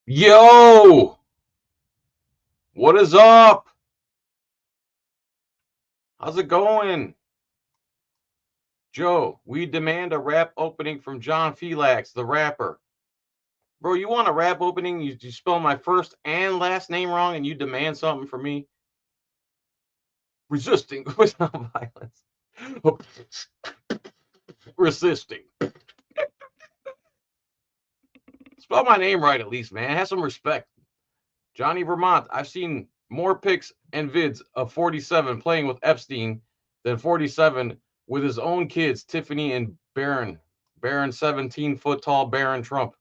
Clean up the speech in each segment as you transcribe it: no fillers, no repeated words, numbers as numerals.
Yo, what is up? How's it going? Joe, we demand a rap opening from John Felix, the rapper. Bro, you want a rap opening? You spell my first and last name wrong and you demand something from me? Resisting without violence. Resisting. Spell my name right at least, man. Have some respect. Johnny Vermont, I've seen more pics and vids of 47 playing with Epstein than 47 with his own kids, Tiffany and Barron. Barron, 17-foot tall Barron Trump.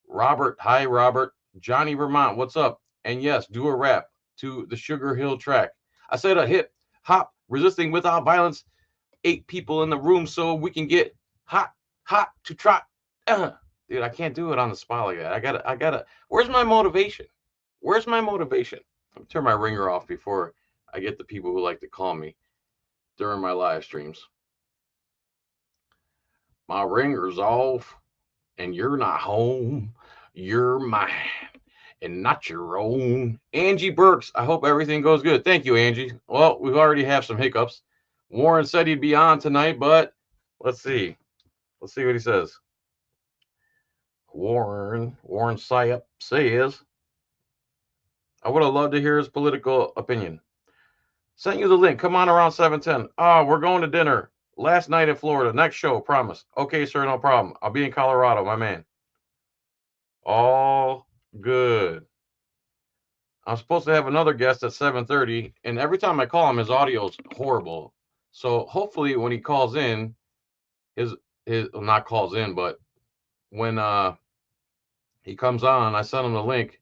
Robert, hi, Robert. Johnny Vermont, what's up? And yes, do a rap to the Sugar Hill track. I said a hip hop, resisting without violence. 8 people in the room so we can get hot, hot to trot. Dude, I can't do it on the spot like that. I gotta. Where's my motivation? Where's my motivation? I'll turn my ringer off before I get the people who like to call me during my live streams. My ringer's off and you're not home. You're mine and not your own. Angie Burks, I hope everything goes good. Thank you, Angie. Well, we've already have some hiccups. Warren said he'd be on tonight, but let's see. Let's see what he says. Warren Sapp says, I would have loved to hear his political opinion. Sent you the link. Come on around 7:10. Oh, we're going to dinner. Last night in Florida. Next show, promise. Okay, sir, no problem. I'll be in Colorado, my man. All good. I'm supposed to have another guest at 7:30, and every time I call him, his audio's horrible. So hopefully when he calls in, his well, not calls in, but when he comes on, I send him the link.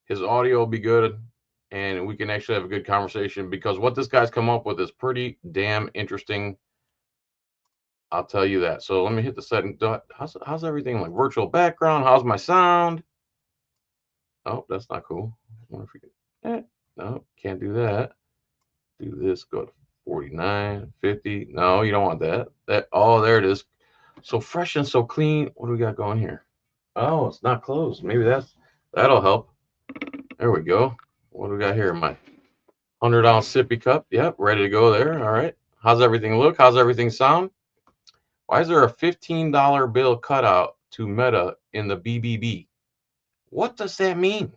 His audio will be good, and we can actually have a good conversation because what this guy's come up with is pretty damn interesting. I'll tell you that. So let me hit the setting. How's everything like virtual background? How's my sound? Oh, that's not cool. I wonder if we can. No, can't do that. Do this. Go to 49, 50. No, you don't want that. Oh, there it is. So fresh and so clean. What do we got going here? Oh, it's not closed. Maybe that'll help. There we go. What do we got here? My 100-ounce sippy cup. Yep, ready to go there. All right. How's everything look? How's everything sound? Why is there a $15 bill cutout to Meta in the BBB? What does that mean,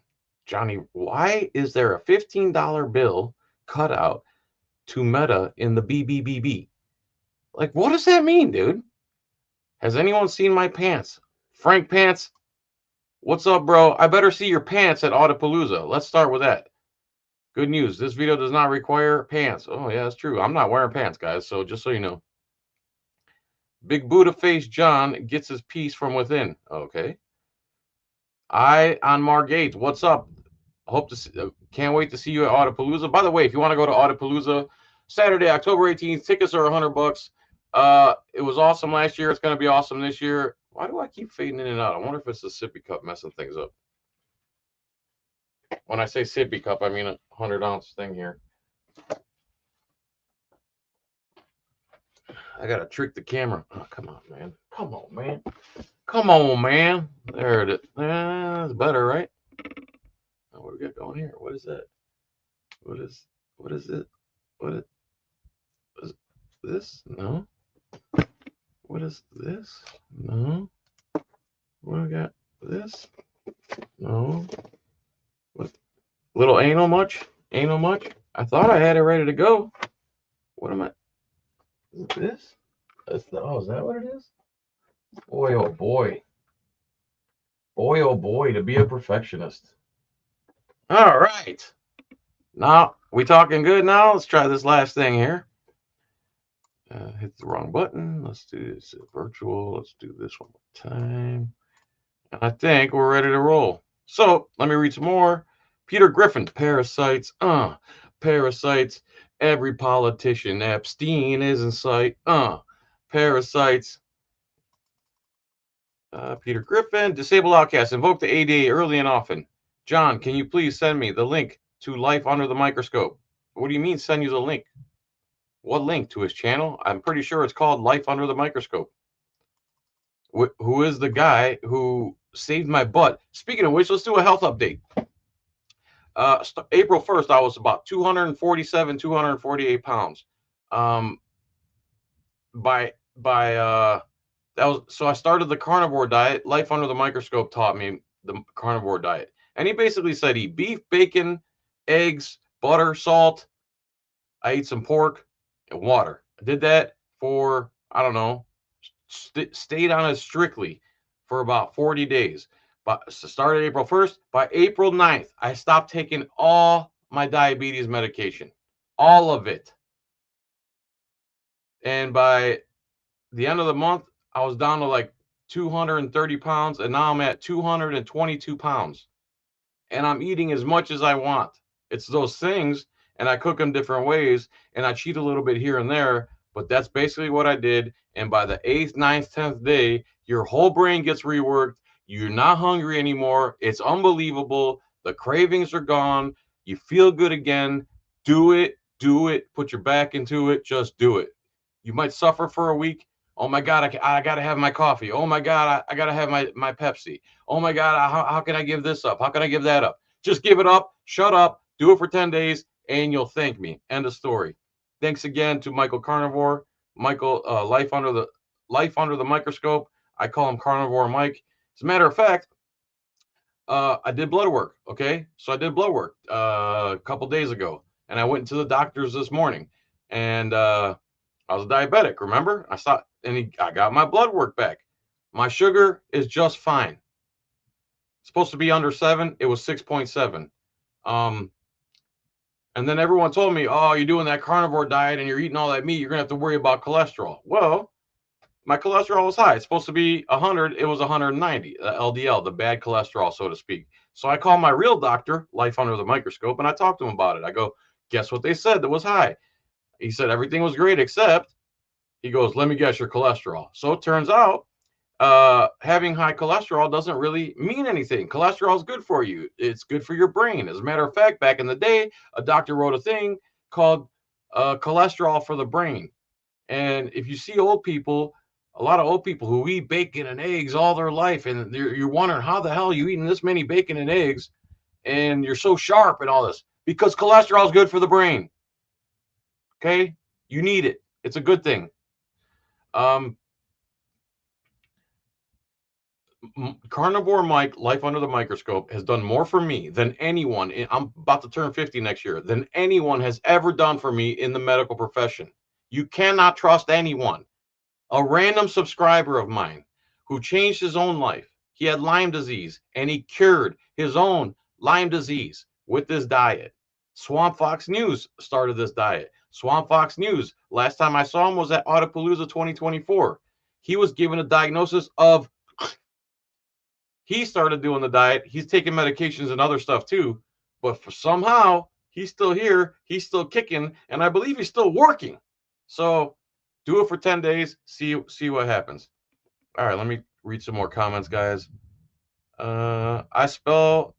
Johnny? Why is there a $15 bill cutout to Meta in the BBBB? Like, what does that mean, dude? Has anyone seen my pants? Frank Pants, what's up, bro? I better see your pants at Audipalooza. Let's start with that. Good news. This video does not require pants. Oh, yeah, that's true. I'm not wearing pants, guys. So just so you know. Big Buddha Face John gets his piece from within. Okay. I on Margate. What's up? Hope to see, can't wait to see you at Audipalooza. By the way, if you want to go to Audipalooza, Saturday, October 18th, tickets are $100. It was awesome last year. It's going to be awesome this year. Why do I keep fading in and out? I wonder if it's the sippy cup messing things up. When I say sippy cup, I mean a 100-ounce thing here. I got to trick the camera. Oh, come on, man. Come on, man. Come on, man. There it is. That's better, right? Oh, what do we got going here? What is that? What is it? What is this? No. What is this? No. What do we got? This? No. What? Little anal much? Anal much? I thought I had it ready to go. What am I? Is this? Oh, is that what it is? Boy, oh boy. Boy, oh boy, to be a perfectionist. All right. Now, we talking good now? Let's try this last thing here. Hit the wrong button. Let's do this virtual. Let's do this one more time. And I think we're ready to roll. So let me read some more. Peter Griffin, parasites. Parasites. Every politician. Epstein is in sight. Parasites. Peter Griffin, disable outcast. Invoke the ADA early and often. John, can you please send me the link to Life Under the Microscope? What do you mean send you the link? What link to his channel? I'm pretty sure it's called Life Under the Microscope. Who is the guy who saved my butt. Speaking of which, let's do a health update. April 1st, I was about 247, 248 pounds. Um, by that was so I started the carnivore diet. Life Under the Microscope taught me the carnivore diet, and he basically said eat beef, bacon, eggs, butter, salt. I ate some pork and water. I did that for, I don't know, stayed on it strictly for about 40 days. But started April 1st. By April 9th, I stopped taking all my diabetes medication, all of it. And by the end of the month, I was down to like 230 pounds, and now I'm at 222 pounds. And I'm eating as much as I want. It's those things, and I cook them different ways, and I cheat a little bit here and there, but that's basically what I did. And by the 8th, 9th, 10th day, your whole brain gets reworked. You're not hungry anymore. It's unbelievable. The cravings are gone. You feel good again. Do it. Do it. Put your back into it. Just do it. You might suffer for a week. Oh my God, I got to have my coffee. Oh my God, I got to have my Pepsi. Oh my God, how can I give this up? How can I give that up? Just give it up. Shut up. Do it for 10 days and you'll thank me. End of story. Thanks again to Michael Carnivore. Michael, Life Under the Microscope. I call him Carnivore Mike. As a matter of fact, I did blood work. Okay. So I did blood work a couple days ago, and I went to the doctors this morning, and I was a diabetic, remember? I got my blood work back. My sugar is just fine. It's supposed to be under 7. It was 6.7. And then everyone told me, oh, you're doing that carnivore diet and you're eating all that meat. You're going to have to worry about cholesterol. Well, my cholesterol was high. It's supposed to be 100. It was 190, LDL, the bad cholesterol, so to speak. So I called my real doctor, Life Under the Microscope, and I talked to him about it. I go, guess what they said that was high? He said everything was great except, he goes, let me guess your cholesterol. So it turns out having high cholesterol doesn't really mean anything. Cholesterol is good for you. It's good for your brain. As a matter of fact, back in the day, a doctor wrote a thing called cholesterol for the brain. And if you see old people, a lot of old people who eat bacon and eggs all their life, and you're wondering how the hell are you eating this many bacon and eggs and you're so sharp and all this, because cholesterol is good for the brain. Okay, you need it. It's a good thing. Carnivore Mike, Life Under the Microscope, has done more for me than anyone. I'm about to turn 50 next year, than anyone has ever done for me in the medical profession. You cannot trust anyone. A random subscriber of mine who changed his own life. He had Lyme disease and he cured his own Lyme disease with this diet. Swamp Fox News started this diet. Swamp Fox News, last time I saw him was at Audipalooza 2024. He was given a diagnosis of, he started doing the diet. He's taking medications and other stuff too, but for somehow he's still here. He's still kicking, and I believe he's still working. So do it for 10 days. See what happens. All right, let me read some more comments, guys. I spell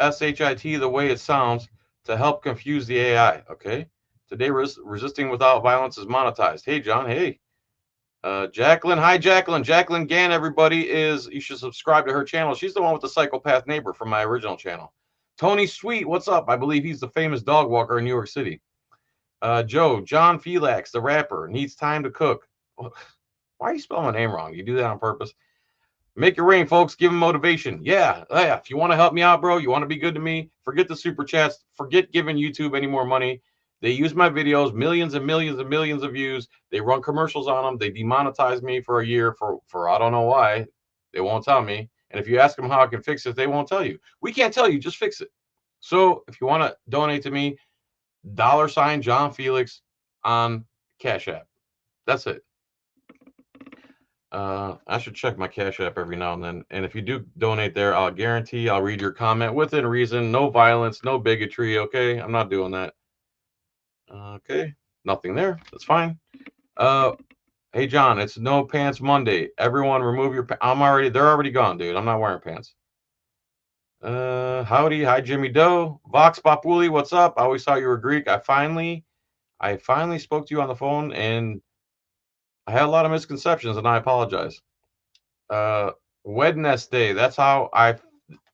SHIT the way it sounds to help confuse the AI. Okay. Today, resisting without violence is monetized. Hey, John. Hey. Jacqueline. Hi, Jacqueline. Jacqueline Gann, everybody, you should subscribe to her channel. She's the one with the psychopath neighbor from my original channel. Tony Sweet, what's up? I believe he's the famous dog walker in New York City. John Felix, the rapper, needs time to cook. Why are you spelling my name wrong? You do that on purpose. Make it rain, folks. Give him motivation. Yeah. If you want to help me out, bro, you want to be good to me, forget the super chats. Forget giving YouTube any more money. They use my videos, millions and millions and millions of views. They run commercials on them. They demonetize me for a year for I don't know why. They won't tell me. And if you ask them how I can fix it, they won't tell you. We can't tell you. Just fix it. So if you want to donate to me, $ John Felix on Cash App. That's it. I should check my Cash App every now and then. And if you do donate there, I'll guarantee I'll read your comment within reason. No violence, no bigotry. Okay. I'm not doing that. Okay. Nothing there. That's fine. Hey, John, it's No Pants Monday. Everyone remove your pants. They're already gone, dude. I'm not wearing pants. Howdy. Hi, Jimmy Doe. Vox Populi, what's up? I always thought you were Greek. I finally spoke to you on the phone, and I had a lot of misconceptions, and I apologize. Wednesday. That's how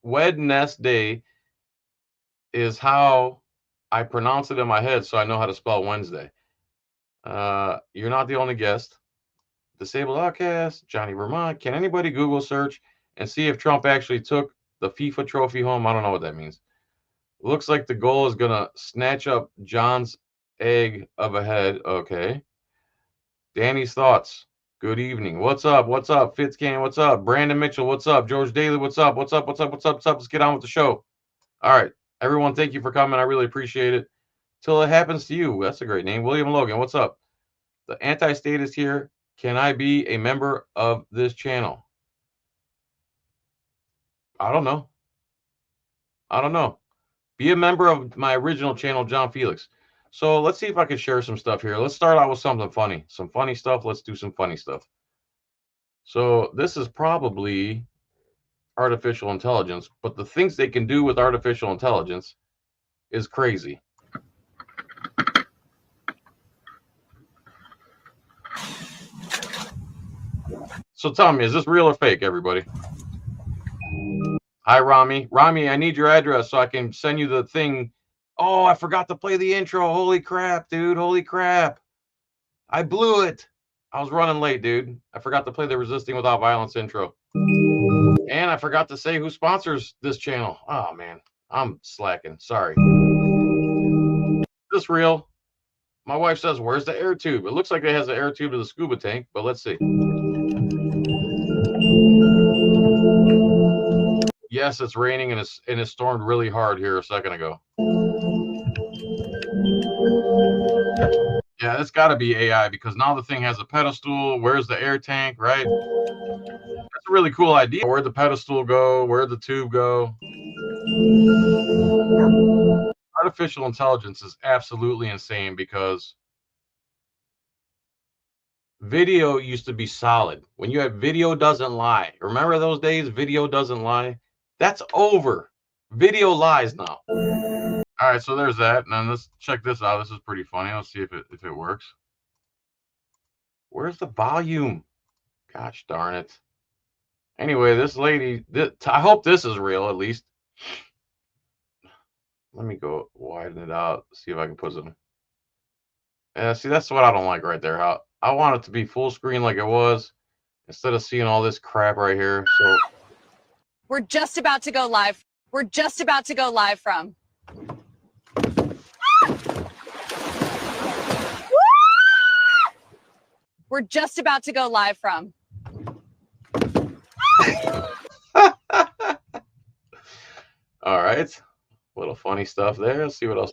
Wednesday is how I pronounce it in my head, so I know how to spell Wednesday. You're not the only guest. Disabled Outcast, Johnny Vermont. Can anybody Google search and see if Trump actually took the FIFA trophy home? I don't know what that means. Looks like the goal is going to snatch up John's egg of a head. Okay. Danny's thoughts. Good evening. What's up? What's up? Fitzcan, what's up? Brandon Mitchell, what's up? George Daly, what's up? What's up? What's up? What's up? What's up? Let's get on with the show. All right. Everyone, thank you for coming. I really appreciate it. Till it happens to you. That's a great name. William Logan, what's up? The anti-state is here. Can I be a member of this channel? I don't know. Be a member of my original channel, John Felix. So let's see if I can share some stuff here. Let's start out with something funny. Some funny stuff. Let's do some funny stuff. So this is probably artificial intelligence, but the things they can do with artificial intelligence is crazy. So tell me, is this real or fake, everybody? Hi, Rami. Rami, I need your address so I can send you the thing. Oh, I forgot to play the intro. Holy crap, dude. Holy crap. I blew it. I was running late, dude. I forgot to play the Resisting Without Violence intro. And I forgot to say who sponsors this channel. Oh, man. I'm slacking. Sorry. Is this real? My wife says, where's the air tube? It looks like it has an air tube to the scuba tank, but let's see. Yes, it's raining and it stormed really hard here a second ago. Yeah, it's got to be AI because now the thing has a pedestal. Where's the air tank, right? That's a really cool idea. Where'd the pedestal go? Where'd the tube go? Artificial intelligence is absolutely insane because video used to be solid. When you had video doesn't lie. Remember those days? Video doesn't lie. That's over. Video lies now. All right, so there's that. And then let's check this out. This is pretty funny. Let's see if it works. Where's the volume? Gosh darn it. Anyway, this lady, I hope this is real at least. Let me go widen it out, see if I can put some. Yeah, see, that's what I don't like right there. How I want it to be full screen like it was instead of seeing all this crap right here. So we're just about to go live. We're just about to go live from. We're just about to go live from. All right. Little funny stuff there. Let's see what else.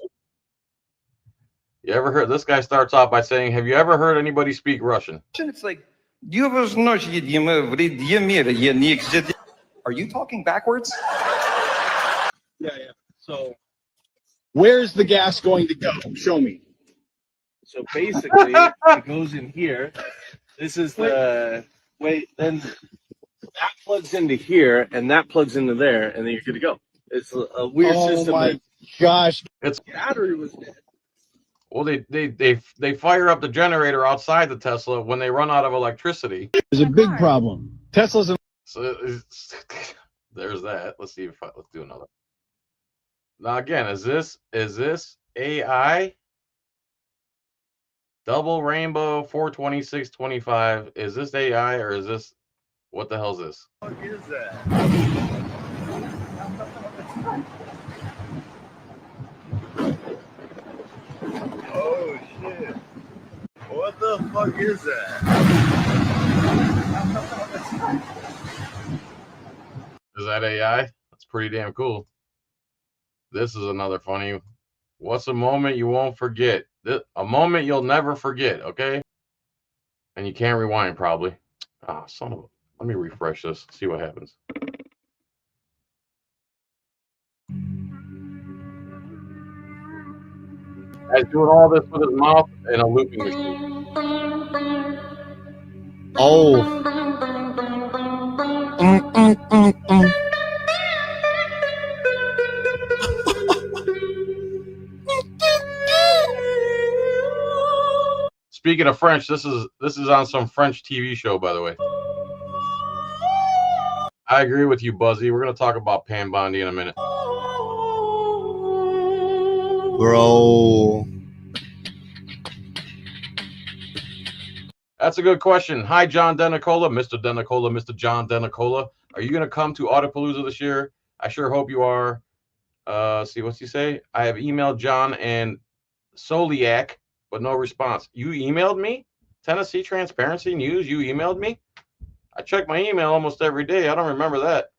You ever heard, this guy starts off by saying, have you ever heard anybody speak Russian? It's like, are you talking backwards? Yeah. So where's the gas going to go? Show me. So basically, it goes in here. This is the then that plugs into here, and that plugs into there, and then you're good to go. It's a weird system. Oh my gosh! Its battery was dead. Well, they fire up the generator outside the Tesla when they run out of electricity. There's a big problem. Tesla's. So there's that. Let's see if let's do another. Now again, is this AI? Double Rainbow 42625. Is this AI or is this, what the hell is this? What is that? Oh shit! What the fuck is that? Is that AI? That's pretty damn cool. This is another funny. What's a moment you won't forget? A moment you'll never forget, okay? And you can't rewind, probably. Ah, son of a... Let me refresh this, see what happens. Guy's doing all this with his mouth and a looping machine. Oh. Speaking of French, this is on some French TV show, by the way. I agree with you, Buzzy. We're going to talk about Pam Bondi in a minute. Bro. That's a good question. Hi, John Denicola, Mr. Denicola, Mr. John Denicola. Are you going to come to Audipalooza this year? I sure hope you are. See, what's he say? I have emailed John and Soliak, but no response. You emailed me? Tennessee Transparency News, you emailed me? I check my email almost every day. I don't remember that.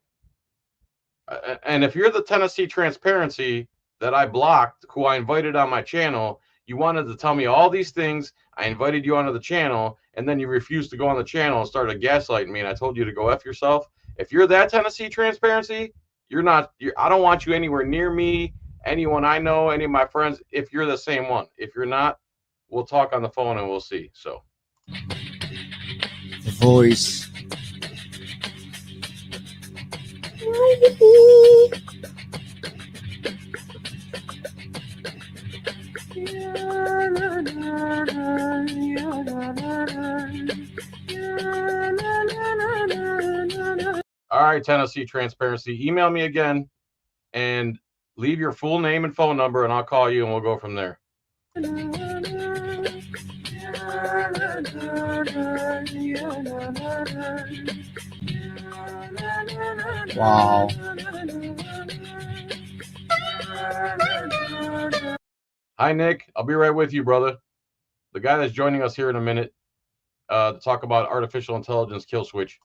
And if you're the Tennessee Transparency that I blocked, who I invited on my channel, you wanted to tell me all these things. I invited you onto the channel, and then you refused to go on the channel and started gaslighting me, and I told you to go F yourself. If you're that Tennessee Transparency, I don't want you anywhere near me, anyone I know, any of my friends, if you're the same one. If you're not, we'll talk on the phone and we'll see. So. Voice. All right, Tennessee Transparency, email me again and leave your full name and phone number, and I'll call you and we'll go from there. Wow. Hi, Nick. I'll be right with you, brother. The guy that's joining us here in a minute to talk about artificial intelligence kill switch.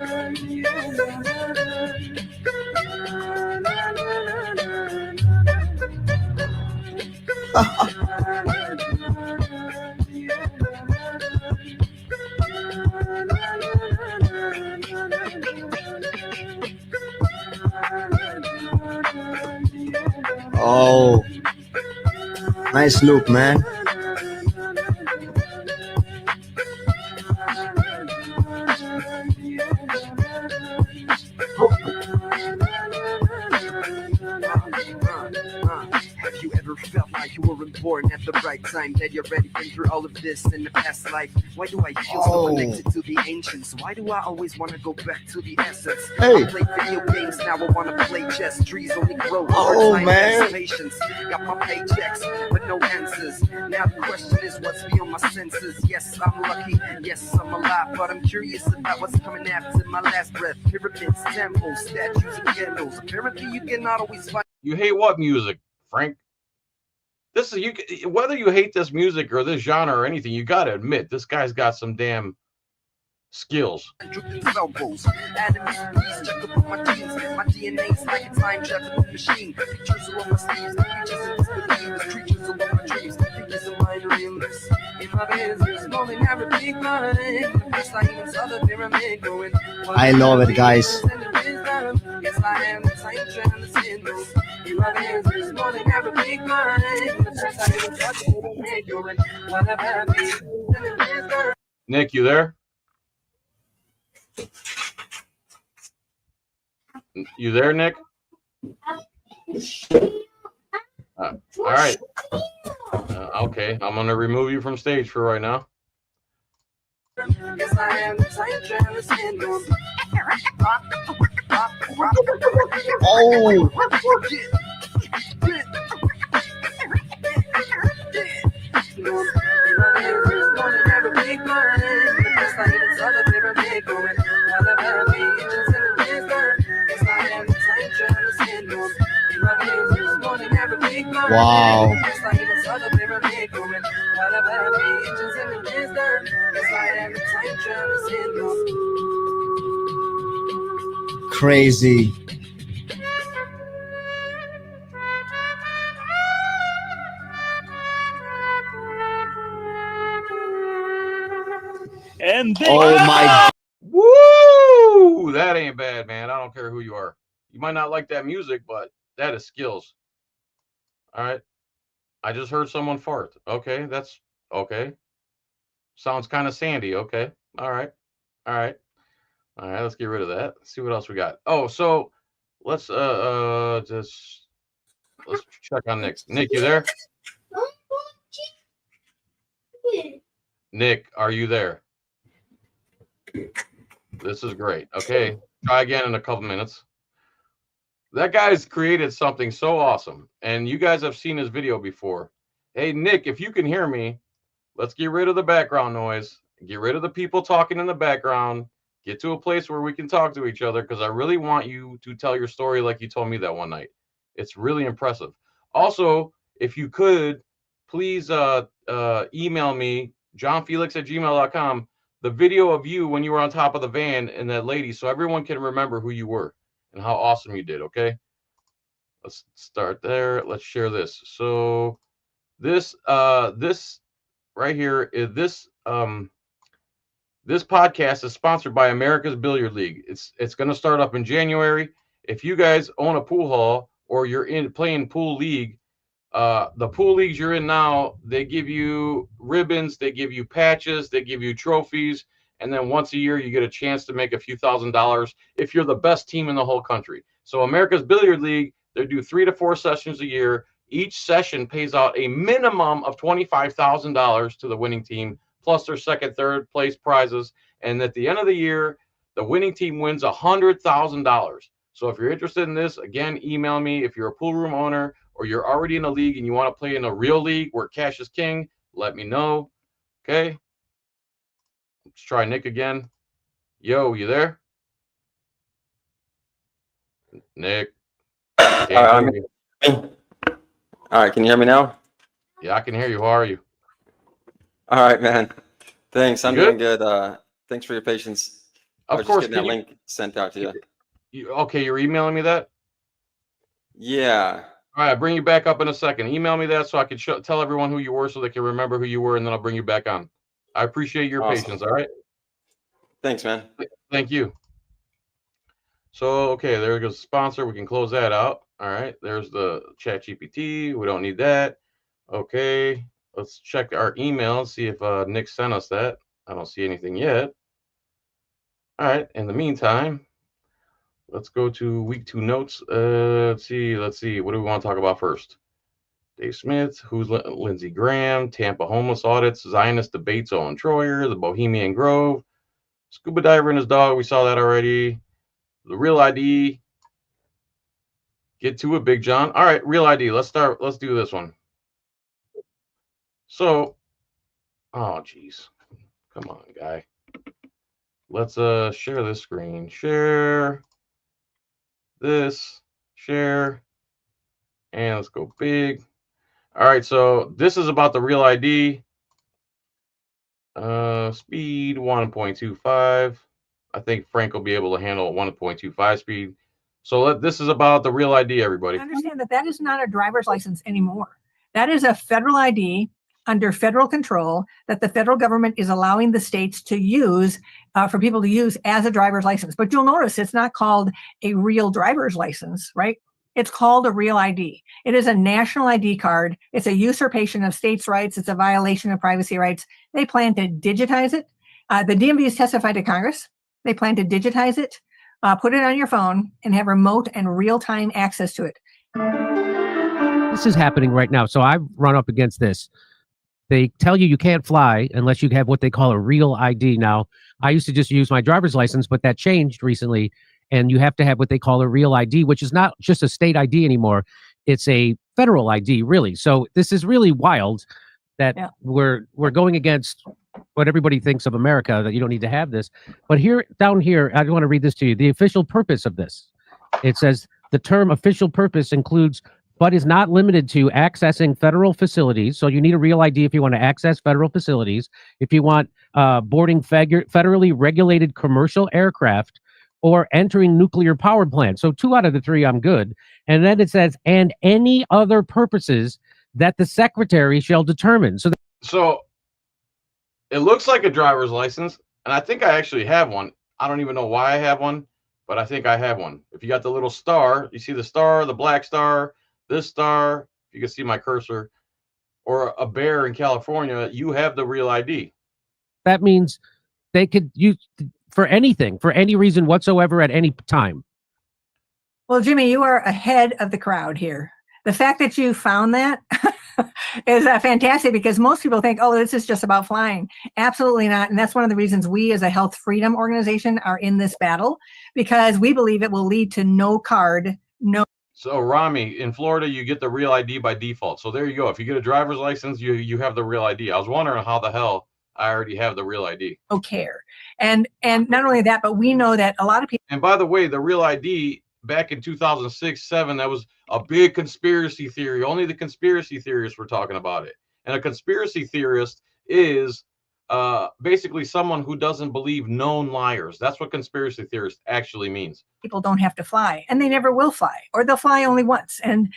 Oh, nice look, man. Have you ever felt like you weren't born at the right time? That you're ready through all of this in the past life? Why do I feel so connected to the ancients? Why do I always want to go back to the essence? Hey. I play video games, now I want to play chess. Trees only grow Oh, over time. man. Patience. Got my paychecks, but no answers. Now the question is, what's beyond my senses? Yes, I'm lucky. Yes, I'm alive, but I'm curious about what's coming after my last breath. Pyramids, temples, statues, and candles. Apparently, you cannot always find. You hate what music, Frank? This is you. Whether you hate this music or this genre or anything, you got to admit this guy's got some damn skills. Elbows. Atoms, please check up on my genes. My DNA's like a time travel machine. Pictures are on my sleeves. Creatures and disbelievers. Creatures along my dreams. Figures of minor illness. In my business, morning, have a big mind. The best I even saw the pyramid going. I love it, guys. Yes, I am the time traveler sinners. In my business, morning, have a big mind. The best I even saw the pyramid going. What about me? Nick, you there? You there, Nick? All right. Okay, I'm going to remove you from stage for right now. Yes, I am the time traveler syndrome. Oh, wow. Crazy. And Oh my. Woo! That ain't bad, man. I don't care who you are. You might not like that music, but that is skills. All right. I just heard someone fart. Okay, that's okay. Sounds kind of sandy. Okay. All right. All right. All right. Let's get rid of that. Let's see what else we got. Oh, so let's just let's check on Nick. Nick, you there? Nick, are you there? This is great. Okay. Try again in a couple minutes. That guy's created something so awesome, and you guys have seen his video before. Hey, Nick, if you can hear me, let's get rid of the background noise. Get rid of the people talking in the background. Get to a place where we can talk to each other, because I really want you to tell your story like you told me that one night. It's really impressive. Also, if you could, please email me, johnfelix@gmail.com, the video of you when you were on top of the van and that lady, so everyone can remember who you were and how awesome you did, okay? Let's start there. Let's share this. So this right here is this podcast is sponsored by America's Billiard League. It's going to start up in January. If you guys own a pool hall or you're in playing pool league, the pool leagues you're in now, they give you ribbons, they give you patches, they give you trophies, and then once a year you get a chance to make a few $1,000s if you're the best team in the whole country. So America's Billiard League, they do 3 to 4 sessions a year. Each session pays out a minimum of $25,000 to the winning team, plus their second, third place prizes. And at the end of the year, the winning team wins $100,000. So if you're interested in this, again, email me. If you're a pool room owner or you're already in a league and you want to play in a real league where cash is king, let me know. Okay. Let's try Nick again. Yo, you there? Nick. All right, can you hear me now? Yeah, I can hear you. How are you? All right, man. Thanks. I'm Good? doing good. Thanks for your patience. I Of was course. just getting that link sent out to you. Okay, you're emailing me that? Yeah. All right, I'll bring you back up in a second. Email me that so I can tell everyone who you were so they can remember who you were, and then I'll bring you back on. I appreciate your Awesome. patience, all right? Thanks, man. Thank you. So, okay, there goes the sponsor. We can close that out. All right, there's the chat GPT. We don't need that. Okay, let's check our email, see if Nick sent us that. I don't see anything yet. All right, in the meantime, let's go to week 2 notes. Let's see. What do we want to talk about first? Dave Smith, who's Lindsey Graham, Tampa homeless audits, Zionist debates Owen Troyer, the Bohemian Grove, scuba diver and his dog. We saw that already. The real ID. Get to it, Big John. All right, real ID. Let's start. Let's do this one. So, oh, geez. Come on, guy. Let's share this screen. Share this. Share. And let's go big. All right, so this is about the real ID. Speed 1.25. I think Frank will be able to handle 1.25 speed. So this is about the real ID, everybody. Understand that is not a driver's license anymore. That is a federal ID under federal control that the federal government is allowing the states to use for people to use as a driver's license. But you'll notice it's not called a real driver's license, right? It's called a real ID. It is a national ID card. It's a usurpation of states' rights. It's a violation of privacy rights. They plan to digitize it. The DMV has testified to Congress. They plan to digitize it, put it on your phone, and have remote and real-time access to it. This is happening right now. So I've run up against this. They tell you can't fly unless you have what they call a real ID. Now, I used to just use my driver's license, but that changed recently. And you have to have what they call a real ID, which is not just a state ID anymore. It's a federal ID, really. So this is really wild that we're going against what everybody thinks of America, that you don't need to have this. But down here, I want to read this to you. The official purpose of this. It says the term official purpose includes, but is not limited to, accessing federal facilities. So you need a real ID if you want to access federal facilities. If you want boarding federally regulated commercial aircraft, or entering nuclear power plants. So 2 out of the 3, I'm good. And then it says, and any other purposes that the secretary shall determine. So it looks like a driver's license, and I think I actually have one. I don't even know why I have one, but I think I have one. If you got the little star, you see the star, the black star, this star, if you can see my cursor, or a bear in California, you have the real ID. That means they could use for anything, for any reason whatsoever at any time. Well, Jimmy, you are ahead of the crowd here. The fact that you found that is fantastic because most people think, oh, this is just about flying. Absolutely not. And that's one of the reasons we as a health freedom organization are in this battle, because we believe it will lead to no card, no. So Rami, in Florida, you get the real ID by default. So there you go. If you get a driver's license, you have the real ID. I was wondering how the hell I already have the real ID. No care. And not only that, but we know that a lot of people. And by the way, the real ID back in 2006-07, that was a big conspiracy theory. Only the conspiracy theorists were talking about it. And a conspiracy theorist is basically someone who doesn't believe known liars. That's what conspiracy theorist actually means. People don't have to fly, and they never will fly, or they'll fly only once, and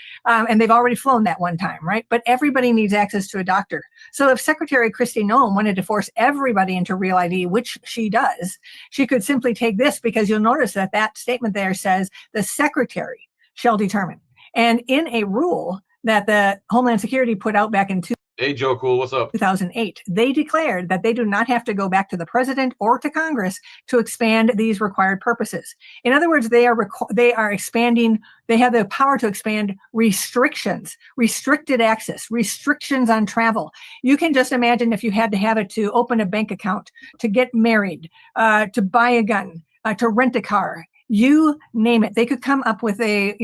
they've already flown that one time, right? But everybody needs access to a doctor. So if Secretary Kristi Noem wanted to force everybody into real ID, which she does, she could simply take this, because you'll notice that that statement there says the secretary shall determine. And in a rule that the Homeland Security put out back in Hey, Joe Cool, what's up? 2008, they declared that they do not have to go back to the president or to Congress to expand these required purposes. In other words, they are expanding. They have the power to expand restrictions, restricted access, restrictions on travel. You can just imagine if you had to have it to open a bank account, to get married, to buy a gun, to rent a car. You name it. They could come up with a,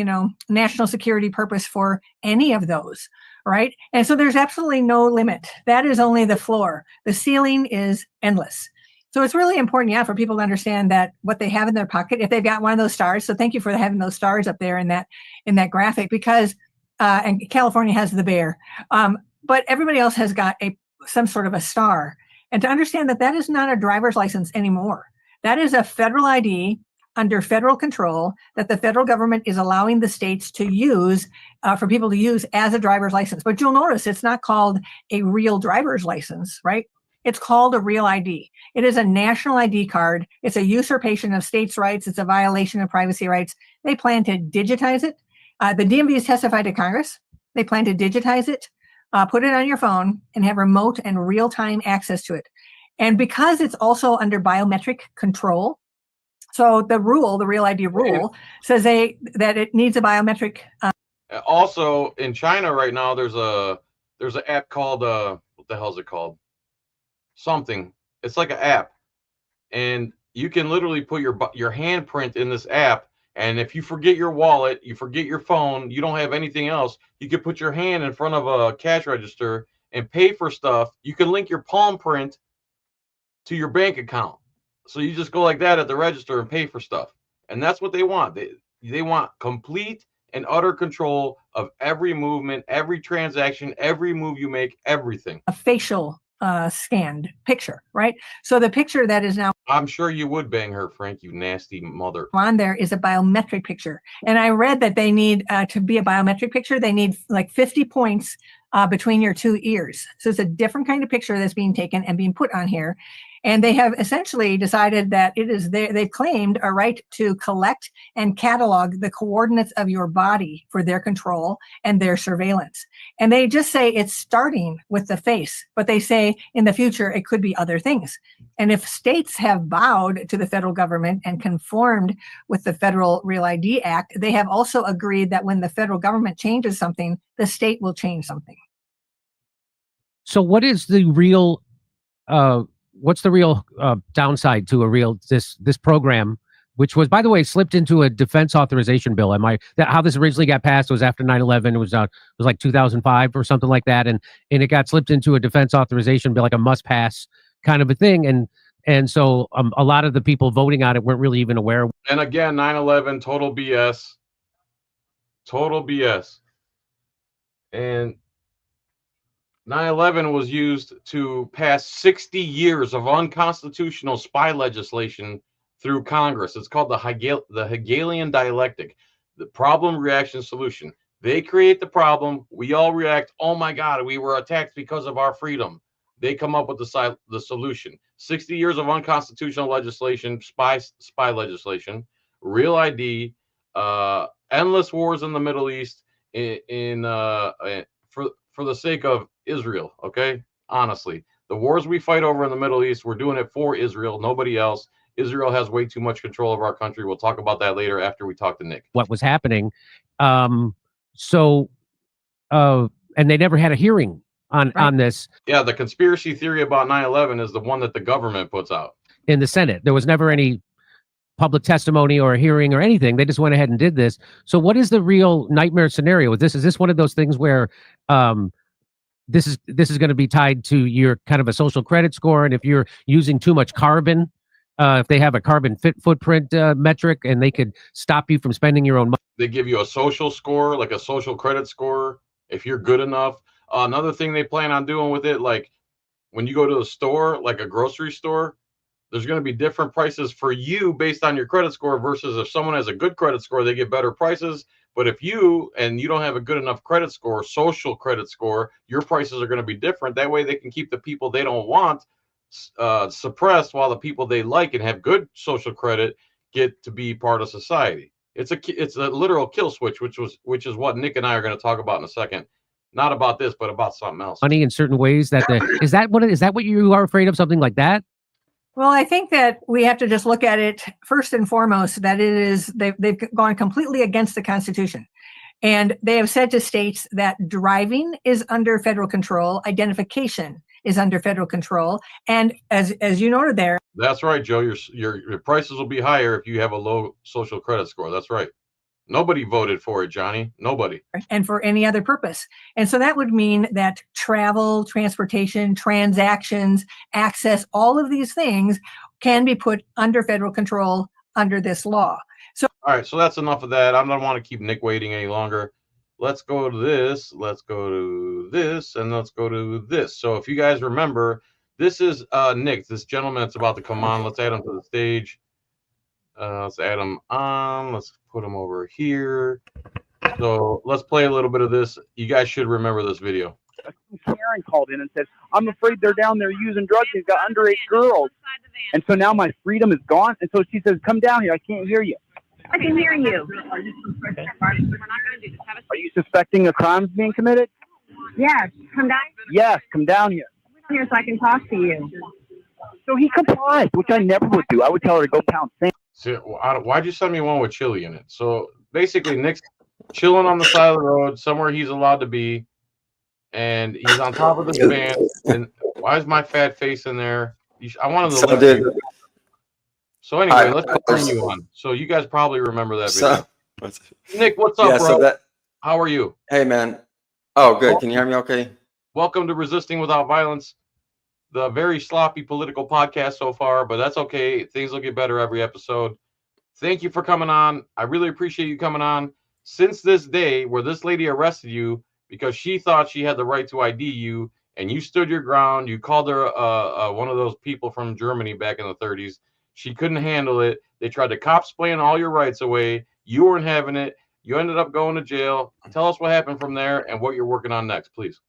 national security purpose for any of those. Right. And so there's absolutely no limit. That is only the floor. The ceiling is endless. So it's really important, for people to understand that what they have in their pocket, if they've got one of those stars. So thank you for having those stars up there in that graphic, because and California has the bear, but everybody else has got some sort of a star. And to understand that that is not a driver's license anymore. That is a federal ID under federal control that the federal government is allowing the states to use for people to use as a driver's license. But you'll notice it's not called a real driver's license, right? It's called a real ID. It is a national ID card. It's a usurpation of states' rights. It's a violation of privacy rights. They plan to digitize it. The DMV has testified to Congress. They plan to digitize it, put it on your phone, and have remote and real-time access to it. And because it's also under biometric control, so the real ID rule says that it needs a biometric. Also, in China right now, there's an app called what the hell is it called? Something. It's like an app, and you can literally put your handprint in this app. And if you forget your wallet, you forget your phone, you don't have anything else, you can put your hand in front of a cash register and pay for stuff. You can link your palm print to your bank account. So you just go like that at the register and pay for stuff. And that's what they want. They want complete and utter control of every movement, every transaction, every move you make, everything. A facial scanned picture, right? So the picture that is now. I'm sure you would bang her, Frank, you nasty mother. On there is a biometric picture. And I read that they need to be a biometric picture, they need like 50 points between your two ears. So it's a different kind of picture that's being taken and being put on here. And they have essentially decided that it is they've claimed a right to collect and catalog the coordinates of your body for their control and their surveillance. And they just say it's starting with the face, but they say in the future it could be other things. And if states have bowed to the federal government and conformed with the Federal Real ID Act, they have also agreed that when the federal government changes something, the state will change something. So what is the real what's the real downside to this program, which was, by the way, slipped into a defense authorization bill? How this originally got passed was after 9/11. It was like 2005 or something like that, and it got slipped into a defense authorization bill, like a must pass kind of a thing, and so a lot of the people voting on it weren't really even aware. And again, 9/11, total BS, and 9/11 was used to pass 60 years of unconstitutional spy legislation through Congress. It's called the Hegelian dialectic, the problem, reaction, solution. They create the problem. We all react. Oh my God, we were attacked because of our freedom. They come up with the solution. 60 years of unconstitutional legislation, spy legislation, real ID, endless wars in the Middle East for the sake of Israel, okay? Honestly, the wars we fight over in the Middle East, we're doing it for Israel, nobody else. Israel has way too much control of our country. We'll talk about that later after we talk to Nick. What was happening. and they never had a hearing on this Yeah, the conspiracy theory about 9/11 is the one that the government puts out. in the Senate. There was never any public testimony or a hearing or anything. They just went ahead and did this. So what is the real nightmare scenario with this? Is this one of those things where this is going to be tied to your kind of a social credit score, and if you're using too much carbon, if they have a carbon footprint metric, and they could stop you from spending your own money? They give you a social score, like a social credit score, if you're good enough. Another thing they plan on doing with it, like when you go to a store, like a grocery store, there's going to be different prices for you based on your credit score versus if someone has a good credit score, they get better prices. But if you don't have a good enough credit score, social credit score, your prices are going to be different. That way they can keep the people they don't want suppressed while the people they like and have good social credit get to be part of society. It's a literal kill switch, which is what Nick and I are going to talk about in a second. Not about this, but about something else. Money in certain ways is that what you are afraid of, something like that? Well, I think that we have to just look at it first and foremost, that it is, they've gone completely against the Constitution. And they have said to states that driving is under federal control, identification is under federal control. And as you noted there. That's right, Joe. Your prices will be higher if you have a low social credit score. That's right. Nobody voted for it, Johnny. Nobody. And for any other purpose. And so that would mean that travel, transportation, transactions, access, all of these things can be put under federal control under this law. So, all right, so that's enough of that. I don't want to keep Nick waiting any longer. Let's go to this. Let's go to this, and let's go to this. So if you guys remember, this is Nick, this gentleman that's about to come on. Let's add him to the stage. Let's add him on. Let's put him over here. So let's play a little bit of this. You guys should remember this video. Karen called in and said, I'm afraid they're down there using drugs. They've got underage girls. And so now my freedom is gone. And so she says, come down here. I can't hear you. I can hear you. Are you suspecting a crime's being committed? Yes, come down. Yes, come down here. Here so I can talk to you. So he complies, which I never would do. I would tell her to go pound sand. So why'd you send me one with chili in it? So basically, Nick's chilling on the side of the road, somewhere he's allowed to be, and he's on top of this van. And why is my fat face in there? I wanted to let you. So anyway, let's bring you on. So you guys probably remember that video. Nick, what's up, bro? How are you? Hey, man. Oh, good. Can you hear me okay? Welcome to Resisting Without Violence, the very sloppy political podcast so far, but that's okay. Things will get better every episode. Thank you for coming on. I really appreciate you coming on. Since this day where this lady arrested you because she thought she had the right to ID you, and you stood your ground, you called her one of those people from Germany back in the 30s. She couldn't handle it. They tried to cop-splain all your rights away. You weren't having it. You ended up going to jail. Tell us what happened from there and what you're working on next, please.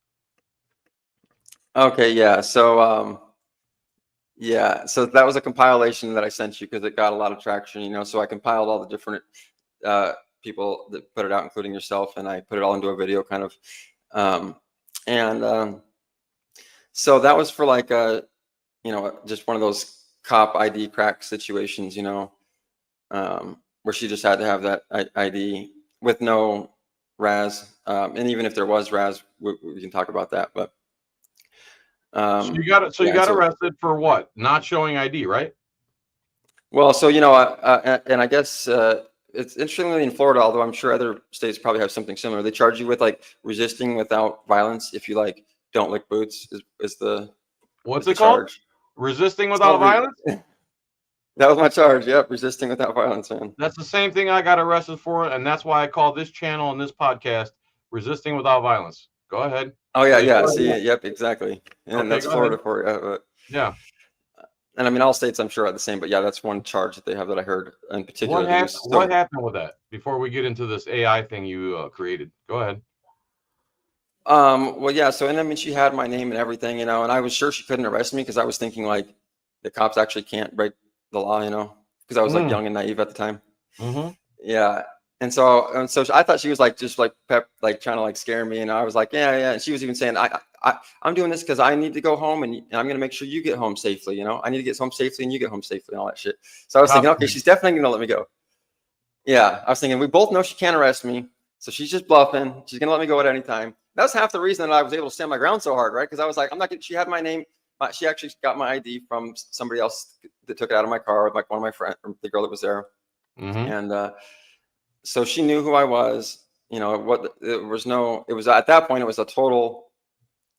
Okay, yeah. So so that was a compilation that I sent you because it got a lot of traction, you know. So I compiled all the different people that put it out, including yourself, and I put it all into a video kind of. So that was for like just one of those cop ID crack situations, you know, where she just had to have that ID with no RAS. And even if there was RAS, we can talk about that, but. So you got arrested for what? Not showing ID, right? Well, so, you know, and I guess it's interestingly in Florida, although I'm sure other states probably have something similar. They charge you with like resisting without violence if you like don't lick boots is the what's it called? Resisting without violence? That was my charge. Yep, resisting without violence, man. That's the same thing I got arrested for, and that's why I call this channel and this podcast Resisting Without Violence. Go ahead. Oh yeah, yeah. See, yep, exactly. And okay, that's Florida for you. Yeah. And I mean, all states I'm sure are the same, but yeah, that's one charge that they have that I heard in particular. What happened with that? Before we get into this AI thing you created, go ahead. Well, yeah. So, and I mean, she had my name and everything, you know, and I was sure she couldn't arrest me because I was thinking like the cops actually can't break the law, you know, because I was like young and naive at the time. Mm-hmm. Yeah. And so I thought she was like just like trying to like scare me, and I was like, yeah. And she was even saying, I'm doing this because I need to go home, and I'm gonna make sure you get home safely. You know, I need to get home safely, and you get home safely, and all that shit. So I was thinking, okay, she's definitely gonna let me go. Yeah, I was thinking we both know she can't arrest me, so she's just bluffing. She's gonna let me go at any time. that's half the reason that I was able to stand my ground so hard, right? Because I was like, I'm not getting, she had my name. She actually got my ID from somebody else that took it out of my car, like one of my friends, the girl that was there. And so she knew who I was. You know, it was at that point, it was a total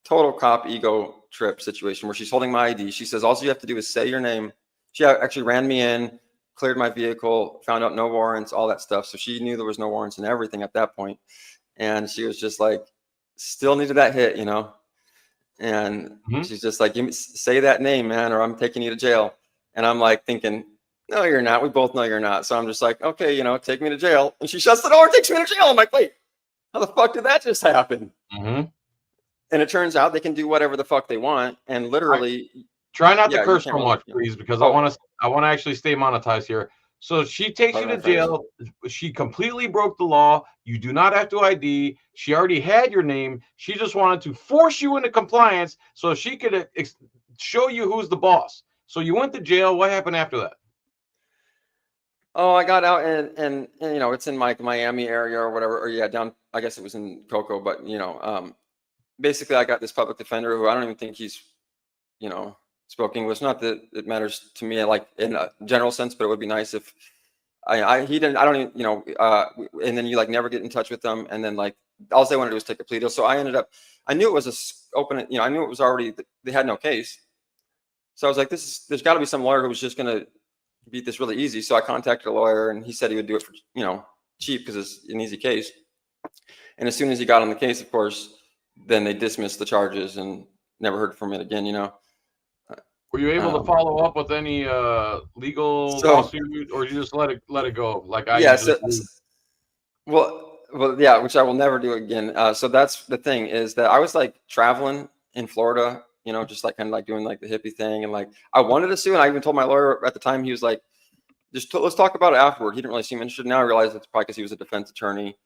cop ego trip situation where she's holding my ID. She says, all you have to do is say your name. She actually ran me in, cleared my vehicle, found out no warrants, all that stuff. So she knew there was no warrants and everything at that point. And she was just like, still needed that hit, you know? And she's just like, say that name, man, or I'm taking you to jail. And I'm like thinking, no, you're not. We both know you're not. So I'm just like, okay, you know, take me to jail. And she shuts the door and takes me to jail. I'm like, wait, how the fuck did that just happen? And it turns out they can do whatever the fuck they want. And literally, try not to curse so much, please, because I want to actually stay monetized here. So she takes you to jail. She completely broke the law. You do not have to ID. She already had your name. She just wanted to force you into compliance so she could show you who's the boss. So you went to jail. What happened after that? Oh, I got out and you know, it's in like Miami area or whatever, or yeah, down, I guess it was in Cocoa, but you know, basically I got this public defender who I don't even think he's, you know, spoke English. Not that it matters to me, like in a general sense, but it would be nice if he didn't, I don't even, you know, and then you like never get in touch with them. And then like, all they wanted to do was take a plea deal. So I knew it was I knew it was already, they had no case. So I was like, there's gotta be some lawyer who was just going to beat this really easy. So I contacted a lawyer and he said he would do it for, you know, cheap because it's an easy case. And as soon as he got on the case, of course, then they dismissed the charges and never heard from it again, you know. Were you able to follow up with any legal lawsuit, or you just let it go? Like I well, yeah, which I will never do again. So that's the thing, is that I was like traveling in Florida, you know, just like kind of like doing like the hippie thing, and like I wanted to sue, and I even told my lawyer at the time. He was like, let's talk about it afterward. He didn't really seem interested. Now I realize it's probably because he was a defense attorney,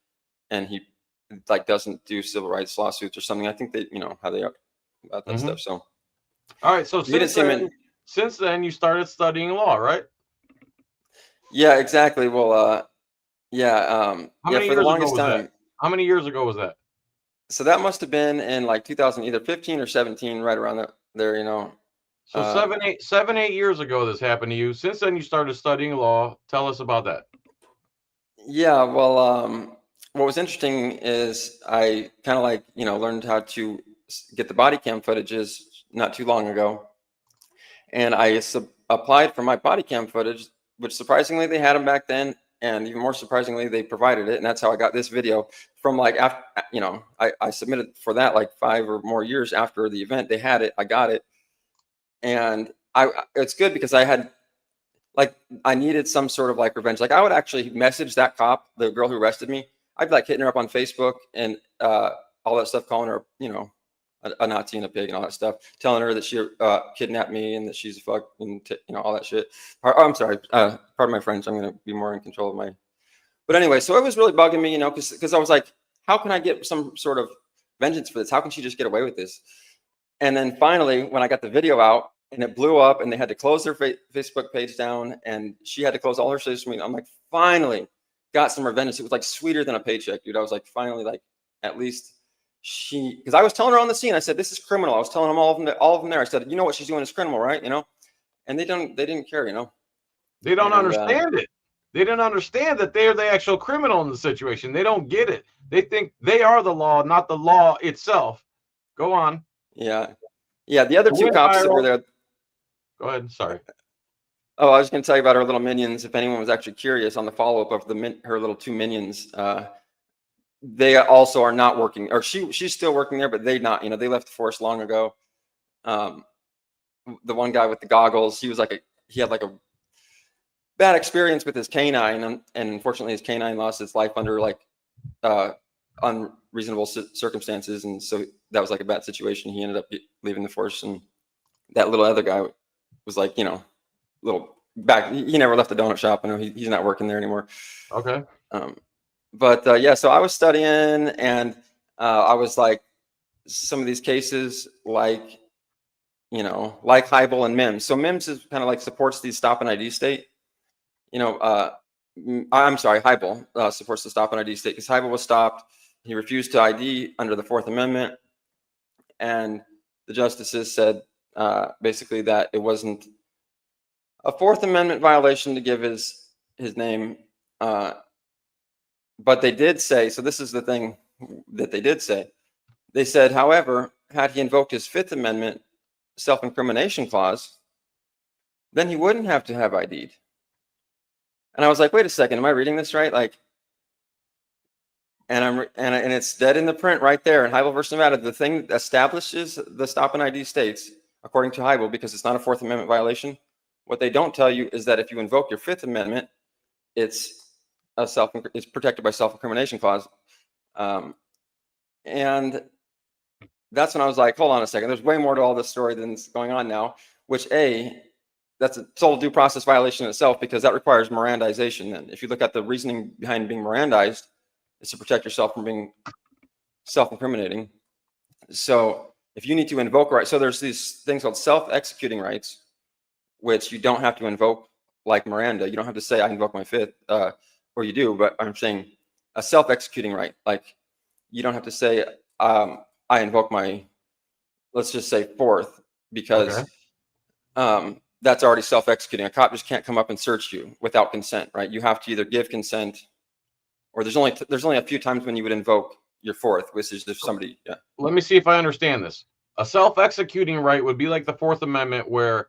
and he like doesn't do civil rights lawsuits or something. I think that, you know, how they are about that stuff. So. All right, so since then you started studying law, right? Yeah, exactly. Well, yeah, for the longest time. How many years ago was that? So that must have been in like 2000, either 15 or 17, right around there, you know. So 7-8 years ago this happened to you. Since then you started studying law. Tell us about that. Yeah, well, what was interesting is I kind of like, you know, learned how to get the body cam footages not too long ago, and I applied for my body cam footage, which surprisingly they had them back then, and even more surprisingly they provided it, and that's how I got this video from like after, you know, I submitted for that like 5 or more years after the event. They had it, I got it, and it's good because I had like I needed some sort of like revenge. Like I would actually message that cop, the girl who arrested me. I'd be like hitting her up on Facebook and all that stuff, calling her, you know, a Nazi and a pig and all that stuff, telling her that she kidnapped me and that she's a fuck and you know, all that shit. I'm sorry, pardon my French. I'm gonna be more in control of my. But anyway, so it was really bugging me, you know, because I was like, how can I get some sort of vengeance for this? How can she just get away with this? And then finally, when I got the video out and it blew up, and they had to close their Facebook page down, and she had to close all her social media, I'm like, finally got some revenge. It was like sweeter than a paycheck, dude. I was like, finally, like at least. Because I was telling her on the scene, I said, this is criminal. I was telling them all of them there. I said, you know what she's doing is criminal, right? You know, and they didn't care, you know. They don't understand it. They didn't understand that they're the actual criminal in the situation. They don't get it. They think they are the law, not the law itself. Go on. Yeah. The other two cops that were there. Go ahead. Sorry. Oh, I was going to tell you about her little minions. If anyone was actually curious on the follow-up of her little 2 minions, they also are not working, or she's still working there, but they not, you know, they left the force long ago. The one guy with the goggles, he had like a bad experience with his canine, and unfortunately his canine lost its life under like unreasonable circumstances, and so that was like a bad situation. He ended up leaving the force, and that little other guy was like, you know, little back. He never left the donut shop. I know he's not working there anymore. Okay. But yeah, so I was studying, and I was like, some of these cases, like, you know, like Hybel and MIMS. So MIMS is kind of like supports the stop and ID state. You know, I'm sorry, Hybel supports the stop and ID state, because Hybel was stopped. he refused to ID under the Fourth Amendment, and the justices said basically that it wasn't a Fourth Amendment violation to give his name, but they did say, so this is the thing that they did say. They said, however, had he invoked his Fifth Amendment self-incrimination clause, then he wouldn't have to have ID'd. And I was like, wait a second, am I reading this right? Like, and it's dead in the print right there in Heibel versus Nevada. The thing that establishes the stop and ID states, according to Heibel, because it's not a Fourth Amendment violation, what they don't tell you is that if you invoke your Fifth Amendment, it's protected by self-incrimination clause. And that's when I was like, hold on a second, there's way more to all this story than's going on now, which that's a total due process violation in itself, because that requires Mirandization. And if you look at the reasoning behind being Mirandized, it's to protect yourself from being self-incriminating. So if you need to invoke rights, so there's these things called self-executing rights, which you don't have to invoke like Miranda. You don't have to say, I invoke my Fifth, or you do, but I'm saying a self-executing right. Like, you don't have to say, I invoke my, let's just say Fourth, because that's already self-executing. A cop just can't come up and search you without consent, right? You have to either give consent, or there's only a few times when you would invoke your Fourth, which is if somebody, Let me see if I understand this. A self-executing right would be like the Fourth Amendment, where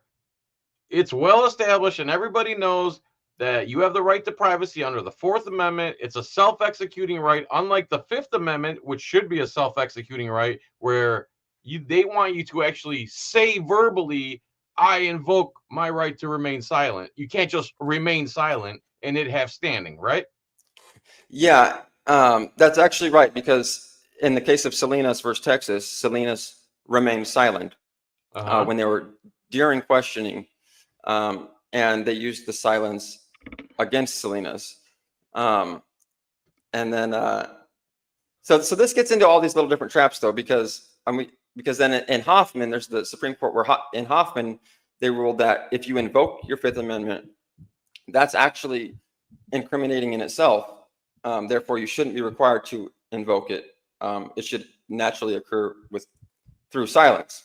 it's well established and everybody knows that you have the right to privacy under the Fourth Amendment. It's a self-executing right, unlike the Fifth Amendment, which should be a self-executing right, where they want you to actually say verbally, I invoke my right to remain silent. You can't just remain silent and it have standing, right? Yeah, that's actually right, because in the case of Salinas versus Texas, Salinas remained silent when they were during questioning, and they used the silence against Salinas. And then, so this gets into all these little different traps, though, because then in Hoffman, there's the Supreme Court where in Hoffman, they ruled that if you invoke your Fifth Amendment, that's actually incriminating in itself. Therefore, you shouldn't be required to invoke it. It should naturally occur through silence.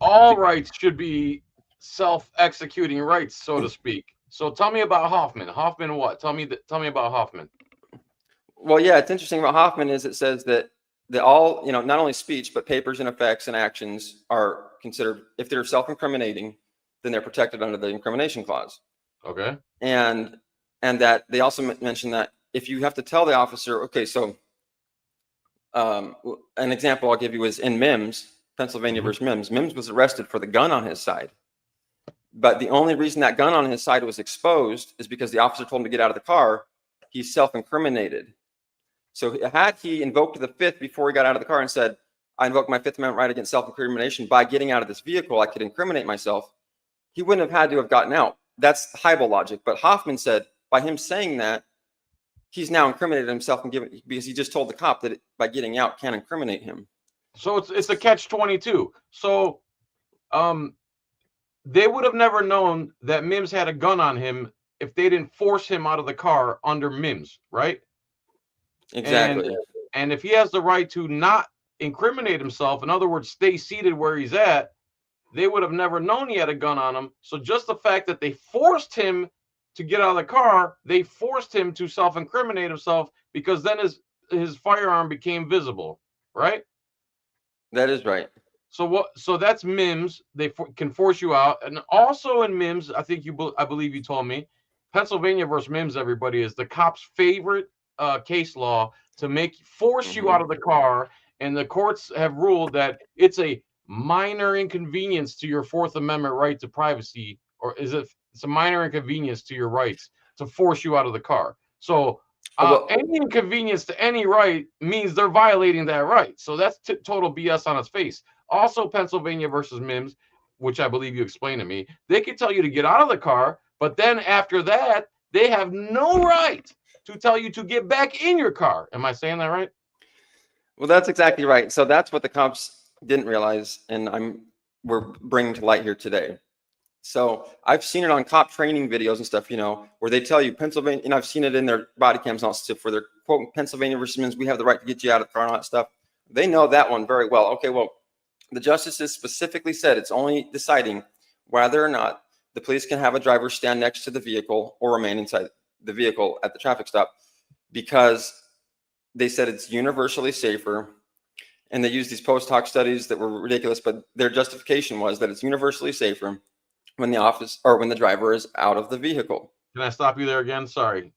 All rights should be self-executing rights, so to speak. So tell me about Hoffman. Hoffman what? Tell me about Hoffman. Well, yeah, it's interesting about Hoffman is it says that all, not only speech, but papers and effects and actions are considered, if they're self-incriminating, then they're protected under the incrimination clause. Okay. And that they also mention that if you have to tell the officer, okay, so an example I'll give you is in Mims, Pennsylvania versus Mims. Mims was arrested for the gun on his side. But the only reason that gun on his side was exposed is because the officer told him to get out of the car. He self-incriminated. So had he invoked the Fifth before he got out of the car and said, I invoke my Fifth Amendment right against self-incrimination by getting out of this vehicle, I could incriminate myself, he wouldn't have had to have gotten out. That's Heibel logic. But Hoffman said by him saying that, he's now incriminated himself because he just told the cop that by getting out can't incriminate him. So it's a catch-22. So they would have never known that Mims had a gun on him if they didn't force him out of the car under Mims, right? Exactly. And if he has the right to not incriminate himself, in other words, stay seated where he's at, they would have never known he had a gun on him. So just the fact that they forced him to get out of the car, they forced him to self-incriminate himself, because then his firearm became visible, right? That is right. So that's Mims. They can force you out. And also in Mims, I believe you told me, Pennsylvania versus Mims, everybody, is the cop's favorite case law to force you out of the car. And the courts have ruled that it's a minor inconvenience to your Fourth Amendment right to privacy, or it's a minor inconvenience to your rights to force you out of the car. So any inconvenience to any right means they're violating that right. So that's total BS on its face. Also, Pennsylvania versus Mims, which I believe you explained to me, they could tell you to get out of the car, but then after that, they have no right to tell you to get back in your car. Am I saying that right? Well, that's exactly right. So that's what the cops didn't realize, and we're bringing to light here today. So I've seen it on cop training videos and stuff, where they tell you Pennsylvania, and I've seen it in their body cams and all stuff where they're quoting Pennsylvania versus Mims, we have the right to get you out of the car and all that stuff. They know that one very well. Okay, well, the justices specifically said it's only deciding whether or not the police can have a driver stand next to the vehicle or remain inside the vehicle at the traffic stop, because they said it's universally safer. And they used these post hoc studies that were ridiculous, but their justification was that it's universally safer when the driver is out of the vehicle. Can I stop you there again? Sorry.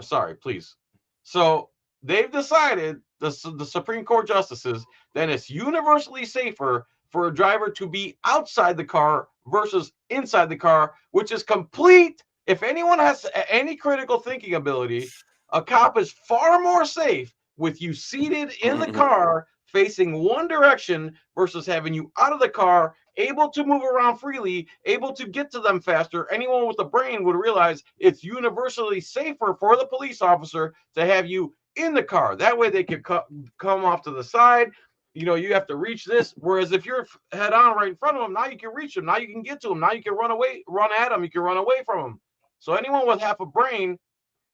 Sorry, please. So they've decided, the Supreme Court justices, that it's universally safer for a driver to be outside the car versus inside the car, which is complete. If anyone has any critical thinking ability, a cop is far more safe with you seated in the car facing one direction versus having you out of the car, able to move around freely, able to get to them faster. Anyone with a brain would realize it's universally safer for the police officer to have you in the car. That way they could come off to the side. You have to reach this. Whereas if you're head on right in front of them, now you can reach them. Now you can get to them. Now you can run at them. You can run away from them. So anyone with half a brain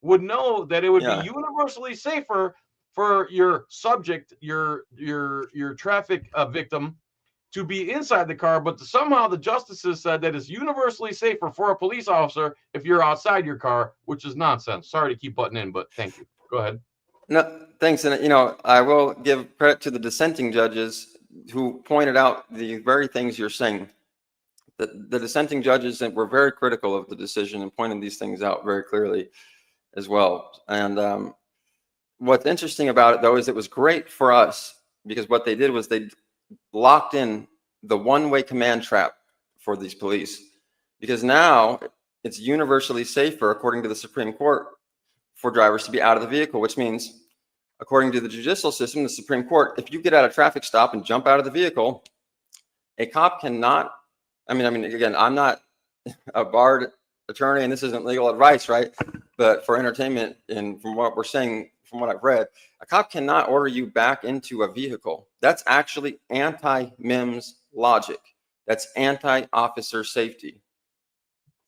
would know that it would be universally safer for your subject, your traffic victim, to be inside the car, but somehow the justices said that it's universally safer for a police officer if you're outside your car, which is nonsense. Sorry to keep butting in, but thank you. Go ahead. No, thanks. And, I will give credit to the dissenting judges who pointed out the very things you're saying. The dissenting judges were very critical of the decision and pointed these things out very clearly as well. And what's interesting about it, though, is it was great for us because what they did was they locked in the one-way command trap for these police, because now it's universally safer, according to the Supreme Court, for drivers to be out of the vehicle, which means, according to the judicial system, the Supreme Court, if you get at a traffic stop and jump out of the vehicle, a cop cannot, again, I'm not a barred attorney and this isn't legal advice, right? But for entertainment and from what we're saying, from what I've read, a cop cannot order you back into a vehicle. That's actually anti-MIMS logic. That's anti-officer safety.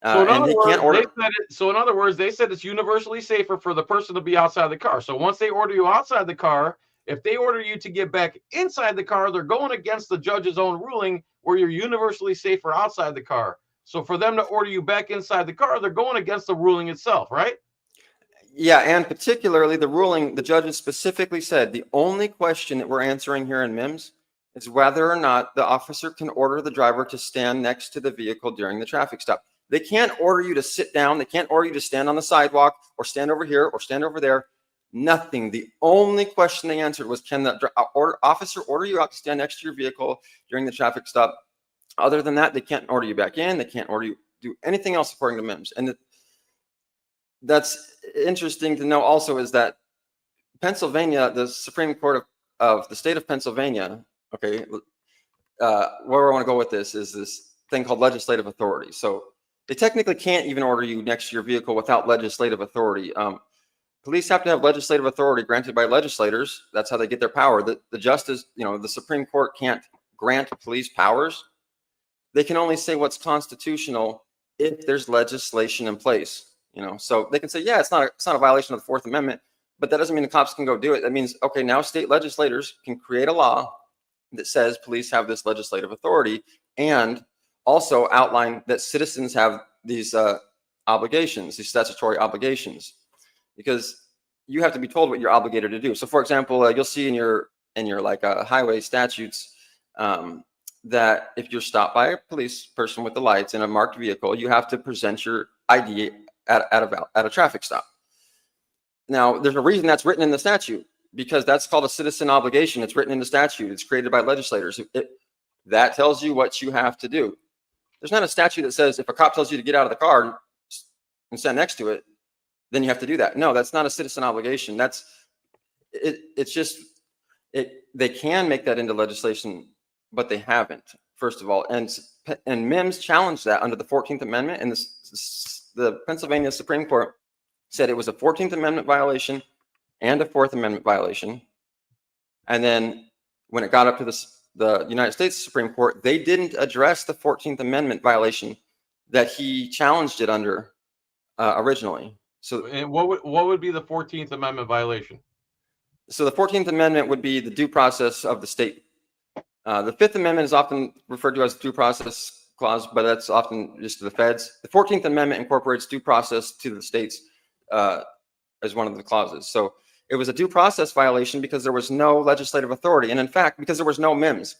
So in other words, they said it's universally safer for the person to be outside the car. So once they order you outside the car, if they order you to get back inside the car, they're going against the judge's own ruling where you're universally safer outside the car. So for them to order you back inside the car, they're going against the ruling itself, right? Yeah, and particularly the ruling, the judges specifically said the only question that we're answering here in MIMS is whether or not the officer can order the driver to stand next to the vehicle during the traffic stop. They can't order you to sit down. They can't order you to stand on the sidewalk or stand over here or stand over there. Nothing. The only question they answered was, can the officer order you out to stand next to your vehicle during the traffic stop? Other than that, they can't order you back in. They can't order you do anything else according to MIMS. And that's interesting to know also is that Pennsylvania, the Supreme Court of the state of Pennsylvania, okay, where I want to go with this is this thing called legislative authority. So they technically can't even order you next to your vehicle without legislative authority. Police have to have legislative authority granted by legislators. That's how they get their power. The justice, the Supreme Court can't grant police powers. They can only say what's constitutional if there's legislation in place. So they can say, yeah, it's not a violation of the Fourth Amendment, but that doesn't mean the cops can go do it. That means, okay, now state legislators can create a law that says police have this legislative authority and also outline that citizens have these obligations, these statutory obligations, because you have to be told what you're obligated to do. So, for example, you'll see in your like highway statutes that if you're stopped by a police person with the lights in a marked vehicle, you have to present your ID at a traffic stop. Now, there's a reason that's written in the statute, because that's called a citizen obligation. It's written in the statute. It's created by legislators. That tells you what you have to do. There's not a statute that says if a cop tells you to get out of the car and stand next to it, then you have to do that. No, that's not a citizen obligation. It's just they can make that into legislation, but they haven't, first of all. And MIMS challenged that under the 14th Amendment, and the Pennsylvania Supreme Court said it was a 14th Amendment violation and a Fourth Amendment violation. And then when it got up to the United States Supreme Court, they didn't address the 14th Amendment violation. that he challenged it under originally. So, and what would be the 14th Amendment violation? So the 14th Amendment would be the due process of the state. The Fifth Amendment is often referred to as due process clause, but that's often just to the feds. The 14th Amendment incorporates due process to the states as one of the clauses. So it was a due process violation because there was no legislative authority. And in fact, because there was no MIMS,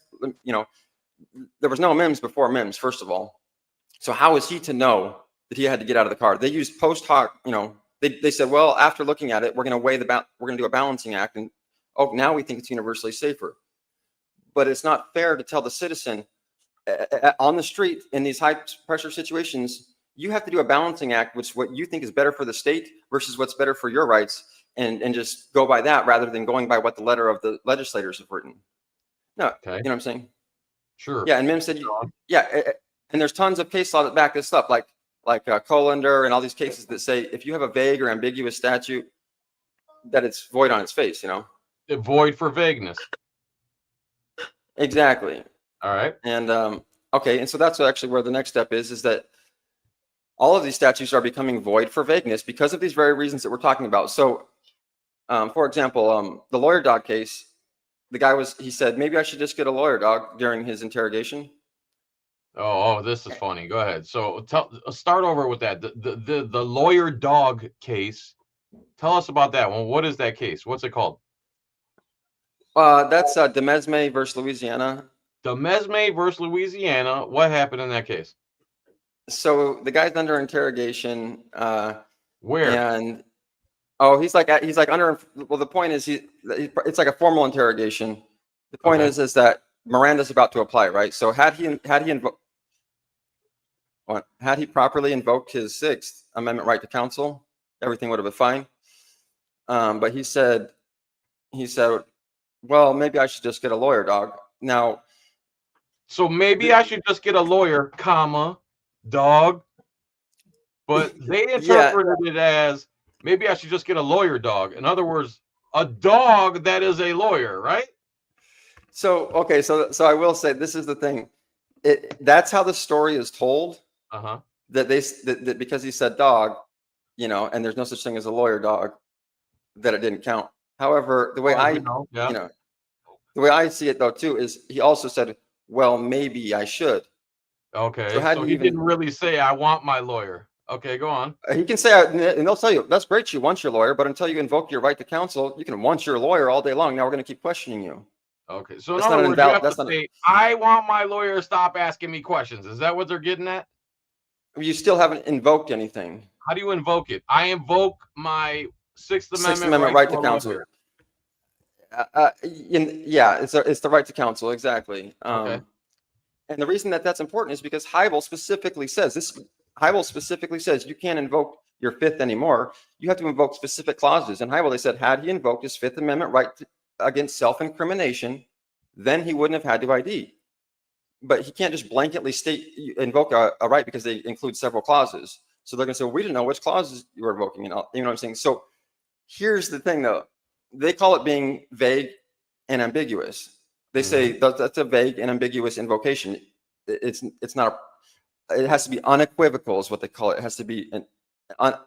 there was no MIMS before MIMS, first of all. So how is he to know that he had to get out of the car? They used post hoc, they said, well, after looking at it, we're going to we're going to do a balancing act. And now we think it's universally safer. But it's not fair to tell the citizen on the street in these high pressure situations, you have to do a balancing act, which what you think is better for the state versus what's better for your rights, and just go by that rather than going by what the letter of the legislators have written. No, Okay. You know what I'm saying? Sure. Yeah, and Mim said, and there's tons of case law that back this up, like Colander and all these cases that say if you have a vague or ambiguous statute, that it's void on its face, Void for vagueness. Exactly. All right. And okay, and so that's actually where the next step is that all of these statutes are becoming void for vagueness because of these very reasons that we're talking about. So, for example, the lawyer dog case, the guy he said, maybe I should just get a lawyer dog during his interrogation. Oh, this is funny. Go ahead. So start over with that. The lawyer dog case. Tell us about that one. What is that case? What's it called? That's Demesme versus Louisiana. Demesme versus Louisiana. What happened in that case? So the guy's under interrogation. Where? And he's like under. Well, the point is it's like a formal interrogation. The point is that Miranda's about to apply, right? So had he properly invoked his Sixth Amendment right to counsel, everything would have been fine. But he said, well, maybe I should just get a lawyer dog now. So maybe I should just get a lawyer, dog. But they interpreted it as maybe I should just get a lawyer dog. In other words, a dog that is a lawyer, right? So okay, so I will say this is the thing. That's how the story is told. That because he said dog, and there's no such thing as a lawyer dog, that it didn't count. However, the way the way I see it though too is he also said, well, maybe I should. Okay. So he didn't really say I want my lawyer. Okay, go on. He can say, and they'll tell you that's great. You want your lawyer, but until you invoke your right to counsel, you can want your lawyer all day long. Now we're going to keep questioning you. Okay, so in other words, you have to say, I want my lawyer. Stop asking me questions. Is that what they're getting at? You still haven't invoked anything. How do you invoke it? I invoke my Sixth Amendment right to counsel. It's the right to counsel, exactly. Okay. And the reason that's important is because Hybel specifically says you can't invoke your Fifth anymore. You have to invoke specific clauses. And Hybel, they said, had he invoked his Fifth Amendment right against self-incrimination, then he wouldn't have had to ID. But he can't just blanketly invoke a right because they include several clauses. So they're going to say, well, we didn't know which clauses you were invoking. You know what I'm saying? So here's the thing, though. They call it being vague and ambiguous. They say that's a vague and ambiguous invocation. It's not. It has to be unequivocal, is what they call it. It has to be an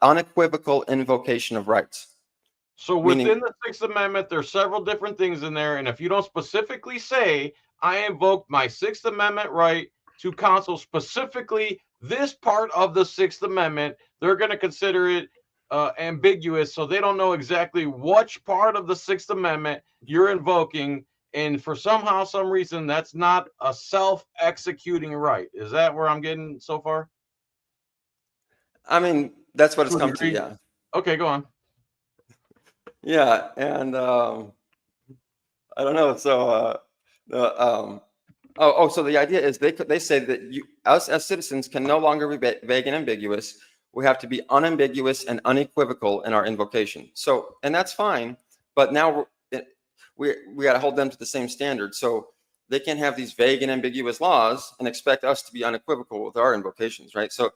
unequivocal invocation of rights. So within the Sixth Amendment, there's several different things in there, and if you don't specifically say, I invoke my Sixth Amendment right to counsel specifically this part of the Sixth Amendment, they're going to consider it ambiguous, so they don't know exactly which part of the Sixth Amendment you're invoking, and for some reason, that's not a self-executing right. Is that where I'm getting so far? I mean, that's what it's come to, yeah. Okay, go on. Yeah, and I don't know. So, so the idea is they say that us as citizens can no longer be vague and ambiguous. We have to be unambiguous and unequivocal in our invocation. So, and that's fine, but now we got to hold them to the same standard. So they can't have these vague and ambiguous laws and expect us to be unequivocal with our invocations, right? So,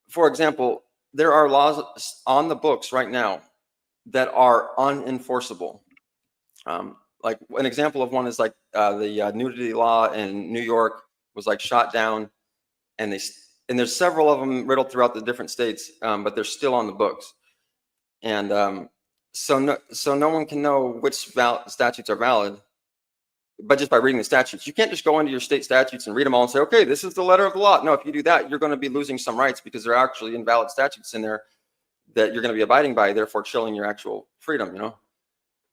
for example, there are laws on the books right now that are unenforceable. Like an example of one is like the nudity law in New York was like shot down, and and there's several of them riddled throughout the different states, but they're still on the books. And so no one can know which statutes are valid, but just by reading the statutes. You can't just go into your state statutes and read them all and say, okay, this is the letter of the law. No, if you do that, you're going to be losing some rights because there are actually invalid statutes in there that you're going to be abiding by, therefore chilling your actual freedom, you know?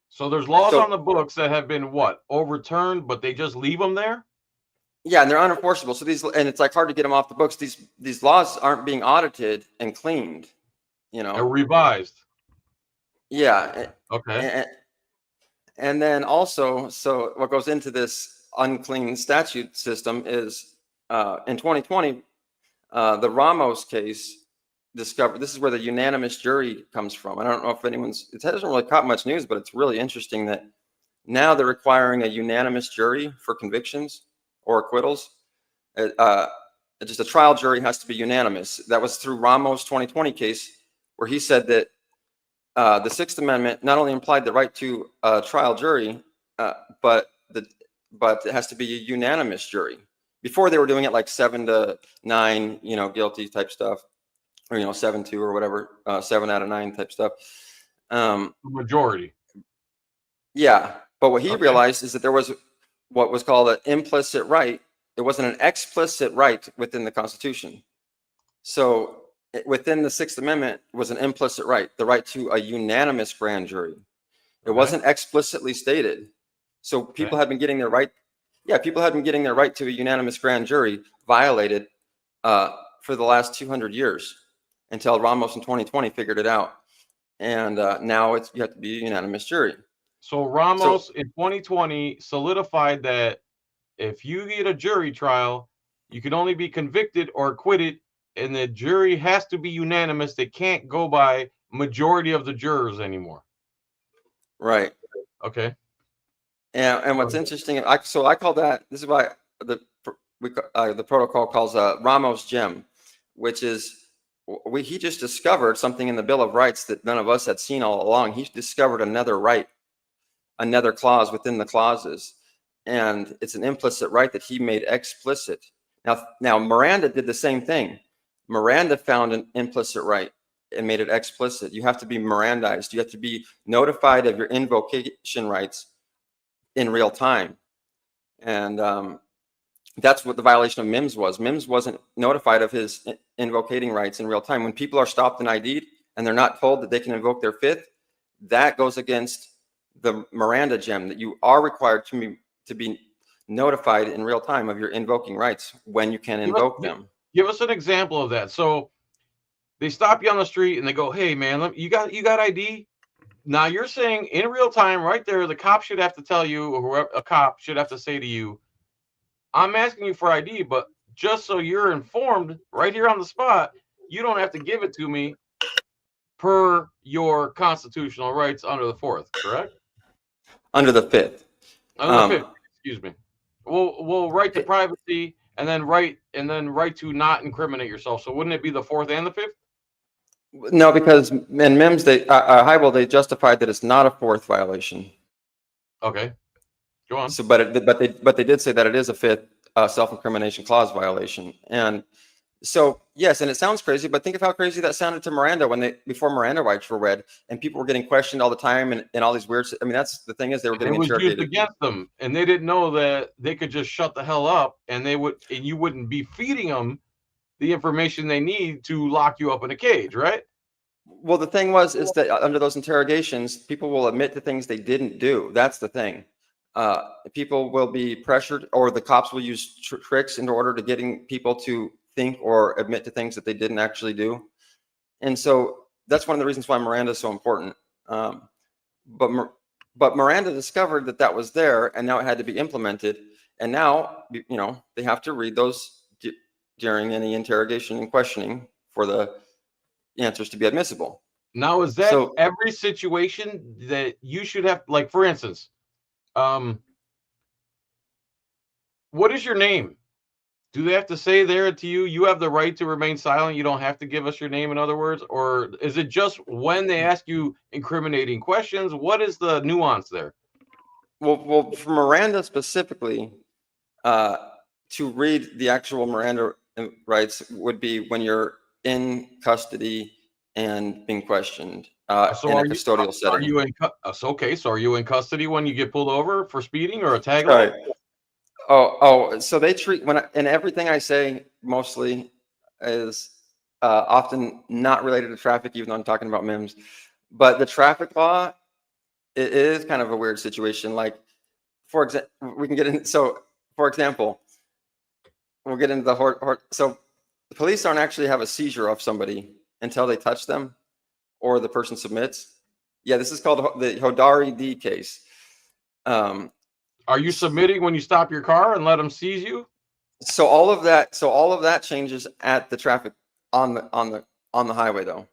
So there's laws on the books that have been overturned, but they just leave them there? Yeah, and they're unenforceable. So and it's like hard to get them off the books. These laws aren't being audited and cleaned, you know? Or revised. Yeah. Okay. And then also, so what goes into this unclean statute system is in 2020, the Ramos case discovered, this is where the unanimous jury comes from. I don't know if it hasn't really caught much news, but it's really interesting that now they're requiring a unanimous jury for convictions or acquittals. Just a trial jury has to be unanimous. That was through Ramos' 2020 case, where he said that the Sixth Amendment not only implied the right to a trial jury, but it has to be a unanimous jury. Before they were doing it like 7-9, you know, guilty type stuff, or 7-2 or whatever, 7 out of 9 type stuff. Majority. Yeah, but what he realized is that there was what was called an implicit right. It wasn't an explicit right within the Constitution. So within the Sixth Amendment was an implicit right, the right to a unanimous grand jury. It wasn't explicitly stated. So people had been getting their right. Yeah, people had been getting their right to a unanimous grand jury violated for the last 200 years until Ramos in 2020 figured it out. And now you have to be a unanimous jury. So Ramos in 2020 solidified that if you get a jury trial, you can only be convicted or acquitted, and the jury has to be unanimous. They can't go by majority of the jurors anymore. Right. Okay. And what's interesting, I call that, this is why the protocol calls Ramos gem, which is he just discovered something in the Bill of Rights that none of us had seen all along. He discovered another right, another clause within the clauses, and it's an implicit right that he made explicit. Now Miranda did the same thing. Miranda found an implicit right and made it explicit. You have to be Mirandized. You have to be notified of your invocation rights in real time. And that's what the violation of MIMS was. MIMS wasn't notified of his invocating rights in real time. When people are stopped and ID'd and they're not told that they can invoke their fifth, that goes against the Miranda gem, that you are required to be notified in real time of your invoking rights when you can invoke them. Give us an example of that. So they stop you on the street and they go, "Hey man, you got ID?" Now you're saying in real time right there, the cop should have to tell you, or whoever, a cop should have to say to you, "I'm asking you for ID, but just so you're informed right here on the spot, you don't have to give it to me per your constitutional rights under the Fourth," correct? Under the Fifth. Under the Fifth, excuse me. We'll right to privacy and then right to not incriminate yourself. So wouldn't it be the Fourth and the Fifth? No, because in MIMS, they justified that it's not a Fourth violation. Okay, go on. So, but they did say that it is a Fifth self-incrimination clause violation. And so yes, and it sounds crazy, but think of how crazy that sounded to Miranda before Miranda rights were read, and people were getting questioned all the time and all these weird. I mean, that's the thing is they were getting interrogated. It was used against them, and they didn't know that they could just shut the hell up, and you wouldn't be feeding them the information they need to lock you up in a cage, right? Well, the thing is that under those interrogations, people will admit to things they didn't do. That's the thing. People will be pressured, or the cops will use tricks in order to getting people to think or admit to things that they didn't actually do. And so that's one of the reasons why Miranda is so important. But Miranda discovered that was there, and now it had to be implemented. And now, they have to read those during any interrogation and questioning for the answers to be admissible. Now, is that every situation that you should have, like, for instance, what is your name? Do they have to say there to you, you have the right to remain silent, you don't have to give us your name, in other words? Or is it just when they ask you incriminating questions? What is the nuance there? Well, for Miranda specifically, to read the actual Miranda rights would be when you're in custody and being questioned So in a are you custodial are setting. you in okay? So are you in custody when you get pulled over for speeding or a tag Sorry. light? So they treat and everything I say mostly is often not related to traffic, even though I'm talking about MIMS. But the traffic law, it is kind of a weird situation. Like, for example, we can get in. So, for example, we'll get into the so the police don't actually have a seizure of somebody until they touch them or the person submits. Yeah, this is called the Hodari D case. Are you submitting when you stop your car and let them seize you? So all of that changes at the traffic on the highway though.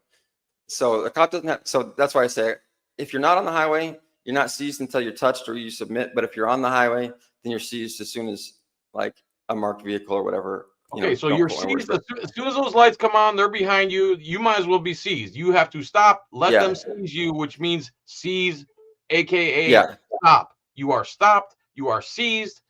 So the cop doesn't have. So that's why I say if you're not on the highway, you're not seized until you're touched or you submit. But if you're on the highway, then you're seized as soon as like a marked vehicle or whatever. Okay, so you're seized as soon as those lights come on. They're behind you. You might as well be seized. You have to stop. Let them seize you, which means seize, aka stop. You are stopped. You are seized.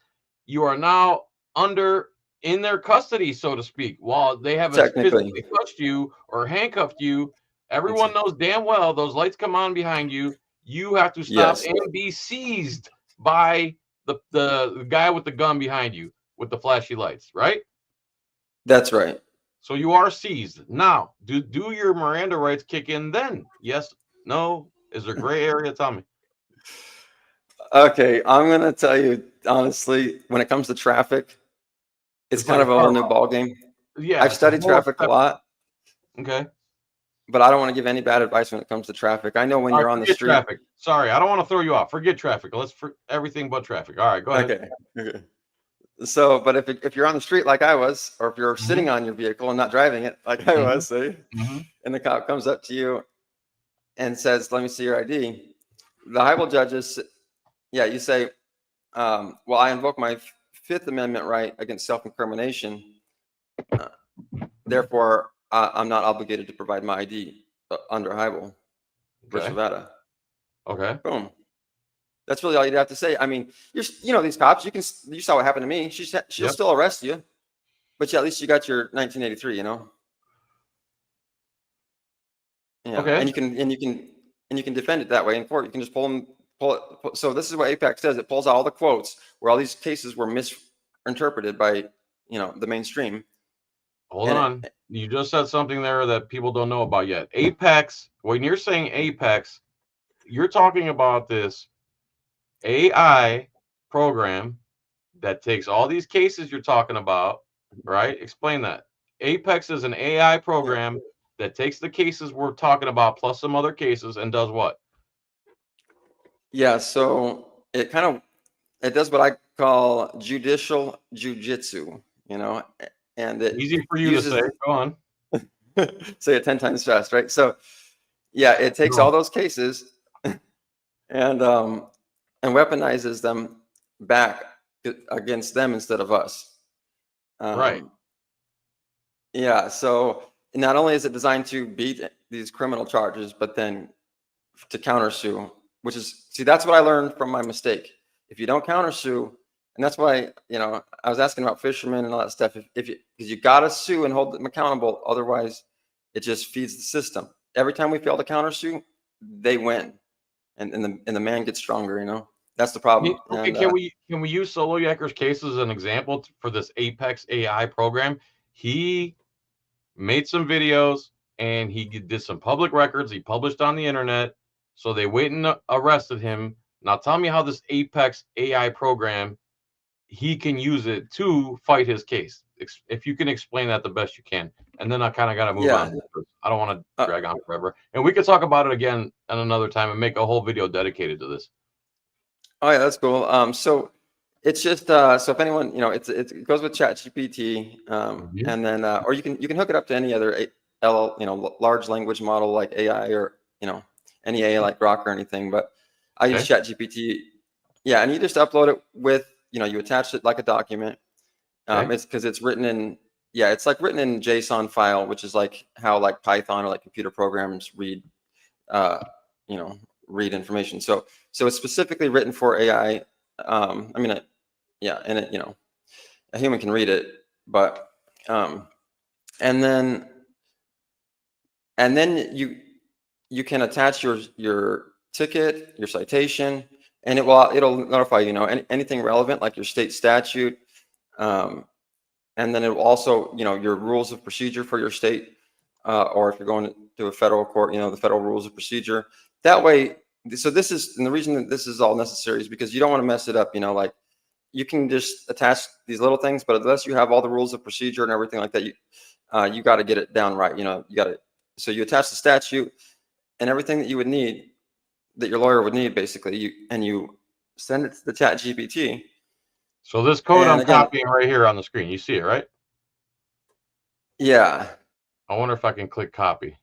You are now in their custody, so to speak, while they haven't physically touched you or handcuffed you. Everyone knows damn well those lights come on behind you. You have to stop and be seized by the guy with the gun behind you with the flashy lights, right? That's right. So you are seized. Now, do your Miranda rights kick in then? Yes, no? Is there gray area? Tell me. Okay, I'm gonna tell you honestly, when it comes to traffic, it's kind of a whole new ball game. Yeah, I've studied traffic a lot. Okay. But I don't want to give any bad advice when it comes to traffic. I know when you're on the street. Traffic. Sorry, I don't want to throw you off. Forget traffic. Let's for everything but traffic. All right, go ahead. Okay. So, but if you're on the street like I was, or if you're sitting on your vehicle and not driving it like I was, say, and the cop comes up to you and says, "Let me see your ID," the highway judges, you say, "Well, I invoke my Fifth Amendment right against self-incrimination. Therefore, I'm not obligated to provide my ID under Highway versus Nevada." Okay. Boom. That's really all you'd have to say. I mean, these cops. You saw what happened to me. She'll still arrest you, but at least you got your 1983. Yeah. Okay. And you can defend it that way in court. You can just pull it. So this is what Apex does. It pulls out all the quotes where all these cases were misinterpreted by the mainstream. Hold on. You just said something there that people don't know about yet. Apex. When you're saying Apex, you're talking about this AI program that takes all these cases you're talking about, right? Explain that. Apex is an AI program that takes the cases we're talking about plus some other cases and does what? Yeah, so it does what I call judicial jujitsu, and it easy for you to say. Go on. Say it 10 times fast, right? So yeah, it takes all those cases and weaponizes them back against them instead of us. Right. Yeah. So not only is it designed to beat these criminal charges, but then to countersue, that's what I learned from my mistake. If you don't countersue, and that's why, I was asking about fishermen and all that stuff. Because you got to sue and hold them accountable. Otherwise, it just feeds the system. Every time we fail to countersue, they win. And the man gets stronger, That's the problem. Okay, can we use Solo Yakker's case as an example for this Apex AI program? He made some videos and he did some public records. He published on the internet. So they went and arrested him. Now tell me how this Apex AI program, he can use it to fight his case. If you can explain that the best you can. And then I kind of got to move on. I don't want to drag on forever. And we could talk about it again at another time and make a whole video dedicated to this. Oh yeah, that's cool. So it's just so if anyone, it goes with ChatGPT, and then or you can hook it up to any other large language model like AI or any AI like Grok or anything. But I use ChatGPT. Yeah, and you just upload it with you attach it like a document. It's because it's written in it's like written in JSON file, which is like how like Python or like computer programs read information. So it's specifically written for AI. And a human can read it, but And then you can attach your ticket, your citation, and it'll notify anything relevant like your state statute, and then it will also your rules of procedure for your state, or if you're going to a federal court, the federal rules of procedure. That way, so this is, and the reason that this is all necessary is because you don't want to mess it up. Like you can just attach these little things, but unless you have all the rules of procedure and everything like that, you got to get it down right. You got to. So you attach the statute and everything that you would need, that your lawyer would need, basically, you send it to the Chat GPT. So this code I'm copying right here on the screen. You see it, right? Yeah. I wonder if I can click copy.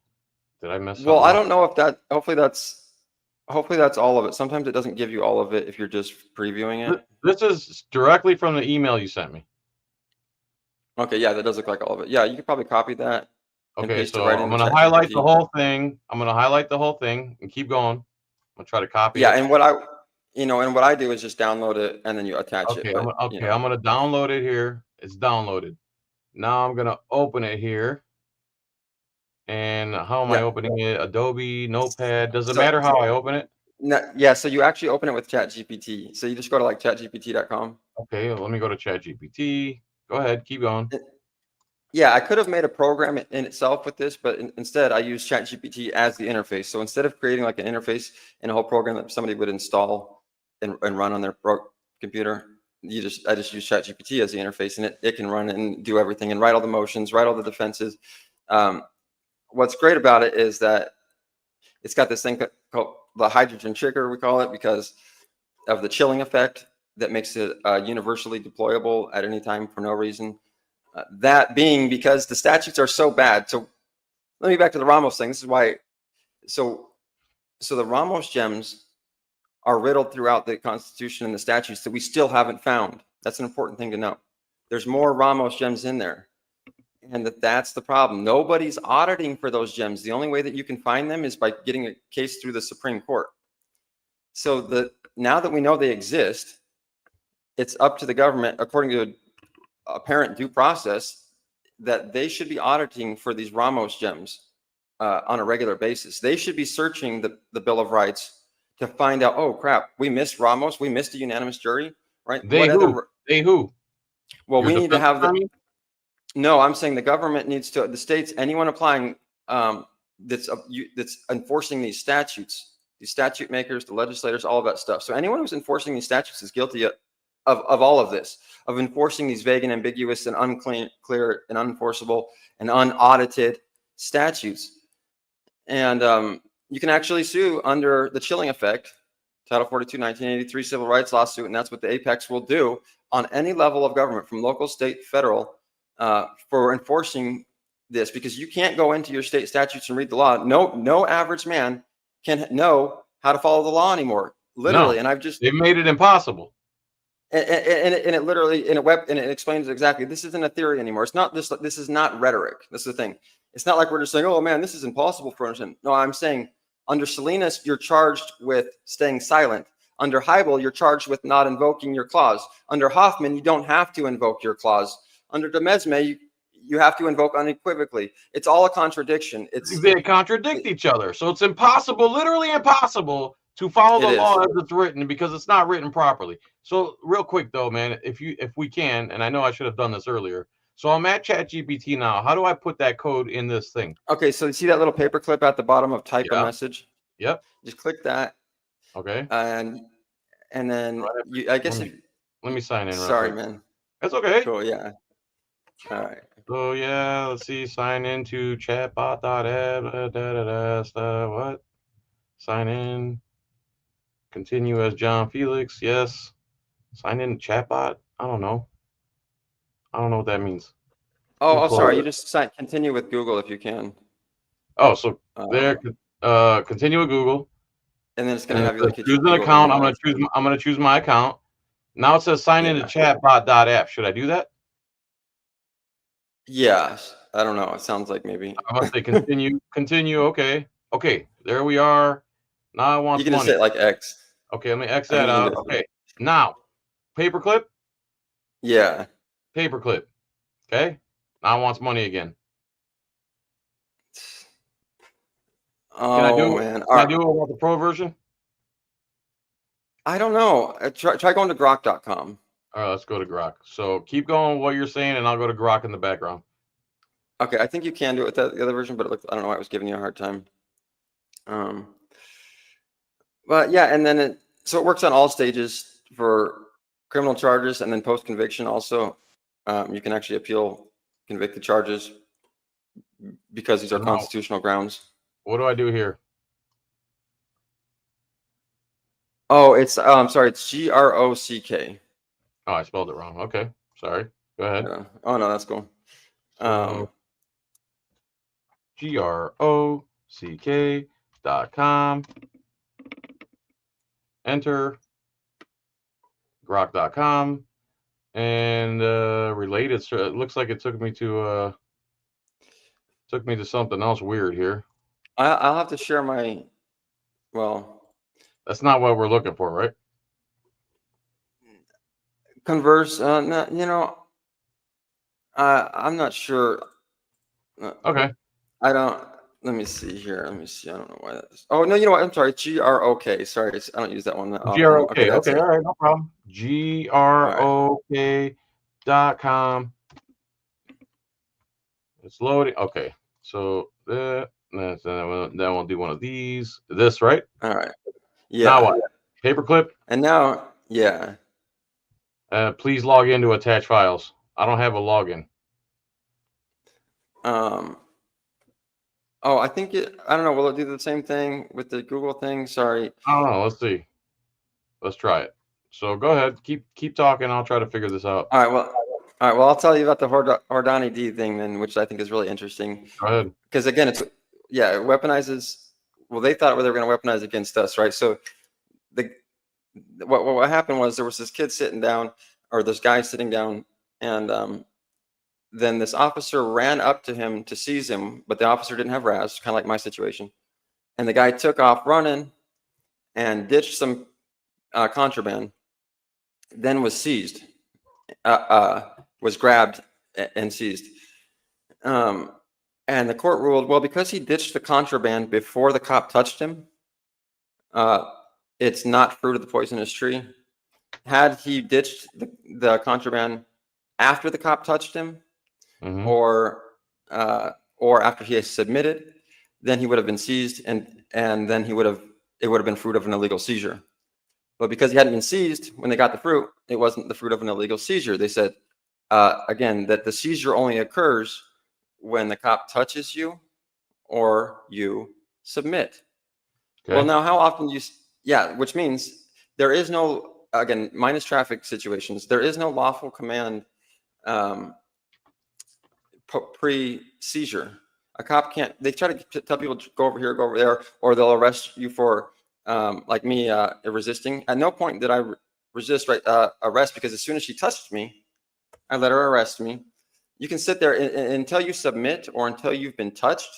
Did I miss something? Well, I don't know if that. Hopefully that's all of it. Sometimes it doesn't give you all of it if you're just previewing it. This is directly from the email you sent me. Okay, yeah, that does look like all of it. Yeah, you could probably copy that. Okay, so I'm going to highlight the whole thing. I'm going to highlight the whole thing and keep going. I'm going to try to copy it. Yeah, and what I do is just download it and then you attach it. But, I'm going to download it here. It's downloaded. Now I'm going to open it here. And how am I opening it? Adobe, Notepad. Does it matter how I open it? No, yeah, so you actually open it with ChatGPT. So you just go to like chatgpt.com. Okay, let me go to ChatGPT. Go ahead, keep going. Yeah, I could have made a program in itself with this, but instead I use ChatGPT as the interface. So instead of creating like an interface and a whole program that somebody would install and run on their computer, I just use ChatGPT as the interface, and it can run and do everything and write all the motions, write all the defenses. What's great about it is that it's got this thing called the hydrogen trigger, we call it, because of the chilling effect that makes it universally deployable at any time for no reason. That being because the statutes are so bad. So let me back to the Ramos thing. This is why. So the Ramos gems are riddled throughout the Constitution and the statutes that we still haven't found. That's an important thing to know. There's more Ramos gems in there. And that's the problem. Nobody's auditing for those gems. The only way that you can find them is by getting a case through the Supreme Court. So now that we know they exist, it's up to the government, according to apparent due process, that they should be auditing for these Ramos gems on a regular basis. They should be searching the Bill of Rights to find out, oh crap, we missed Ramos, we missed a unanimous jury, right? They who? Well, we need to have the. No, I'm saying the government needs to, the states, anyone applying that's enforcing these statutes, these statute makers, the legislators, all of that stuff. So anyone who's enforcing these statutes is guilty of all of this, of enforcing these vague and ambiguous and unclear and unenforceable and unaudited statutes. And you can actually sue under the chilling effect, Title 42, 1983 civil rights lawsuit, and that's what the Apex will do on any level of government, from local, state, federal, for enforcing this, because you can't go into your state statutes and read the law. No average man can know how to follow the law anymore, literally. No, and they've made it impossible. And it literally and it explains exactly. This isn't a theory anymore. It's not this. This is not rhetoric. This is the thing. It's not like we're just saying, "Oh man, this is impossible for us." No, I'm saying under Salinas, you're charged with staying silent. Under Heibel, you're charged with not invoking your clause. Under Hoffman, you don't have to invoke your clause. Under de Mesme, you have to invoke unequivocally. It's all a contradiction. They contradict each other, so it's impossible, literally impossible, to follow the law as it's written, because it's not written properly. So real quick though, man, if we can, and I know I should have done this earlier. So I'm at ChatGPT now. How do I put that code in this thing? Okay, so you see that little paper clip at the bottom of type a message? Yep. Just click that. Okay. And then I guess let me sign in. Sorry, man. That's okay. Cool. Yeah. All right. So yeah, let's see. Sign into chatbot.app. What? Sign in. Continue as John Felix. Yes. Sign in chatbot. I don't know what that means. Oh, sorry. You just continue with Google if you can. Oh, so there. Continue with Google. And then it's gonna have you like choose an account. I'm gonna choose my account. Now it says sign into chatbot.app. Should I do that? Yeah, I don't know. It sounds like maybe. I'm gonna say continue. Continue. Okay. There we are. Now I want. You can just say like X. Okay, let me X that out. Okay. Now, paperclip. Yeah. Paperclip. Okay. Now wants money again. Oh, Can I do man. Can I do it with the pro version? I don't know. Try going to grok.com. All right, let's go to Grok. So keep going what you're saying, and I'll go to Grok in the background. Okay, I think you can do it with the other version, but it looked, I don't know why it was giving you a hard time. But yeah, and then so it works on all stages for criminal charges, and then post conviction also. You can actually appeal convicted charges because these are constitutional grounds. What do I do here? Oh, it's I'm sorry, it's GROCK. Oh, I spelled it wrong. Okay, sorry. Go ahead. Oh no, that's cool. GROCK.com. Enter grok.com and related. So it looks like it took me to something else weird here. I'll have to share my. Well, that's not what we're looking for, right? Converse. No, you know, I'm not sure. Okay. I don't. Let me see here. Let me see. I don't know why that is. Oh no, you know what? I'm sorry. GROK. Sorry, I don't use that one. GROK. Okay, all right, no problem. GROK.com. It's loading. Okay, so then we'll do one of these. This, right? All right. Yeah. Now what? Paperclip. And now, yeah. Please log in to attach files. I don't have a login. Oh, I think I don't know. Will it do the same thing with the Google thing? Sorry. I don't know. Let's see. Let's try it. So go ahead. Keep talking. I'll try to figure this out. All right. Well, I'll tell you about the Hordani D thing then, which I think is really interesting. Go ahead. Because again, it weaponizes. Well, they thought they were going to weaponize against us, right? So what happened was there was this kid sitting down, or this guy sitting down, and then this officer ran up to him to seize him, but the officer didn't have RAS, kind of like my situation. And the guy took off running and ditched some contraband, then was seized, was grabbed and seized. And the court ruled, well, because he ditched the contraband before the cop touched him, it's not fruit of the poisonous tree. Had he ditched the contraband after the cop touched him, or after he has submitted, then he would have been seized, and then it would have been fruit of an illegal seizure. But because he hadn't been seized when they got the fruit, it wasn't the fruit of an illegal seizure. They said again that the seizure only occurs when the cop touches you or you submit. Okay. Well, now how often which means there is no, again, minus traffic situations, there is no lawful command pre-seizure. A cop can't, they try to tell people to go over here, go over there, or they'll arrest you for, like me, resisting. At no point did I resist arrest, because as soon as she touched me, I let her arrest me. You can sit there until you submit or until you've been touched,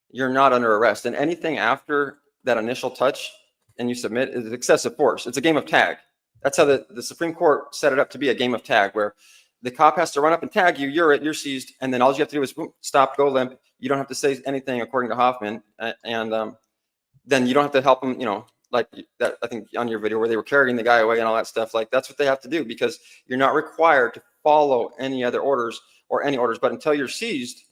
you're not under arrest. And anything after that initial touch and you submit is excessive force. It's a game of tag. That's how the Supreme Court set it up to be, a game of tag, where the cop has to run up and tag you, you're seized, and then all you have to do is boom, stop, go limp. You don't have to say anything, according to Hoffman, and then you don't have to help them, like that, I think on your video where they were carrying the guy away and all that stuff. Like, that's what they have to do, because you're not required to follow any other orders or any orders. But until you're seized,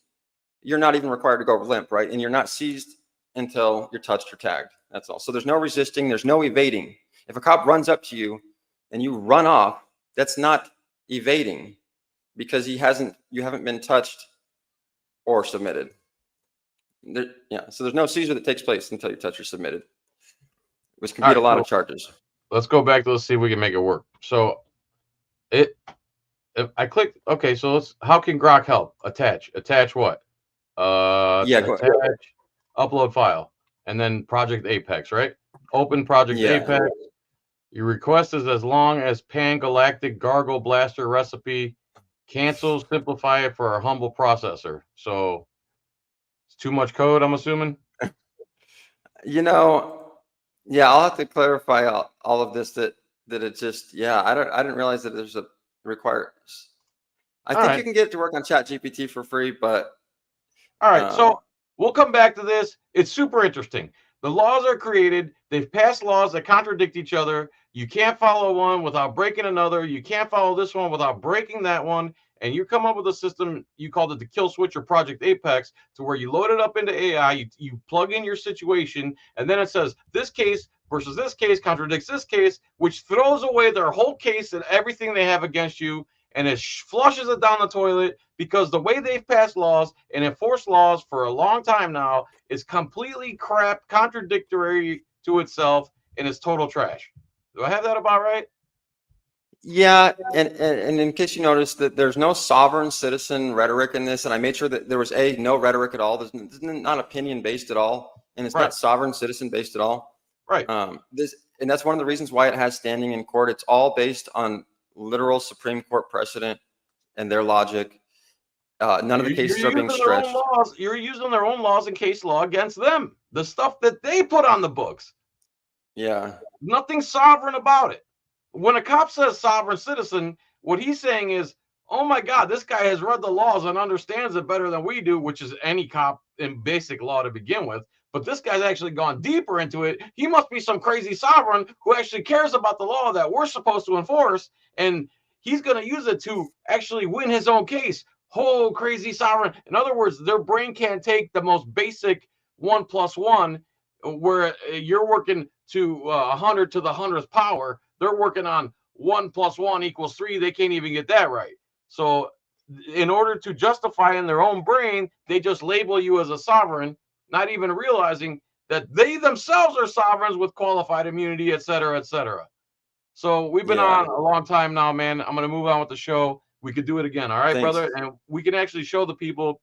you're not even required to go limp, right? And you're not seized until you're touched or tagged. That's all. So there's no resisting, there's no evading. If a cop runs up to you and you run off, that's not evading, because you haven't been touched or submitted. So there's no seizure that takes place until you touch or submitted, which can beat a lot of charges. Let's go back to, let's see if we can make it work. So if I click, okay, so how can Grok help? Attach what? Attach, upload file, and then Project Apex, right? Open Project Apex. Your request is as long as Pan-Galactic Gargle Blaster recipe. Cancel, simplify it for our humble processor. So it's too much code, I'm assuming. I'll have to clarify all of this. That it just, I didn't realize that there's a I think you can get it to work on ChatGPT for free, but all right. So we'll come back to this. It's super interesting. The laws are created. They've passed laws that contradict each other. You can't follow one without breaking another. You can't follow this one without breaking that one. And you come up with a system, you called it the kill switch or Project Apex, to where you load it up into AI, you plug in your situation, and then it says this case versus this case contradicts this case, which throws away their whole case and everything they have against you, and it flushes it down the toilet, because the way they've passed laws and enforced laws for a long time now is completely crap, contradictory to itself, and it's total trash. Do I have that about right? yeah, and in case you noticed that there's no sovereign citizen rhetoric in this, and I made sure that there was no rhetoric at all. There's not opinion based at all, and it's not sovereign citizen based at all. Right. And that's one of the reasons why it has standing in court. It's all based on literal Supreme Court precedent and their logic. None of the cases are being stretched. You're using their own laws and case law against them. The stuff that they put on the books. Yeah. Nothing sovereign about it. When a cop says sovereign citizen, what he's saying is, oh my God, this guy has read the laws and understands it better than we do, which is any cop in basic law to begin with. But this guy's actually gone deeper into it. He must be some crazy sovereign who actually cares about the law that we're supposed to enforce. And he's going to use it to actually win his own case. Oh, crazy sovereign. In other words, their brain can't take the most basic 1 + 1, where you're working to 100 to the 100th power. They're working on 1 + 1 = 3. They can't even get that right. So in order to justify in their own brain, they just label you as a sovereign, not even realizing that they themselves are sovereigns with qualified immunity, et cetera, et cetera. So we've been on a long time now, man. I'm going to move on with the show. We could do it again. All right, Thanks. brother. And we can actually show the people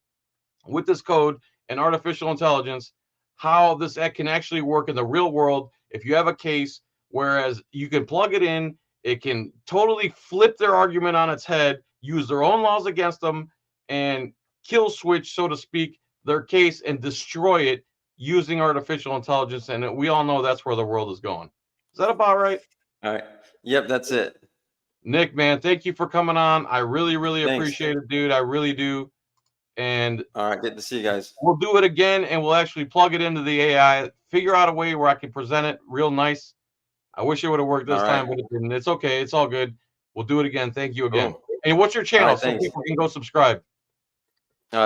with this code and artificial intelligence how this can actually work in the real world. If you have a case, whereas you can plug it in, it can totally flip their argument on its head, use their own laws against them, and kill switch, so to speak, their case and destroy it using artificial intelligence. And we all know that's where the world is going. Is that about right? All right. Yep, that's it. Nick, man, thank you for coming on. I really, really Thanks. appreciate it, dude. I really do. And all right, good to see you guys. We'll do it again, and we'll actually plug it into the AI, figure out a way where I can present it real nice. I wish it would have worked this time, but it didn't. It's okay. It's all good. We'll do it again. Thank you again. Cool. And what's your channel right, so thanks. people can go subscribe?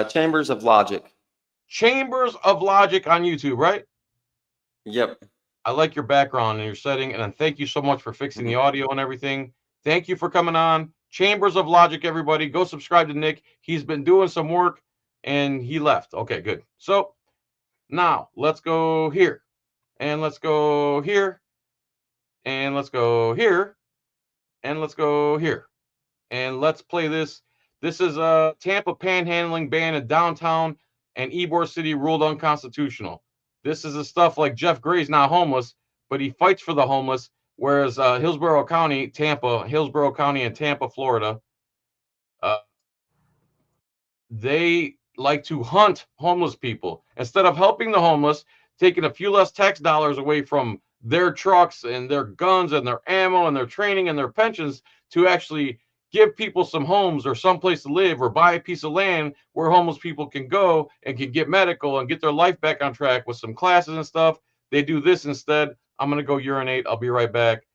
Chambers of Logic. Chambers of Logic on YouTube, right? Yep. I like your background and your setting, and thank you so much for fixing the audio and everything. Thank you for coming on. Chambers of Logic, everybody. Go subscribe to Nick. He's been doing some work, and he left. Okay, good. So now let's go here, and let's go here, and let's go here, and let's go here, and let's play this. This is a Tampa panhandling ban in downtown, and Ybor City ruled unconstitutional. This is the stuff like Jeff Gray's not homeless, but he fights for the homeless, whereas Hillsborough County and Tampa, Florida, they like to hunt homeless people. Instead of helping the homeless, taking a few less tax dollars away from their trucks and their guns and their ammo and their training and their pensions to actually give people some homes or some place to live, or buy a piece of land where homeless people can go and can get medical and get their life back on track with some classes and stuff. They do this instead. I'm going to go urinate. I'll be right back.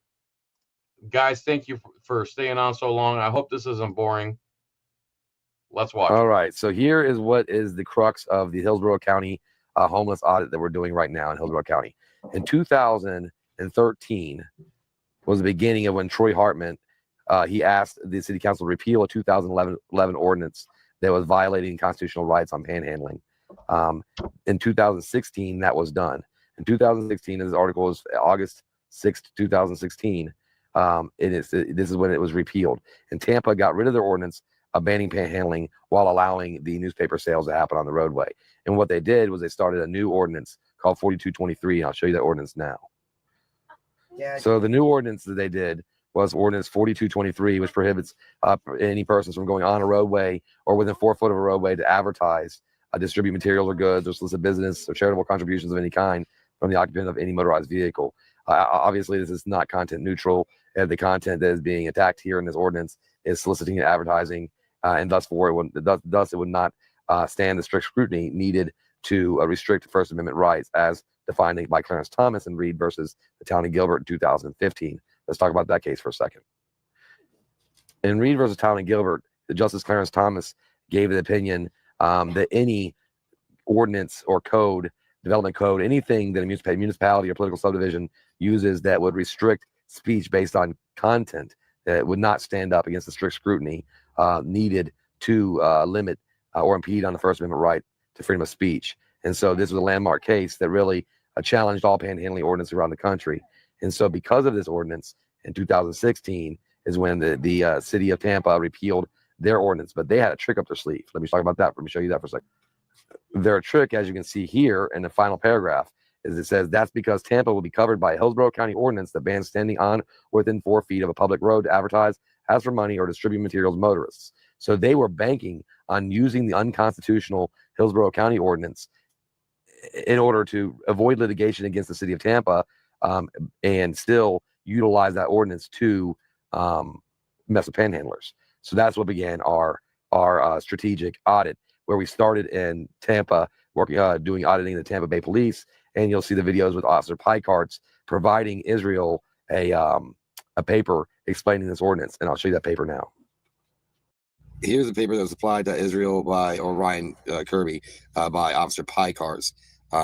Guys, thank you for staying on so long. I hope this isn't boring. Let's watch. All right. So here is what is the crux of the Hillsborough County homeless audit that we're doing right now in Hillsborough County. In 2013 was the beginning of when Troy Hartman, he asked the city council to repeal a 2011 ordinance that was violating constitutional rights on panhandling. In 2016, that was done. In 2016, this article is August 6th, 2016. This is when it was repealed. And Tampa got rid of their ordinance of banning panhandling while allowing the newspaper sales to happen on the roadway. And what they did was they started a new ordinance called 4223. And I'll show you that ordinance now. Yeah. So the new ordinance that they did was ordinance 4223, which prohibits any persons from going on a roadway or within 4 foot of a roadway to advertise, distribute materials or goods, or solicit business or charitable contributions of any kind from the occupant of any motorized vehicle. Obviously, this is not content neutral. The content that is being attacked here in this ordinance is soliciting and advertising and thus it would not stand the strict scrutiny needed to restrict First Amendment rights as defined by Clarence Thomas in Reed versus the Town and Gilbert in 2015. Let's talk about that case for a second. In Reed versus Town and Gilbert, the Justice Clarence Thomas gave the opinion that any ordinance or code, development code, anything that a municipality or political subdivision uses that would restrict speech based on content that would not stand up against the strict scrutiny needed to limit or impede on the First Amendment right to freedom of speech. And so this was a landmark case that really challenged all panhandling ordinances around the country. And so because of this ordinance in 2016 is when the city of Tampa repealed their ordinance, but they had a trick up their sleeve. Let me talk about that. Let me show you that for a second. Their trick, as you can see here in the final paragraph, is it says that's because Tampa will be covered by a Hillsborough County ordinance that bans standing on or within 4 feet of a public road to advertise, ask for money, or distribute materials to motorists. So they were banking on using the unconstitutional Hillsborough County ordinance in order to avoid litigation against the city of Tampa and still utilize that ordinance to mess with panhandlers. So that's what began our strategic audit, where we started in Tampa, working doing auditing the Tampa Bay Police, and you'll see the videos with Officer Picarts providing Israel a paper explaining this ordinance, and I'll show you that paper now. Here's a paper that was applied to Israel by Ryan Kirby by Officer Picarts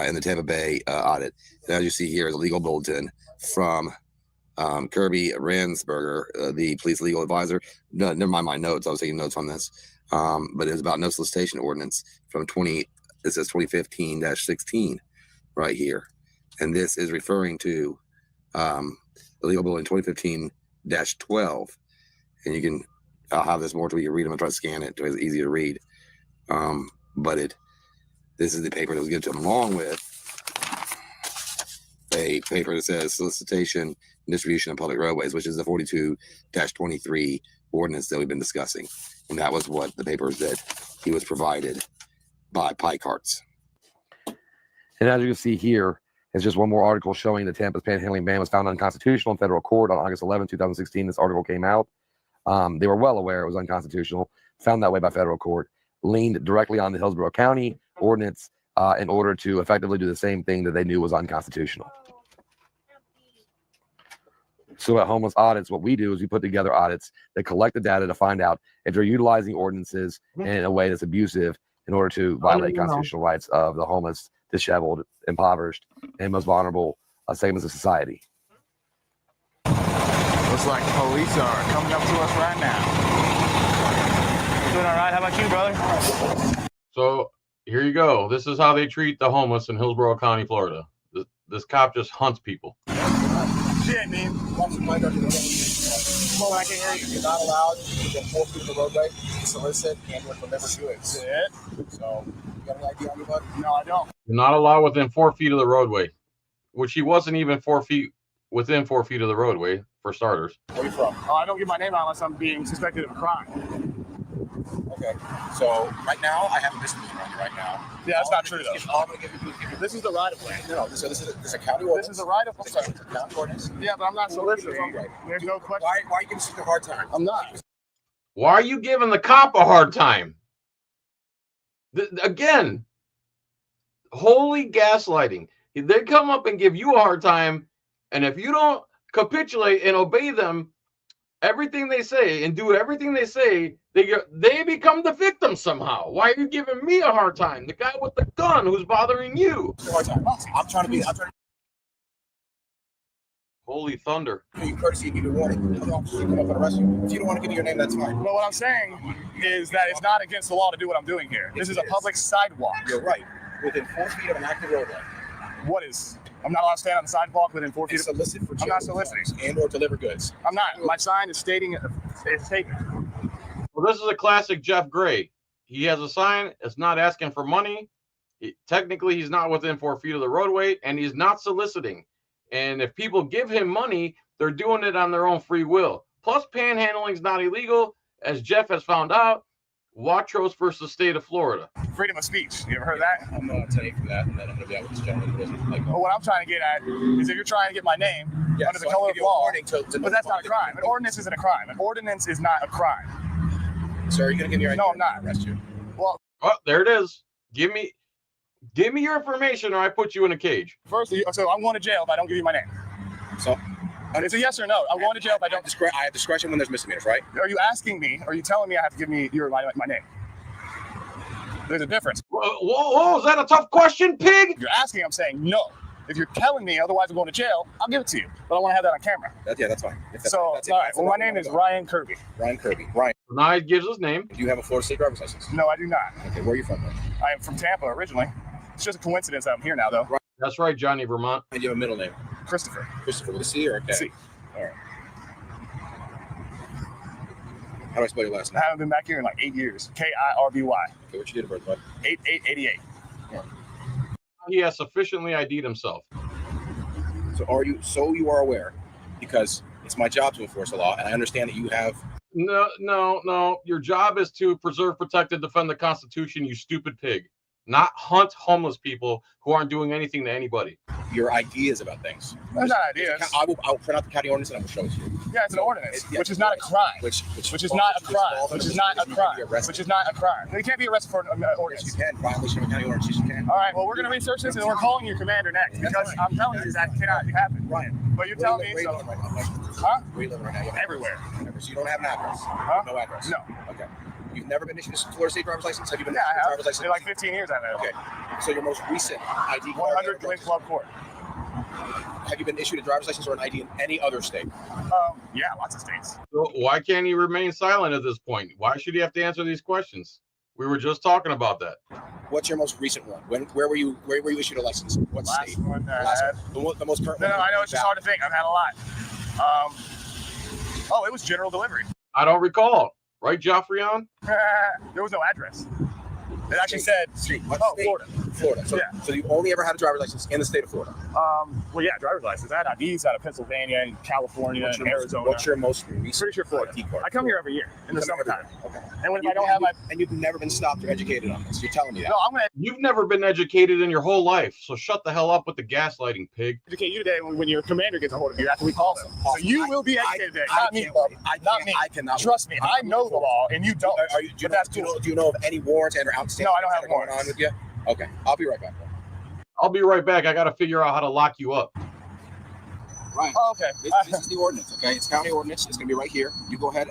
in the Tampa Bay audit. And as you see here is a legal bulletin from Kirby Ransberger, the police legal advisor. No, never mind my notes. I was taking notes on this. But it was about no solicitation ordinance from it says 2015-16 right here. And this is referring to the legal bulletin 2015-12. And you can, I'll have this more till you read them and try to scan it so it's easy to read. But this is the paper that was given to them, along with a paper that says solicitation and distribution of public roadways, which is the 42-23 ordinance that we've been discussing. And that was what the papers that he was provided by Picarts. And as you can see here, it's just one more article showing that Tampa's panhandling ban was found unconstitutional in federal court on August 11, 2016. This article came out. They were well aware it was unconstitutional, found that way by federal court, leaned directly on the Hillsborough County ordinance in order to effectively do the same thing that they knew was unconstitutional. So at Homeless Audits, what we do is we put together audits that collect the data to find out if they're utilizing ordinances in a way that's abusive in order to violate constitutional rights of the homeless, disheveled, impoverished, and most vulnerable segments of society. Looks like the police are coming up to us right now. Doing all right? How about you, brother? So here you go. This is how they treat the homeless in Hillsborough County, Florida. This cop just hunts people. Shit, man. Well, I can hear you. You're not allowed within 4 feet of the roadway to solicit and or deliver goods. That's it. So, you got any idea on your bud? No, I don't. You're not allowed within 4 feet of the roadway, which he wasn't even 4 feet within 4 feet of the roadway, for starters. Where are you from? Oh, I don't give my name out unless I'm being suspected of a crime. Okay. So, right now, I have a misdemeanor on you right now. Yeah, that's not true, though. All I'm going to give you This is the right of way. No, this is a county ordinance. This is the right of way. It's a county ordinance. Yeah, but I'm not soliciting. There's no question. Why are you giving such a hard time? I'm not. Why are you giving the cop a hard time? Again, holy gaslighting. They come up and give you a hard time, and if you don't capitulate and obey them, everything they say and do everything they say, they become the victim somehow. Why are you giving me a hard time? The guy with the gun who's bothering you. I'm trying to be. Holy thunder. Give you courtesy and give you warning. I'm not going to arrest you. If you don't want to give me your name, that's fine. Well, what I'm saying is that it's not against the law to do what I'm doing here. This is a public sidewalk. You're right. Within 4 feet of an active roadway. What is? I'm not allowed to stand on the sidewalk within 4 feet. Solicit for I'm not soliciting. And or deliver goods. I'm not. My sign is stating it's taken. Well, this is a classic Jeff Gray. He has a sign. It's not asking for money. Technically, he's not within 4 feet of the roadway, and he's not soliciting. And if people give him money, they're doing it on their own free will. Plus, panhandling is not illegal, as Jeff has found out. Watros versus state of Florida. Freedom of speech. You ever heard that? I'm going to tell you for that, and then I'm going to be out with this gentleman who doesn't like. Well, what I'm trying to get at is if you're trying to get my name under the color of law, but that's not a crime. An ordinance isn't a crime. An ordinance is not a crime. Sir, are you gonna give me your ID? No, I'm not. Arrest you. Well, Oh, there it is. Give me your information, or I put you in a cage. first, so I'm going to jail if I don't give you my name. So, It's a yes or no. I'm going to jail if I don't. I have discretion when there's misdemeanors, right? Are you asking me? Are you telling me I have to give me my name? There's a difference. Whoa, is that a tough question, pig? If you're asking, I'm saying no. If you're telling me otherwise I'm going to jail, I'll give it to you. But I want to have that on camera. That's fine. All right. Well, my name is Ryan Kirby. Ryan Kirby. Ryan. Now he gives his name. Do you have a Florida State driver's license? No, I do not. Okay, where are you from, then? I am from Tampa originally. It's just a coincidence that I'm here now, though. Right. That's right, Johnny Vermont. And you have a middle name? Christopher. Christopher with a C or a K? C. All right. How do I spell your last name? I haven't been back here in like 8 years. Kirby. Okay, what you did birth, bud? 8888. Yeah. He has sufficiently ID'd himself. So you are aware, because it's my job to enforce the law, and I understand that you have. No. Your job is to preserve, protect, and defend the Constitution, you stupid pig. Not hunt homeless people who aren't doing anything to anybody. Your ideas about things. That's not ideas. I will print out the county ordinance and I will show it to you. Yeah, it's an ordinance, which is not a crime. Which is not a crime. Which is not a crime. Which is not a crime. You can't be arrested for an ordinance. Yes, you can. Violation of a county ordinance. Yes, you can. All right. Well, we're going to research this, and we're calling your commander next because I'm telling you that cannot happen. Ryan. But you're telling me so. Huh? Where you living right now? Everywhere. So you don't have an address? Huh? No address? No. Okay. You've never been issued a Florida State driver's license? Have you been issued a driver's license? In like 15 years, I've had it. Okay. So your most recent ID card? 100 Glen Club Court. Have you been issued a driver's license or an ID in any other state? Yeah, lots of states. So why can't he remain silent at this point? Why should he have to answer these questions? We were just talking about that. What's your most recent one? Where were you issued a license? What Last state? one I Last had. one. The most current No, one? I know it's just hard to think. I've had a lot. It was general delivery. I don't recall. Right, Joffrion? There was no address. It actually said state. What state? Florida. Florida. So, Yeah. so you only ever had a driver's license in the state of Florida? Well, yeah, driver's license. I had IDs out of Pennsylvania and California and Arizona. What's your most recent? Pretty sure Florida. ID card? I come here every year in the summertime. Okay. And if I don't have my... And you've never been stopped or educated on this. You're telling me that? No, I'm going to You've never been educated in your whole life, so shut the hell up with the gaslighting, pig. educate you today when your commander gets a hold of you after we call him. So you will be educated today. Not me, can't bub. wait. Not me. I cannot. Trust me. I know the law and you don't. Do you know of any warrants and or outstanding? No, I don't have that are going warrants. on with you? Okay, I'll be right back. I'll be right back. I got to figure out how to lock you up. Right. Oh, okay. This is the ordinance. Okay, it's county ordinance. It's gonna be right here. You go ahead.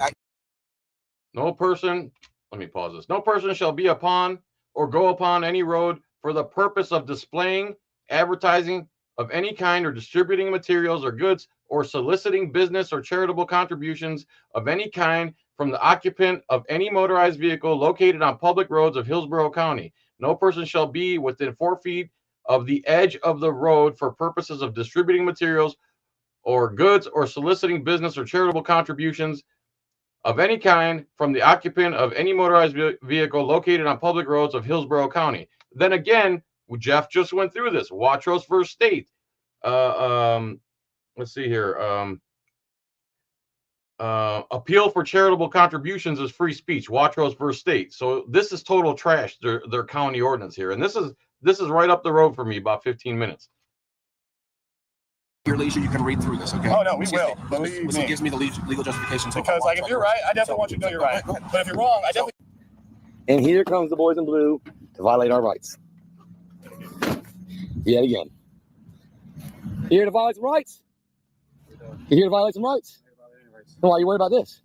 No person, let me pause this. No person shall be upon or go upon any road for the purpose of displaying, advertising of any kind or distributing materials or goods or soliciting business or charitable contributions of any kind from the occupant of any motorized vehicle located on public roads of Hillsborough County. No person shall be within 4 feet of the edge of the road for purposes of distributing materials or goods or soliciting business or charitable contributions of any kind from the occupant of any motorized vehicle located on public roads of Hillsborough County. Then again, Jeff just went through this. Watros versus State. Let's see here. Appeal for charitable contributions is free speech. Watros versus State. So this is total trash. Their county ordinance here, and this is right up the road for me, about 15 minutes. Your leisure, you can read through this. Okay. Oh no, we will. Believe This me. gives me the legal justification. So Because like if you're right, I definitely want you to know you're right. But if you're wrong, I definitely. And here comes the boys in blue to violate our rights. Yet again. You here to violate some rights? You here to violate some rights? So why are you worried about this?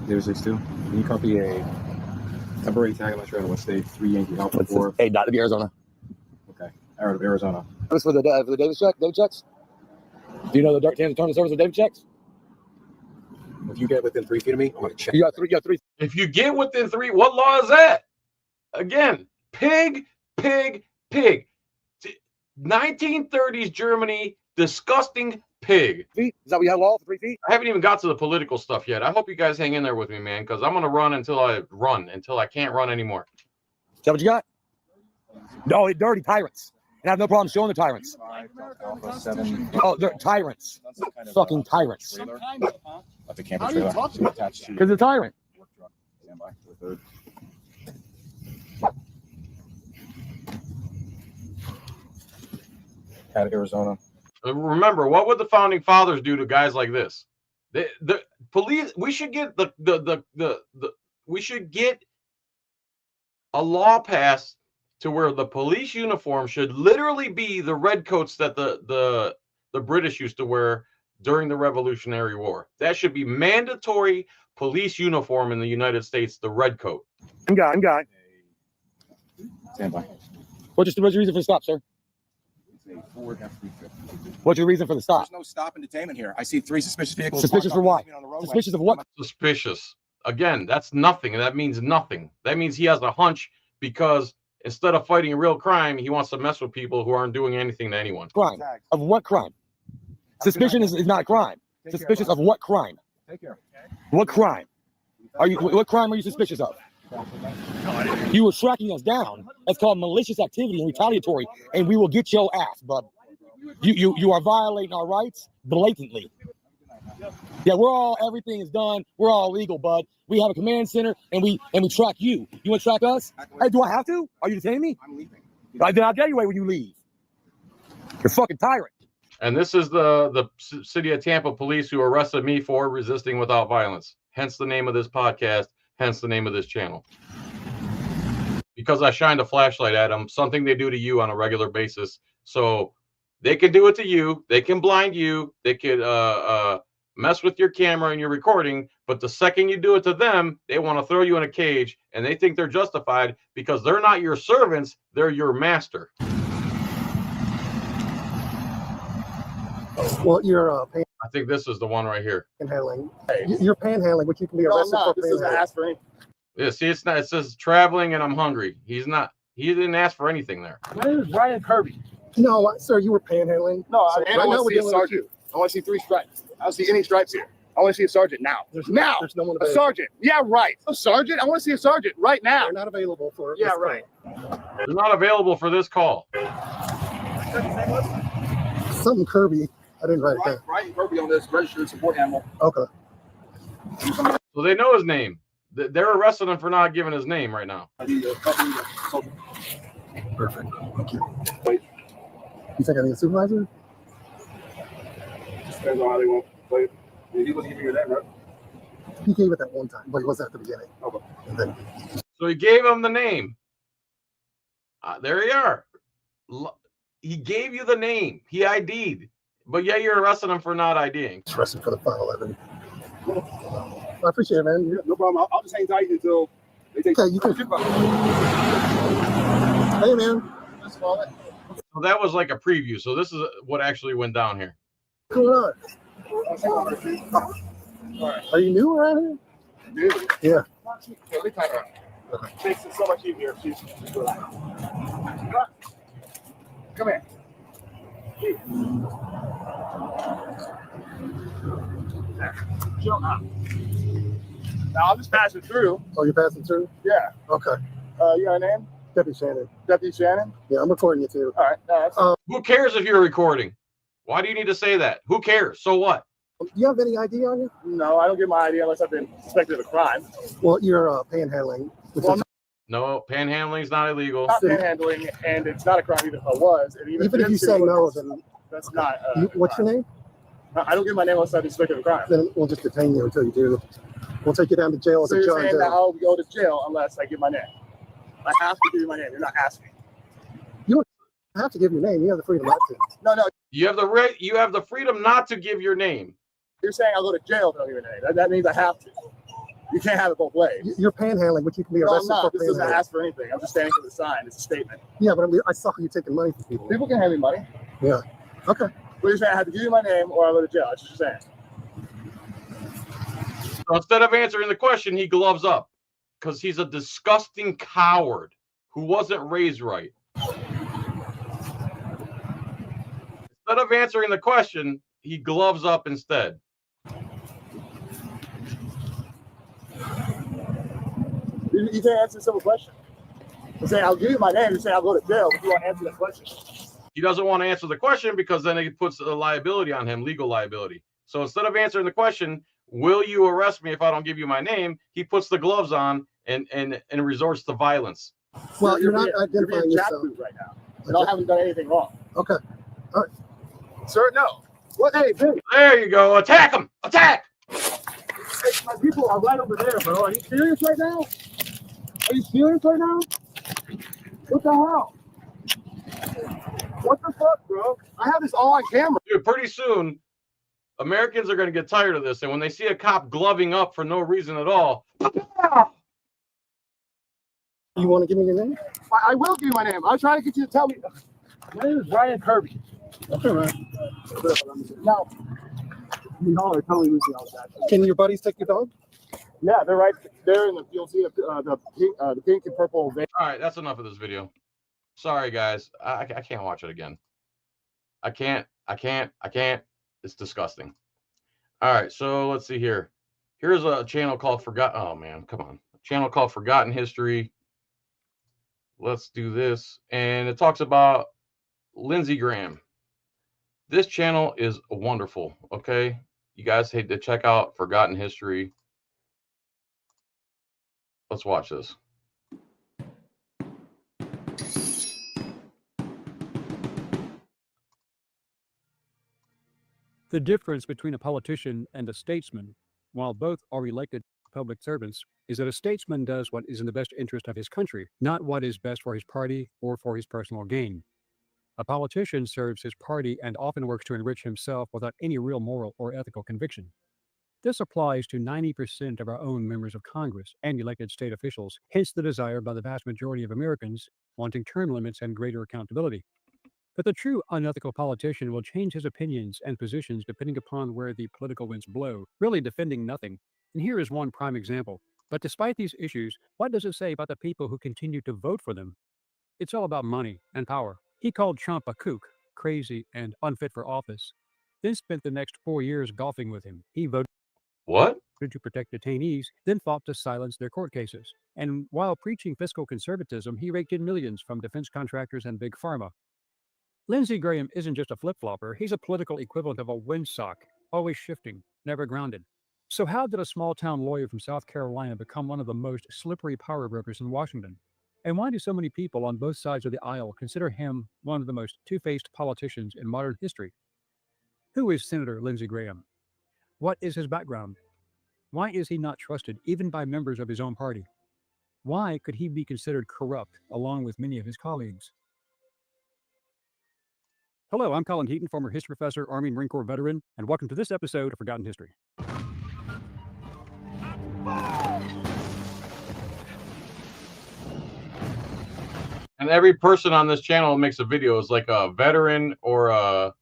062. Can you copy a temporary tag? I'm not sure what state. 3 Yankee Alpha 4. Hey, not to be Arizona. Okay. Out of Arizona. This for the Davis check, David checks? Do you know the Dark Tampa Terms of Service of David checks? If you get within 3 feet of me, I'm gonna check. You got three. If you get within 3, what law is that? Again, pig. 1930s Germany, disgusting pig. Feet? Is that what you have law for 3 feet? I haven't even got to the political stuff yet. I hope you guys hang in there with me, man, because I'm gonna run until I can't run anymore. Is that what you got? No, they're dirty tyrants. And I have no problem showing the tyrants. Oh, they're tyrants. Fucking tyrants. At the camper trailer. Attached to. Because they're tyrant. Stand by for the third. Out of Arizona. Remember, what would the founding fathers do to guys like this? The police. We should get the get a law passed to where the police uniform should literally be the red coats that the British used to wear during the Revolutionary War. That should be mandatory police uniform in the United States, the red coat. I'm guy. Stand by. What's your reason for the stop, sir? What's your reason for the stop? There's no stop and detainment here. I see 3 suspicious vehicles. Suspicious for what? Suspicious of what? Suspicious. Again, that's nothing. That means nothing. That means he has a hunch because instead of fighting real crime, he wants to mess with people who aren't doing anything to anyone. Crime. Of what crime? Suspicion is not crime. Suspicious of what crime? Take care. What crime? What crime are you suspicious of? You were tracking us down. That's called malicious activity and retaliatory, and we will get your ass, bud. You are violating our rights blatantly. Yeah, everything is done. We're all legal, bud. We have a command center, and we track you. You want to track us? Hey, do I have to? Are you detaining me? I'm leaving. Then I'll get you away when you leave. You're a fucking tyrant. And this is the city of Tampa police who arrested me for resisting without violence. Hence the name of this podcast. Hence the name of this channel. Because I shined a flashlight at them, something they do to you on a regular basis. So they can do it to you. They can blind you. They could mess with your camera and your recording. But the second you do it to them, they want to throw you in a cage. And they think they're justified because they're not your servants. They're your master. Well, you're I think this is the one right here. panhandling. You're panhandling, which you can be arrested for. This doesn't ask for anything. Yeah, see, it's not. It says traveling and I'm hungry. He's not. He didn't ask for anything there. My name is Brian Kirby. No, sir, you were panhandling. No, So I want to see a sergeant. I want to see 3 stripes. I don't see any stripes here. I want to see a sergeant now. There's no one available. A sergeant. Yeah, right. A sergeant. I want to see a sergeant right now. They're not available for. Yeah, right. They're not available for this call. Something Kirby. I didn't write it down. Brian Kirby on this registered support animal. Okay. So they know his name. They're arresting him for not giving his name right now. Perfect. Thank you. You think I need a supervisor? Depends on how they want to play it. He wasn't giving you that, right? He gave it that one time, but it wasn't at the beginning. Okay. And then So he gave him the name. There you are. He gave you the name. He ID'd. But yeah, you're arresting him for not IDing. it's arrested for the 511. I appreciate it, man. Yeah, no problem. I'll just hang tight until they take. Okay, you can. Hey, man. So that was like a preview. So this is what actually went down here. What's going on? Are you new around here? Dude. Yeah. Makes it so much easier. Come here. Chill out. Now I'm just passing through. Oh, you're passing through? Yeah. Okay. You got a name? Deputy Shannon. Deputy Shannon? Yeah, I'm recording you too. All right. No, that's Who cares if you're recording? Why do you need to say that? Who cares? So what? Do you have any ID on you? No, I don't get my ID unless I've been suspected of a crime. Well, you're panhandling. Which Well, is, No, panhandling's not illegal. Not panhandling, and it's not a crime even if I was. And even if you it is, say no, then that's not. what's your name? I don't get my name unless I've been suspected of a crime. Then we'll just detain you until you do. We'll take you down to jail as So a you're judge. saying that I'll go to jail unless I give my name? I have to give you my name. You're not asking. You don't have to give your name. You have the freedom not to. No. You have the right. You have the freedom not to give your name. You're saying I'll go to jail if I don't give your name. That means I have to. You can't have it both ways. You're panhandling, which you can be No, I'm arrested not. for This doesn't panhandling. ask for anything. I'm just standing for the sign. It's a statement. Yeah, but I saw you taking money from people. People can hand me money. Yeah. Okay. But you're saying I have to give you my name or I'll go to jail. That's what you're saying. So instead of answering the question, he gloves up because he's a disgusting coward who wasn't raised right. Instead of answering the question, he gloves up instead. You can't answer a simple question. You're saying I'll give you my name. You're saying I'll go to jail, but you won't answer the question. He doesn't want to answer the question because then it puts a liability on him, legal liability. So instead of answering the question, will you arrest me if I don't give you my name? He puts the gloves on and resorts to violence. Well, you're not being identifying yourself. jackboot right now. And I haven't done anything wrong. Okay. All right. Sir, no. What? Hey, dude. There you go. Attack him. Attack. Hey, My people are right over there, bro. Are you serious right now? Are you serious right now? What the hell? What the fuck, bro? I have this all on camera. Dude, pretty soon, Americans are going to get tired of this. And when they see a cop gloving up for no reason at all, You want to give me your name? I will give you my name. I'll try to get you to tell me. My name is Ryan Kirby. Okay, man. Now, no, totally losing all that. Can your buddies take your dog? Yeah, they're right there in the. You'll see the pink and purple. All right, that's enough of this video. Sorry, guys. I can't watch it again. I can't. It's disgusting. All right, so let's see here. Here's a channel called Forgotten. Oh, man, come on. A channel called Forgotten History. Let's do this. And it talks about Lindsey Graham. This channel is wonderful, okay? You guys need to check out Forgotten History. Let's watch this. The difference between a politician and a statesman, while both are elected public servants, is that a statesman does what is in the best interest of his country, not what is best for his party or for his personal gain. A politician serves his party and often works to enrich himself without any real moral or ethical conviction. This applies to 90% of our own members of Congress and elected state officials, hence the desire by the vast majority of Americans wanting term limits and greater accountability. But the true unethical politician will change his opinions and positions depending upon where the political winds blow, really defending nothing. And here is one prime example. But despite these issues, what does it say about the people who continue to vote for them? It's all about money and power. He called Trump a kook, crazy, and unfit for office, then spent the next 4 years golfing with him. He voted to protect detainees, then fought to silence their court cases. And while preaching fiscal conservatism, he raked in millions from defense contractors and big pharma. Lindsey Graham isn't just a flip-flopper, he's a political equivalent of a windsock, always shifting, never grounded. So how did a small-town lawyer from South Carolina become one of the most slippery power brokers in Washington? And why do so many people on both sides of the aisle consider him one of the most two-faced politicians in modern history? Who is Senator Lindsey Graham? What is his background? Why is he not trusted, even by members of his own party? Why could he be considered corrupt, along with many of his colleagues? Hello, I'm Colin Heaton, former history professor, Army and Marine Corps veteran, and welcome to this episode of Forgotten History. And every person on this channel makes a video is like a veteran or a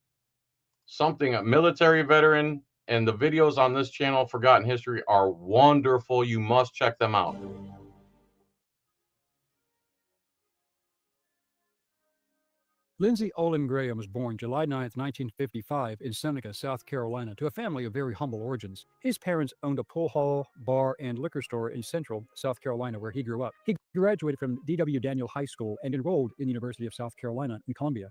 military veteran. And the videos on this channel, Forgotten History, are wonderful. You must check them out. Lindsey Olin Graham was born July 9, 1955 in Seneca, South Carolina, to a family of very humble origins. His parents owned a pool hall, bar, and liquor store in central South Carolina, where he grew up. He graduated from D.W. Daniel High School and enrolled in the University of South Carolina in Columbia.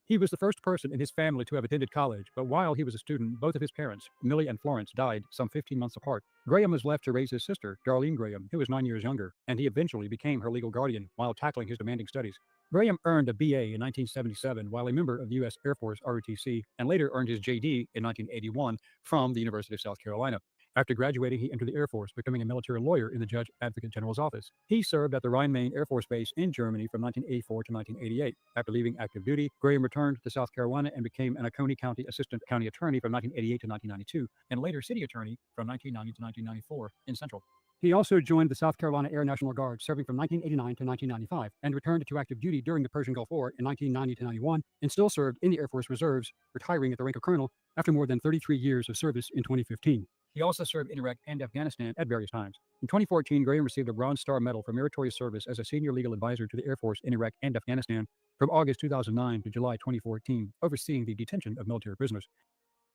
He was the first person in his family to have attended college, but while he was a student, both of his parents, Millie and Florence, died some 15 months apart. Graham was left to raise his sister, Darlene Graham, who was 9 years younger, and he eventually became her legal guardian while tackling his demanding studies. Graham earned a BA in 1977 while a member of the U.S. Air Force ROTC, and later earned his JD in 1981 from the University of South Carolina. After graduating, he entered the Air Force, becoming a military lawyer in the Judge Advocate General's office. He served at the Rhine-Main Air Force Base in Germany from 1984 to 1988. After leaving active duty, Graham returned to South Carolina and became an Oconee County Assistant County Attorney from 1988 to 1992, and later City Attorney from 1990 to 1994 in Central. He also joined the South Carolina Air National Guard, serving from 1989 to 1995, and returned to active duty during the Persian Gulf War in 1990 to 91, and still served in the Air Force Reserves, retiring at the rank of colonel after more than 33 years of service in 2015. He also served in Iraq and Afghanistan at various times. In 2014, Graham received a Bronze Star Medal for meritorious service as a senior legal advisor to the Air Force in Iraq and Afghanistan from August 2009 to July 2014, overseeing the detention of military prisoners.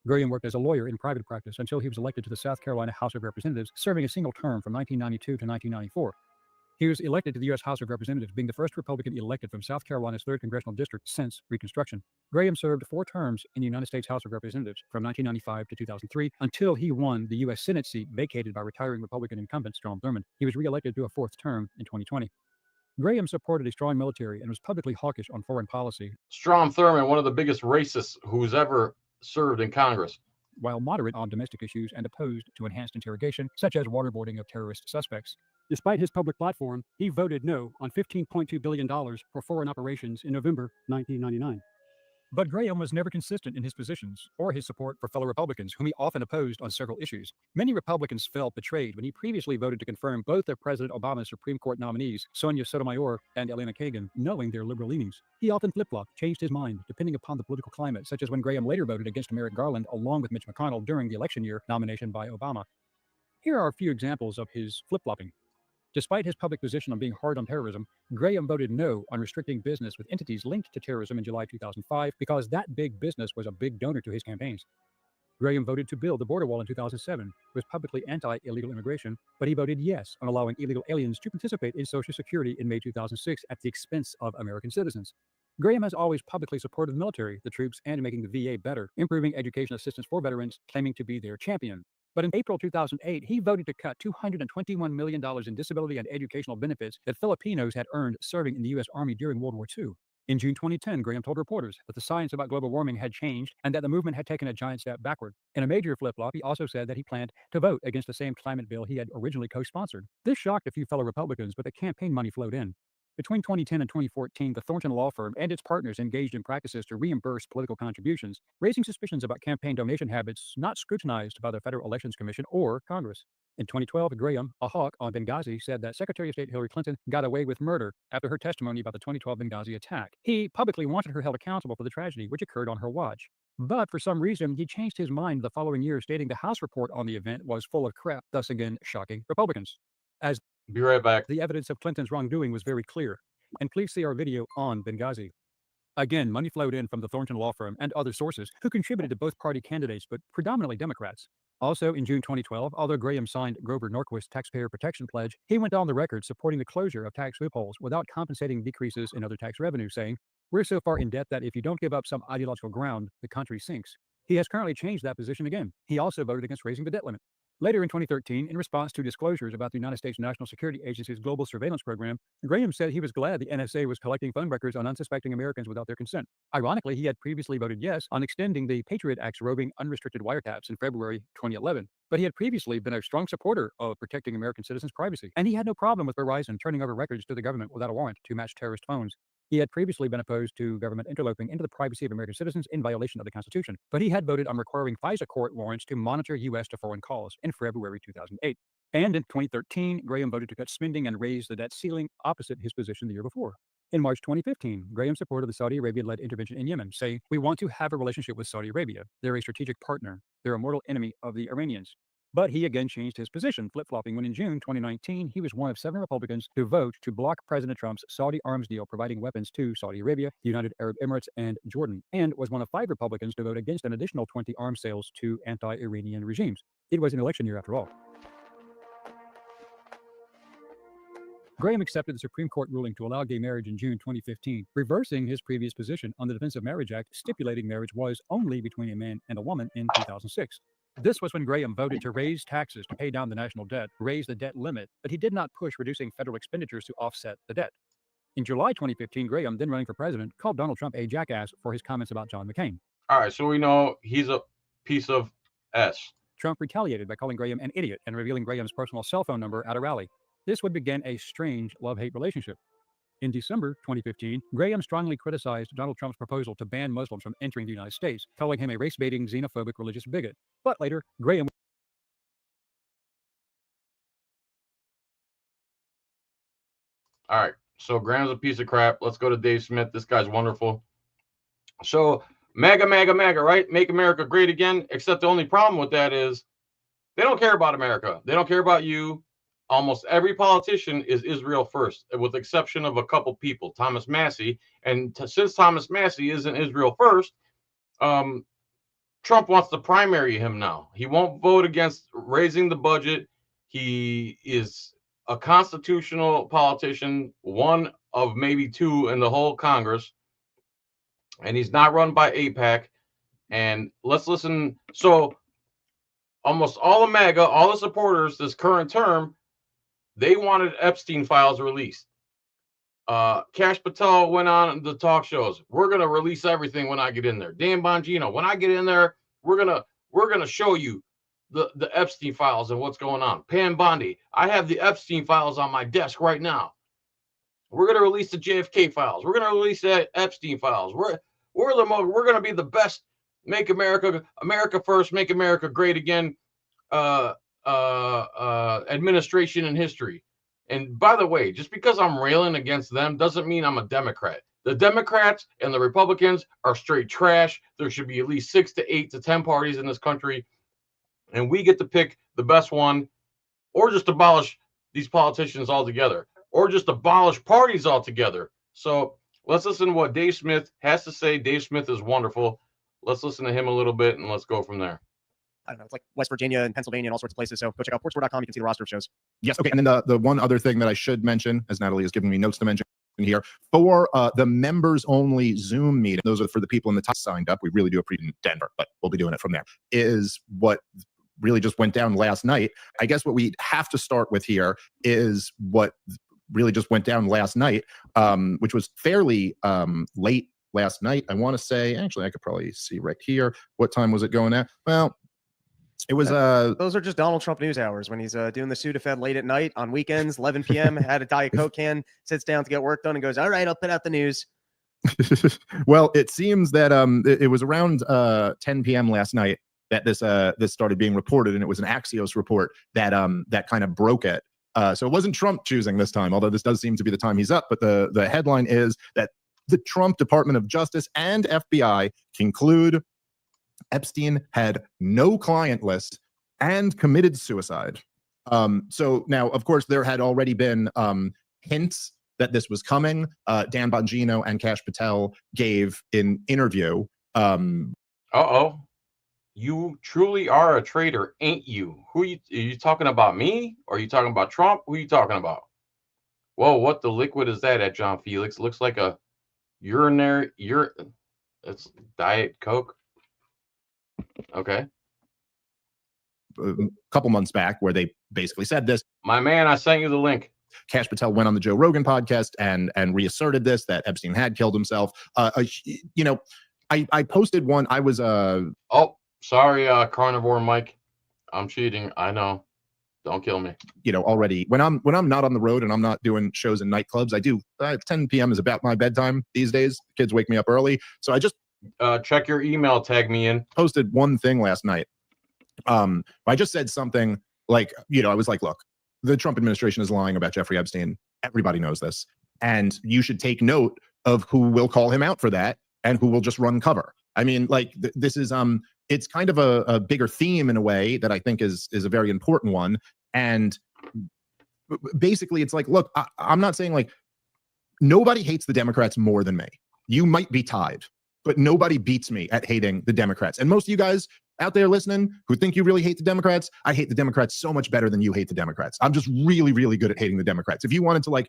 Graham worked as a lawyer in private practice until he was elected to the South Carolina House of Representatives, serving a single term from 1992 to 1994. He was elected to the U.S. House of Representatives, being the first Republican elected from South Carolina's 3rd Congressional District since Reconstruction. Graham served 4 terms in the United States House of Representatives from 1995 to 2003 until he won the U.S. Senate seat vacated by retiring Republican incumbent Strom Thurmond. He was reelected to a 4th term in 2020. Graham supported a strong military and was publicly hawkish on foreign policy. Strom Thurmond, one of the biggest racists who's ever served in Congress. while moderate on domestic issues and opposed to enhanced interrogation, such as waterboarding of terrorist suspects. Despite his public platform, he voted no on $15.2 billion for foreign operations in November 1999. But Graham was never consistent in his positions or his support for fellow Republicans, whom he often opposed on several issues. Many Republicans felt betrayed when he previously voted to confirm both of President Obama's Supreme Court nominees, Sonia Sotomayor and Elena Kagan, knowing their liberal leanings. He often flip-flopped, changed his mind, depending upon the political climate, such as when Graham later voted against Merrick Garland along with Mitch McConnell during the election year nomination by Obama. Here are a few examples of his flip-flopping. Despite his public position on being hard on terrorism, Graham voted no on restricting business with entities linked to terrorism in July 2005 because that big business was a big donor to his campaigns. Graham voted to build the border wall in 2007, was publicly anti-illegal immigration, but he voted yes on allowing illegal aliens to participate in Social Security in May 2006 at the expense of American citizens. Graham has always publicly supported the military, the troops, and making the VA better, improving education assistance for veterans, claiming to be their champion. But in April 2008, he voted to cut $221 million in disability and educational benefits that Filipinos had earned serving in the U.S. Army during World War II. In June 2010, Graham told reporters that the science about global warming had changed and that the movement had taken a giant step backward. In a major flip-flop, he also said that he planned to vote against the same climate bill he had originally co-sponsored. This shocked a few fellow Republicans, but the campaign money flowed in. Between 2010 and 2014, the Thornton law firm and its partners engaged in practices to reimburse political contributions, raising suspicions about campaign donation habits not scrutinized by the Federal Elections Commission or Congress. In 2012, Graham, a hawk on Benghazi, said that Secretary of State Hillary Clinton got away with murder after her testimony about the 2012 Benghazi attack. He publicly wanted her held accountable for the tragedy, which occurred on her watch. But for some reason, he changed his mind the following year, stating the House report on the event was full of crap, thus again shocking Republicans. As Be right back. the evidence of Clinton's wrongdoing was very clear. And please see our video on Benghazi. Again, money flowed in from the Thornton law firm and other sources who contributed to both party candidates, but predominantly Democrats. Also, in June 2012, although Graham signed Grover Norquist's taxpayer protection pledge, he went on the record supporting the closure of tax loopholes without compensating decreases in other tax revenue, saying, "We're so far in debt that if you don't give up some ideological ground, the country sinks." He has currently changed that position again. He also voted against raising the debt limit. Later in 2013, in response to disclosures about the United States National Security Agency's global surveillance program, Graham said he was glad the NSA was collecting phone records on unsuspecting Americans without their consent. Ironically, he had previously voted yes on extending the Patriot Act's roving unrestricted wiretaps in February 2011. But he had previously been a strong supporter of protecting American citizens' privacy, and he had no problem with Verizon turning over records to the government without a warrant to match terrorist phones. He had previously been opposed to government interloping into the privacy of American citizens in violation of the Constitution, but he had voted on requiring FISA court warrants to monitor U.S. to foreign calls in February 2008. And in 2013, Graham voted to cut spending and raise the debt ceiling opposite his position the year before. In March 2015, Graham supported the Saudi Arabia-led intervention in Yemen, saying, "We want to have a relationship with Saudi Arabia. They're a strategic partner. They're a mortal enemy of the Iranians." But he again changed his position, flip-flopping when in June 2019, he was one of 7 Republicans to vote to block President Trump's Saudi arms deal providing weapons to Saudi Arabia, the United Arab Emirates, and Jordan, and was one of 5 Republicans to vote against an additional 20 arms sales to anti-Iranian regimes. It was an election year after all. Graham accepted the Supreme Court ruling to allow gay marriage in June 2015, reversing his previous position on the Defense of Marriage Act, stipulating marriage was only between a man and a woman in 2006. This was when Graham voted to raise taxes to pay down the national debt, raise the debt limit, but he did not push reducing federal expenditures to offset the debt. In July 2015, Graham, then running for president, called Donald Trump a jackass for his comments about John McCain. All right, so we know he's a piece of S. Trump retaliated by calling Graham an idiot and revealing Graham's personal cell phone number at a rally. This would begin a strange love-hate relationship. In December 2015, Graham strongly criticized Donald Trump's proposal to ban Muslims from entering the United States, calling him a race-baiting, xenophobic religious bigot. But later, Graham... All right, so Graham's a piece of crap. Let's go to Dave Smith. This guy's wonderful. So, MAGA, MAGA, MAGA, right? Make America great again. Except the only problem with that is they don't care about America. They don't care about you. Almost every politician is Israel first, with the exception of a couple people, Thomas Massey. And since Thomas Massey isn't Israel first, Trump wants to primary him now. He won't vote against raising the budget. He is a constitutional politician, one of maybe 2 in the whole Congress. And he's not run by AIPAC. And let's listen. So almost all of MAGA, all the supporters this current term, they wanted Epstein files released. Kash Patel went on the talk shows. We're going to release everything when I get in there. Dan Bongino, when I get in there, we're going we're going to show you the Epstein files and what's going on. Pam Bondi, I have the Epstein files on my desk right now. We're going to release the JFK files. We're going to release the Epstein files. We're going to be the best. Make America first. Make America great again. Administration in history. And by the way, just because I'm railing against them doesn't mean I'm a Democrat. The Democrats and the Republicans are straight trash. There should be at least 6 to 8 to 10 parties in this country, and we get to pick the best one, or just abolish these politicians altogether, or just abolish parties altogether. So let's listen to what Dave Smith has to say. Dave Smith is wonderful. Let's listen to him a little bit, and let's go from there. I don't know. It's like West Virginia and Pennsylvania and all sorts of places. So go check out portsport.com. You can see the roster of shows. Yes. Okay. And then the one other thing that I should mention, as Natalie has given me notes to mention here, for the members only Zoom meeting, those are for the people in the top signed up. We really do appreciate in Denver, but we'll be doing it from there, is what really just went down last night. I guess what we have to start with here is what really just went down last night, which was fairly late last night. I want to say, actually, I could probably see right here. What time was it going at? Well, it was those are just Donald Trump news hours when he's doing the Sudafed late at night on weekends, 11 p.m. had a Diet Coke can, sits down to get work done, and goes, "All right, I'll put out the news." Well, it seems that it was around 10 p.m. last night that this started being reported, and it was an Axios report that that kind of broke it. So it wasn't Trump choosing this time, although this does seem to be the time he's up. But the headline is that the Trump Department of Justice and FBI conclude Epstein had no client list and committed suicide. So now, of course, there had already been hints that this was coming. Dan Bongino and Kash Patel gave an interview. You truly are a traitor, ain't you? Are you talking about me? Or are you talking about Trump? Who are you talking about? Whoa, what the liquid is that at John Felix? Looks like a it's Diet Coke. Okay. A couple months back where they basically said this. My man, I sent you the link. Kash Patel went on the Joe Rogan podcast and reasserted this, that Epstein had killed himself. I posted one. I was oh, sorry, carnivore Mike. I'm cheating. I know. Don't kill me. Already when I'm not on the road and I'm not doing shows in nightclubs, I do 10 p.m. is about my bedtime these days. Kids wake me up early. So I just check your email, tag me in. Posted one thing last night. I just said something like, I was like, look, the Trump administration is lying about Jeffrey Epstein. Everybody knows this. And you should take note of who will call him out for that and who will just run cover. I mean, like this is it's kind of a bigger theme in a way that I think is a very important one. And basically it's like, look, I'm not saying like nobody hates the Democrats more than me. You might be tied, but nobody beats me at hating the Democrats. And most of you guys out there listening who think you really hate the Democrats, I hate the Democrats so much better than you hate the Democrats. I'm just really, really good at hating the Democrats. If you wanted to I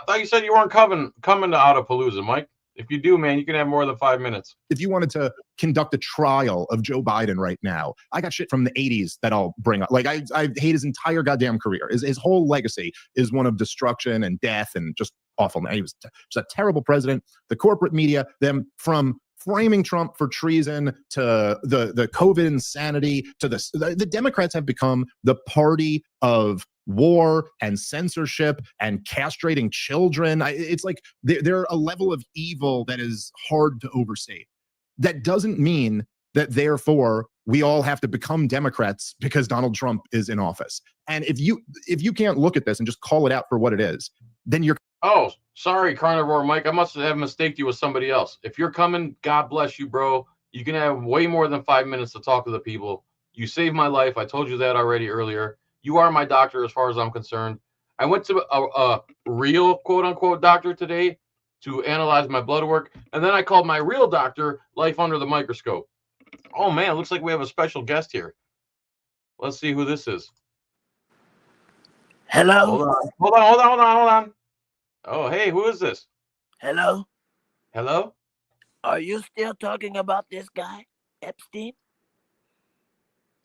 thought you said you weren't coming to Autopalooza, Mike. If you do, man, you can have more than 5 minutes. If you wanted to conduct a trial of Joe Biden right now, I got shit from the 80s that I'll bring up. Like I hate his entire goddamn career. His whole legacy is one of destruction and death and just awful. He was just a terrible president. The corporate media, them from framing Trump for treason to the COVID insanity to the Democrats have become the party of war and censorship and castrating children. It's like they're a level of evil that is hard to overstate. That doesn't mean that therefore we all have to become Democrats because Donald Trump is in office. And if you can't look at this and just call it out for what it is, then you're Oh, sorry, Carnivore Mike. I must have mistaked you with somebody else. If you're coming, God bless you, bro. You can have way more than 5 minutes to talk to the people. You saved my life. I told you that already earlier. You are my doctor as far as I'm concerned. I went to a real quote-unquote doctor today to analyze my blood work, and then I called my real doctor, Life Under the Microscope. Oh, man, looks like we have a special guest here. Let's see who this is. Hello? Hold on. Oh, hey, who is this? Hello? Hello? Are you still talking about this guy, Epstein?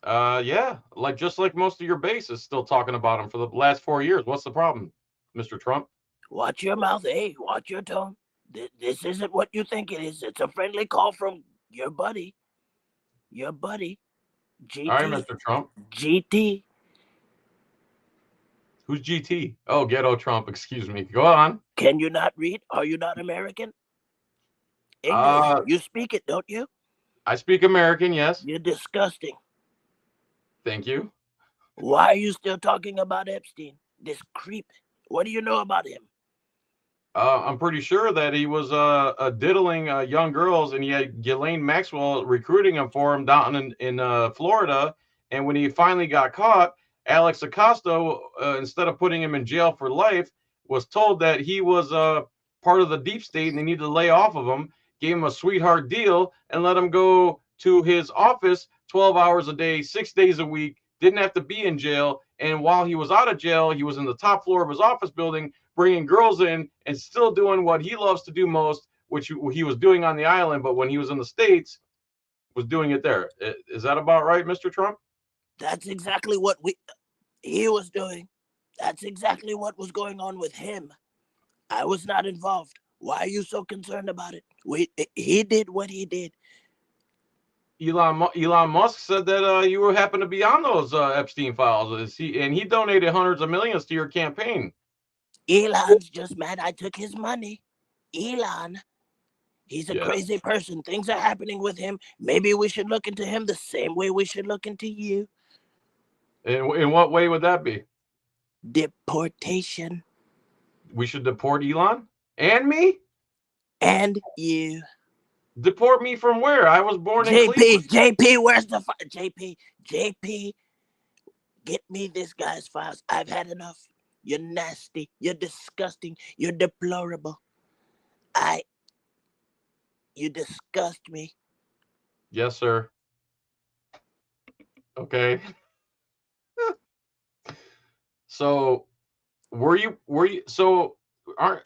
Yeah, just like most of your base is still talking about him for the last 4 years. What's the problem, Mr. Trump? Watch your mouth, hey, watch your tone. This isn't what you think it is. It's a friendly call from your buddy. Your buddy. GT. All right, Mr. Trump. GT. Who's GT? Oh, Ghetto Trump. Excuse me. Go on. Can you not read? Are you not American? English. You speak it, don't you? I speak American, yes. You're disgusting. Thank you. Why are you still talking about Epstein? This creep. What do you know about him? I'm pretty sure that he was diddling young girls, and he had Ghislaine Maxwell recruiting him for him down in Florida. And when he finally got caught, Alex Acosta, instead of putting him in jail for life, was told that he was part of the deep state and they needed to lay off of him, gave him a sweetheart deal, and let him go to his office 12 hours a day, 6 days a week, didn't have to be in jail. And while he was out of jail, he was in the top floor of his office building, bringing girls in and still doing what he loves to do most, which he was doing on the island. But when he was in the States, was doing it there. Is that about right, Mr. Trump? That's exactly what he was doing. That's exactly what was going on with him. I was not involved. Why are you so concerned about it? He did what he did. Elon Musk said that you happened to be on those Epstein files. And he donated hundreds of millions to your campaign. Elon's just mad I took his money. Elon, he's a crazy person. Things are happening with him. Maybe we should look into him the same way we should look into you. In what way would that be? Deportation. We should deport Elon? And me? And you. Deport me from where? I was born in Cleveland. JP, where's the JP, get me this guy's files. I've had enough. You're nasty. You're disgusting. You're deplorable. You disgust me. Yes, sir. Okay. So,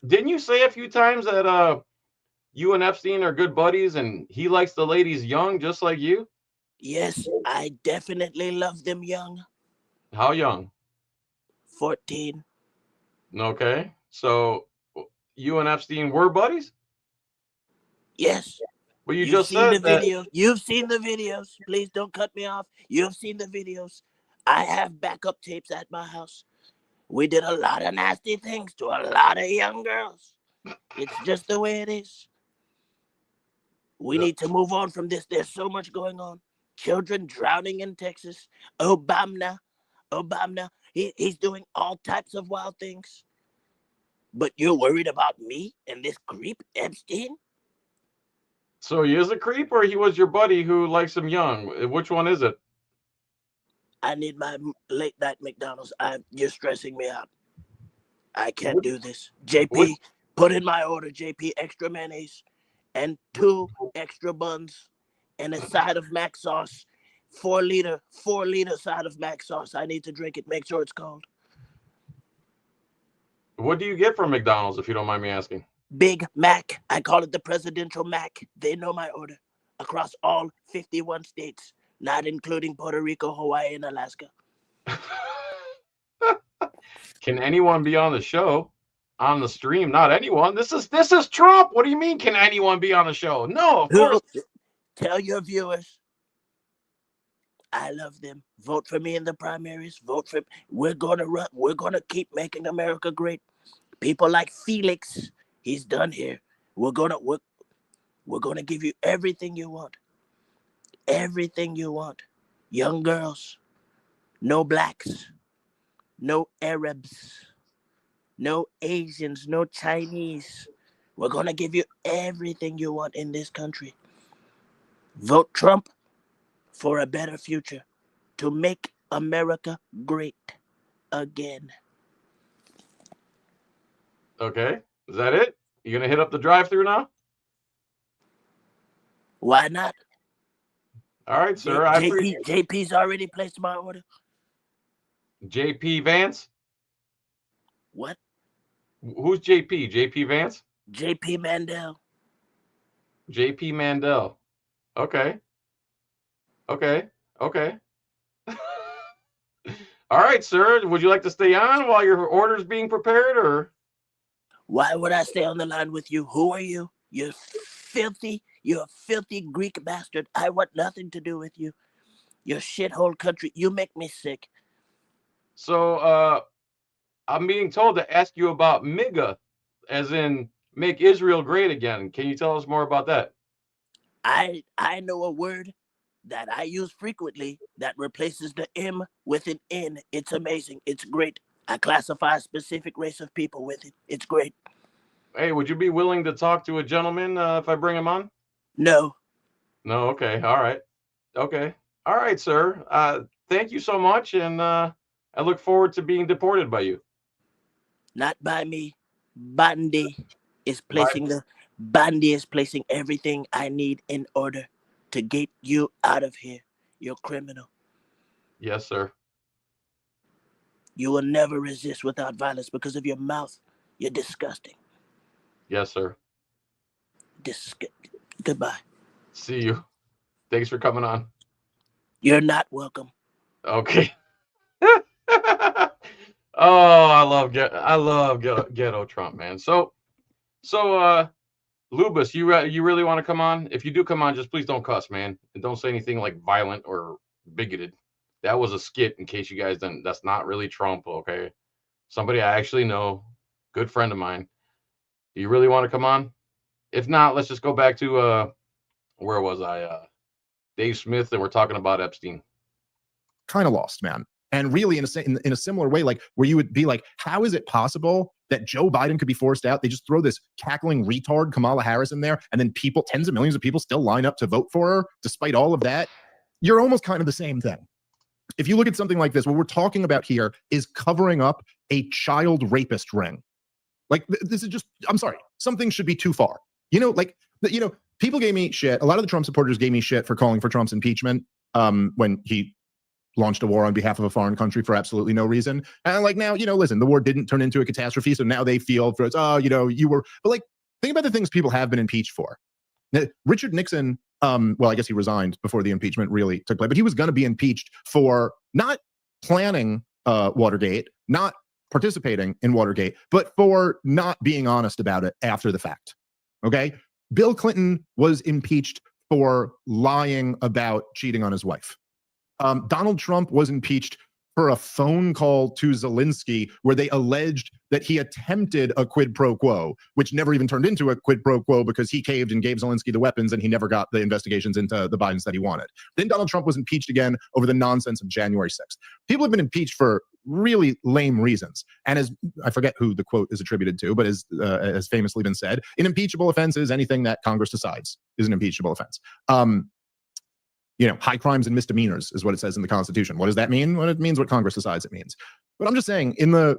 didn't you say a few times that you and Epstein are good buddies and he likes the ladies young just like you? Yes, I definitely love them young. How young? 14. Okay. So you and Epstein were buddies? Yes. Well, You've just seen said the that. video. You've seen the videos. Please don't cut me off. You've seen the videos. I have backup tapes at my house. We did a lot of nasty things to a lot of young girls. It's just the way it is. We need to move on from this. There's so much going on. Children drowning in Texas. Obama, he's doing all types of wild things. But you're worried about me and this creep, Epstein? So he is a creep, or he was your buddy who likes him young? Which one is it? I need my late night McDonald's. You're stressing me out. I can't do this. JP, put in my order, JP, extra mayonnaise and 2 extra buns and a side of mac sauce. 4 liter side of mac sauce. I need to drink it. Make sure it's cold. What do you get from McDonald's, if you don't mind me asking? Big Mac. I call it the presidential Mac. They know my order. Across all 51 states, not including Puerto Rico, Hawaii, and Alaska. Can anyone be on the show? On the stream? Not anyone. This is Trump. What do you mean, can anyone be on the show? No, of course. Tell your viewers, I love them. Vote for me in the primaries. Vote for. We're gonna run. We're gonna keep making America great. People like Felix, he's done here. We're gonna give you everything you want. Everything you want. Young girls, no blacks, no Arabs, no Asians, no Chinese. We're gonna give you everything you want in this country. Vote Trump for a better future, to make America great again. Okay. Is that it? You gonna hit up the drive-thru now? Why not? All right, sir. JP's already placed my order. JP Vance? What? Who's JP? JP Vance? JP Mandel. JP Mandel. Okay. All right, sir. Would you like to stay on while your order's being prepared, or? Why would I stay on the line with you? Who are you? You're a filthy Greek bastard. I want nothing to do with you. Your shithole country. You make me sick. So I'm being told to ask you about MIGA, as in make Israel great again. Can you tell us more about that? I know a word that I use frequently that replaces the M with an N. It's amazing. It's great. I classify a specific race of people with it. It's great. Hey, would you be willing to talk to a gentleman if I bring him on? No. No. Okay. All right. Okay. All right, sir. Thank you so much, and I look forward to being deported by you. Not by me. Bandi is placing everything I need in order to get you out of here. You're criminal. Yes, sir. You will never resist without violence because of your mouth. You're disgusting. Yes, sir. Goodbye. See you. Thanks for coming on. You're not welcome. Okay. Oh, I love ghetto Trump, man. So, Lubus, you really want to come on? If you do come on, just please don't cuss, man, and don't say anything like violent or bigoted. That was a skit, in case you guys didn't. That's not really Trump, okay? Somebody I actually know, good friend of mine. Do you really want to come on? If not, let's just go back to where was I? Dave Smith, and we're talking about Epstein. Kind of lost, man. And really, in a similar way, like where you would be like, how is it possible that Joe Biden could be forced out? They just throw this cackling retard Kamala Harris in there, and then tens of millions of people still line up to vote for her, despite all of that. You're almost kind of the same thing. If you look at something like this, what we're talking about here is covering up a child rapist ring. Like, this is just, I'm sorry, something should be too far. People gave me shit. A lot of the Trump supporters gave me shit for calling for Trump's impeachment when he launched a war on behalf of a foreign country for absolutely no reason. And like now, listen, the war didn't turn into a catastrophe, so now they feel for you were. But like, think about the things people have been impeached for. Now, Richard Nixon, well, I guess he resigned before the impeachment really took place, but he was going to be impeached for not planning Watergate, not participating in Watergate, but for not being honest about it after the fact. Okay? Bill Clinton was impeached for lying about cheating on his wife. Donald Trump was impeached for a phone call to Zelensky where they alleged that he attempted a quid pro quo, which never even turned into a quid pro quo because he caved and gave Zelensky the weapons and he never got the investigations into the Bidens that he wanted. Then Donald Trump was impeached again over the nonsense of January 6th. People have been impeached for really lame reasons. And as I forget who the quote is attributed to, but as famously been said, an impeachable offense is anything that Congress decides is an impeachable offense. High crimes and misdemeanors is what it says in the Constitution. What does that mean? Well, it means what Congress decides it means. But I'm just saying, in the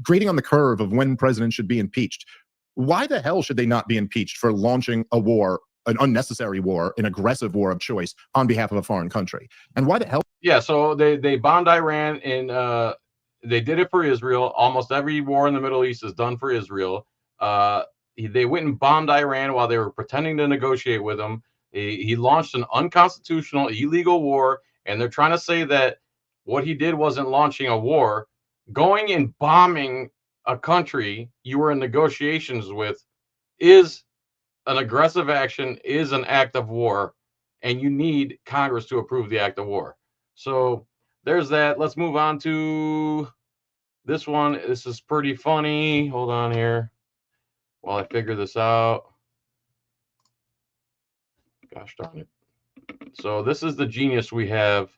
grading on the curve of when presidents should be impeached, why the hell should they not be impeached for launching a war, an unnecessary war, an aggressive war of choice on behalf of a foreign country? And why the hell? Yeah, so they bombed Iran, and they did it for Israel. Almost every war in the Middle East is done for Israel. They went and bombed Iran while they were pretending to negotiate with them. He launched an unconstitutional, illegal war, and they're trying to say that what he did wasn't launching a war. Going and bombing a country you were in negotiations with is an aggressive action, is an act of war, and you need Congress to approve the act of war. So there's that. Let's move on to this one. This is pretty funny. Hold on here while I figure this out. Gosh darn it. So this is the genius we have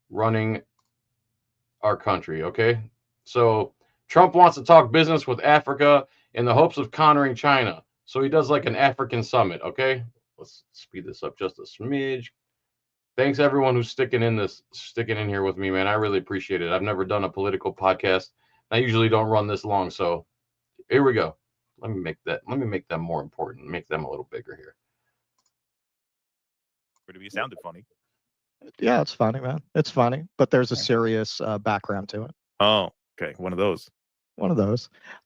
running our country, okay? So Trump wants to talk business with Africa in the hopes of countering China. So he does like an African summit, okay? Let's speed this up just a smidge. Thanks everyone who's sticking in here with me, man. I really appreciate it. I've never done a political podcast. I usually don't run this long, so here we go. Let me make them more important, make them a little bigger here. You sounded funny. Yeah, it's funny, man. It's funny, but there's a serious background to it. Oh, okay. One of those.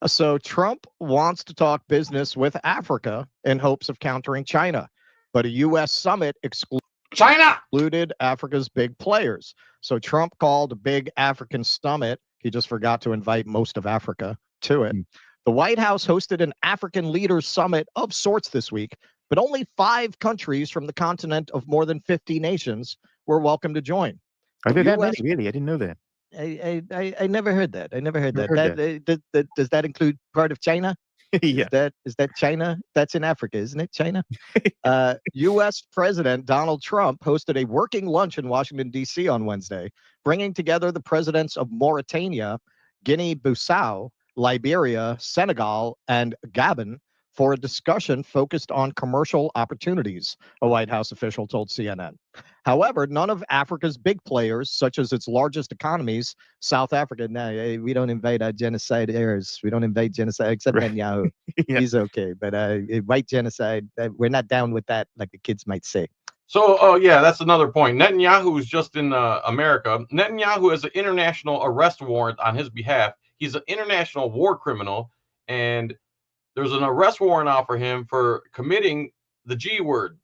So Trump wants to talk business with Africa in hopes of countering China, but a U.S. summit excluded Africa's big players. So Trump called a big African summit. He just forgot to invite most of Africa to it. The White House hosted an African leaders summit of sorts this week, but only 5 countries from the continent of more than 50 nations were welcome to join. Are there that US many? Really? I didn't know that. I never heard that. I never heard that. Never heard Does that include part of China? Yeah. Is that China? That's in Africa, isn't it? China. U.S. President Donald Trump hosted a working lunch in Washington, D.C. on Wednesday, bringing together the presidents of Mauritania, Guinea-Bissau, Liberia, Senegal, and Gabon for a discussion focused on commercial opportunities, a White House official told CNN. However, none of Africa's big players, such as its largest economies, South Africa, we don't invite our genocide heirs. We don't invite genocide, except Netanyahu. Yeah. He's okay. But white genocide, we're not down with that, like the kids might say. So, yeah, that's another point. Netanyahu is just in America. Netanyahu has an international arrest warrant on his behalf. He's an international war criminal, and there's an arrest warrant out for him for committing the G word,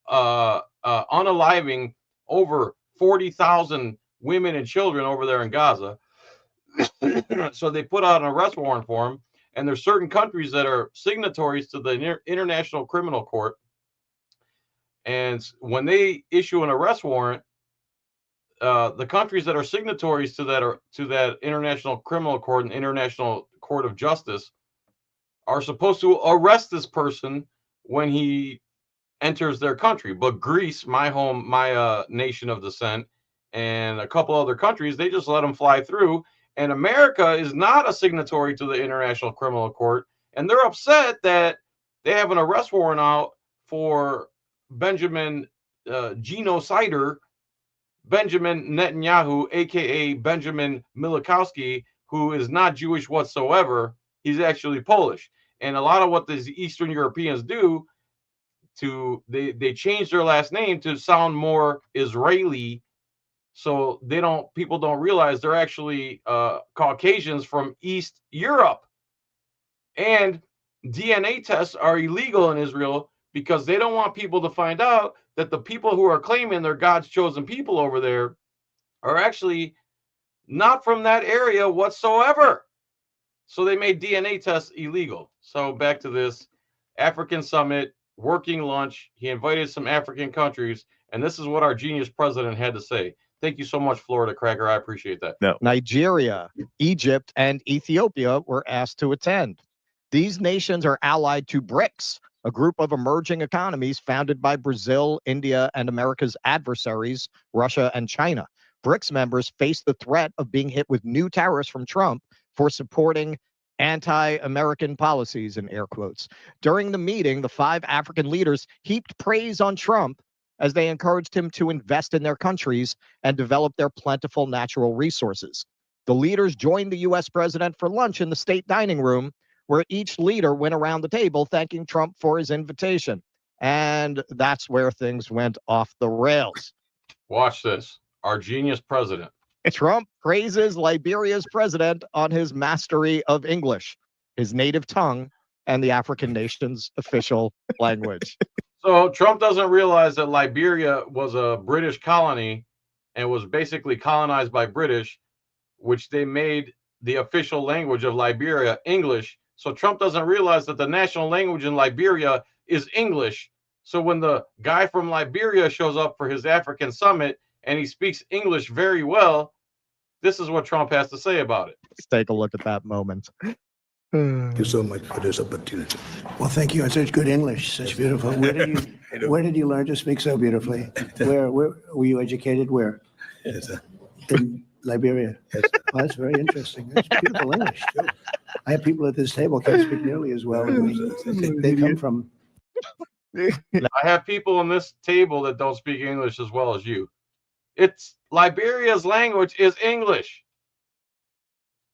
unaliving over 40,000 women and children over there in Gaza. So they put out an arrest warrant for him, and there's certain countries that are signatories to the International Criminal Court. And when they issue an arrest warrant, the countries that are signatories to that International Criminal Court and International Court of Justice are supposed to arrest this person when he enters their country. But Greece, my nation of descent, and a couple other countries, they just let him fly through. And America is not a signatory to the International Criminal Court, and they're upset that they have an arrest warrant out for Benjamin genocider Benjamin Netanyahu, aka Benjamin Milikowski, who is not Jewish whatsoever. He's actually Polish. And a lot of what these Eastern Europeans do, they change their last name to sound more Israeli, so people don't realize they're actually Caucasians from East Europe. And DNA tests are illegal in Israel because they don't want people to find out that the people who are claiming they're God's chosen people over there are actually not from that area whatsoever. So they made DNA tests illegal. So back to this African summit, working lunch. He invited some African countries, and this is what our genius president had to say. Thank you so much, Florida Cracker. I appreciate that. No. Nigeria, Egypt, and Ethiopia were asked to attend. These nations are allied to BRICS, a group of emerging economies founded by Brazil, India, and America's adversaries, Russia and China. BRICS members face the threat of being hit with new tariffs from Trump for supporting anti-American policies, in air quotes. During the meeting, the 5 African leaders heaped praise on Trump as they encouraged him to invest in their countries and develop their plentiful natural resources. The leaders joined the U.S. president for lunch in the state dining room, where each leader went around the table thanking Trump for his invitation. And that's where things went off the rails. Watch this. Our genius president. Trump praises Liberia's president on his mastery of English, his native tongue, and the African nation's official language. So Trump doesn't realize that Liberia was a British colony and was basically colonized by British, which they made the official language of Liberia English. So Trump doesn't realize that the national language in Liberia is English. So when the guy from Liberia shows up for his African summit and he speaks English very well, this is what Trump has to say about it. Let's take a look at that moment. Thank you so much for this opportunity. Well, thank you. And such good English, such beautiful. Where did you learn to speak so beautifully? Where were you educated? Where? Yes, In Liberia. Yes. Well, that's very interesting. That's beautiful English too. I have people at this table can't speak nearly as well. They come from. I have people on this table that don't speak English as well as you. It's Liberia's language is English.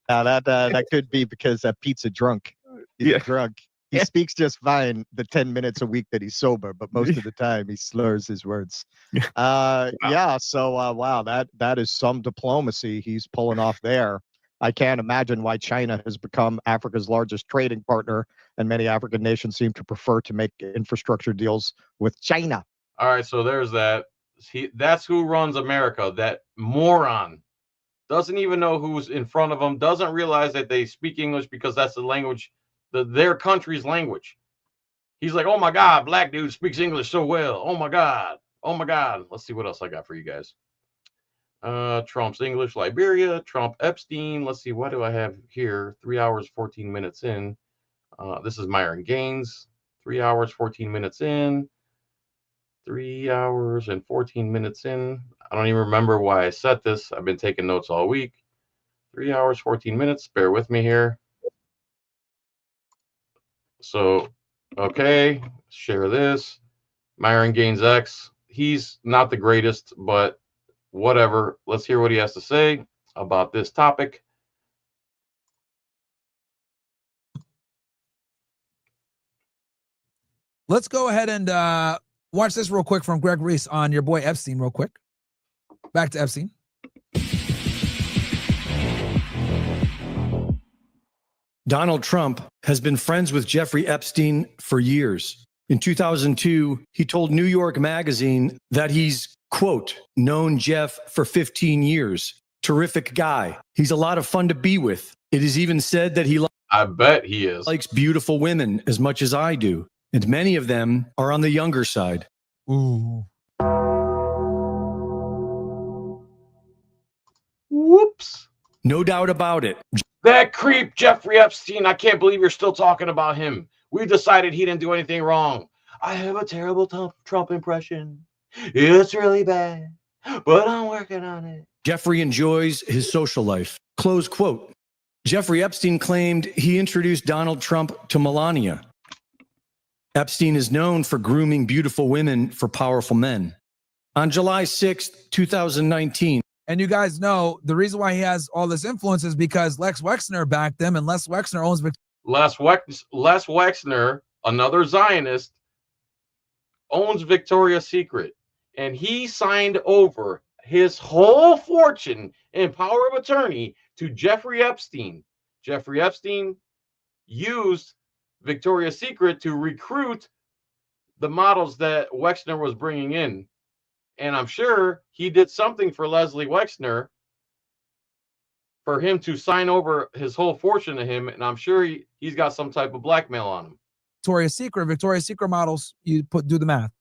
Now that could be because Pete's a drunk. He's a drunk. He speaks just fine the 10 minutes a week that he's sober, but most of the time he slurs his words. Yeah. So wow, that is some diplomacy he's pulling off there. I can't imagine why China has become Africa's largest trading partner, and many African nations seem to prefer to make infrastructure deals with China. All right, so there's that. That's who runs America. That moron doesn't even know who's in front of them. Doesn't realize that they speak English because that's the language, their country's language. He's like, oh my God, black dude speaks English so well. Oh my God. Oh my God. Let's see what else I got for you guys. Trump's English, Liberia, Trump, Epstein. Let's see, what do I have here? 3 hours, 14 minutes in. This is Myron Gaines. 3 hours, 14 minutes in. 3 hours and 14 minutes in. I don't even remember why I set this. I've been taking notes all week. 3 hours, 14 minutes. Bear with me here. So, okay, share this. Myron Gaines X. He's not the greatest, but whatever. Let's hear what he has to say about this topic. Let's go ahead and watch this real quick from Greg Reese on your boy Epstein real quick. Back to Epstein. Donald Trump has been friends with Jeffrey Epstein for years. In 2002, he told New York Magazine that he's, quote, known Jeff for 15 years. Terrific guy. He's a lot of fun to be with. It is even said that I bet he is. Likes beautiful women as much as I do. And many of them are on the younger side. Ooh. Whoops. No doubt about it. That creep, Jeffrey Epstein. I can't believe you're still talking about him. We decided he didn't do anything wrong. I have a terrible Trump impression. It's really bad, but I'm working on it. Jeffrey enjoys his social life. Close quote. Jeffrey Epstein claimed he introduced Donald Trump to Melania. Epstein is known for grooming beautiful women for powerful men. On July 6th, 2019. And you guys know the reason why he has all this influence is because Lex Wexner backed them, and Les Wexner owns Les Wexner, another Zionist, owns Victoria's Secret, and he signed over his whole fortune and power of attorney to Jeffrey Epstein. Jeffrey Epstein used Victoria's Secret to recruit the models that Wexner was bringing in. And I'm sure he did something for Leslie Wexner for him to sign over his whole fortune to him. And I'm sure he's got some type of blackmail on him. Victoria's Secret models, do the math.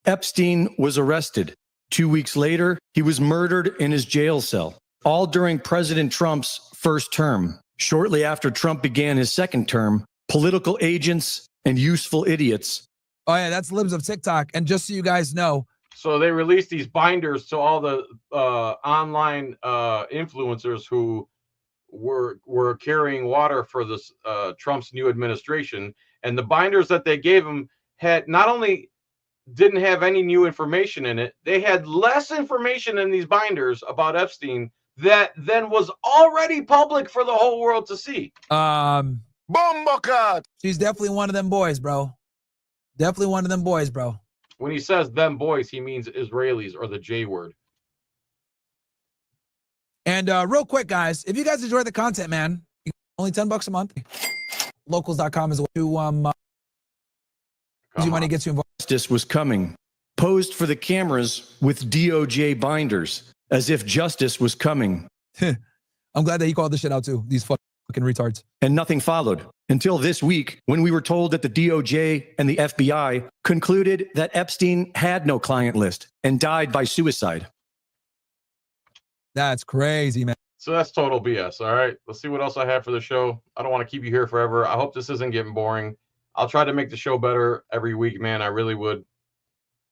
Epstein was arrested. 2 weeks later, he was murdered in his jail cell, all during President Trump's first term. Shortly after Trump began his second term, political agents and useful idiots. Oh yeah, that's libs of TikTok. And just so you guys know, so they released these binders to all the online influencers who were carrying water for this Trump's new administration. And the binders that they gave him had not only didn't have any new information in it, they had less information in these binders about Epstein that then was already public for the whole world to see. Bombocat. She's definitely one of them boys, bro. Definitely one of them boys, bro. When he says them boys, he means Israelis, or the J word. And real quick, guys, if you guys enjoy the content, man, only $10 a month. Locals.com is to easy money gets you involved. Justice was coming. Posed for the cameras with DOJ binders, as if justice was coming. I'm glad that he called this shit out too. These fucking retards. And nothing followed until this week, when we were told that the DOJ and the FBI concluded that Epstein had no client list and died by suicide. That's crazy, man. So that's total BS. All right, let's see what else I have for the show. I don't want to keep you here forever. I hope this isn't getting boring. I'll try to make the show better every week, man. I really would.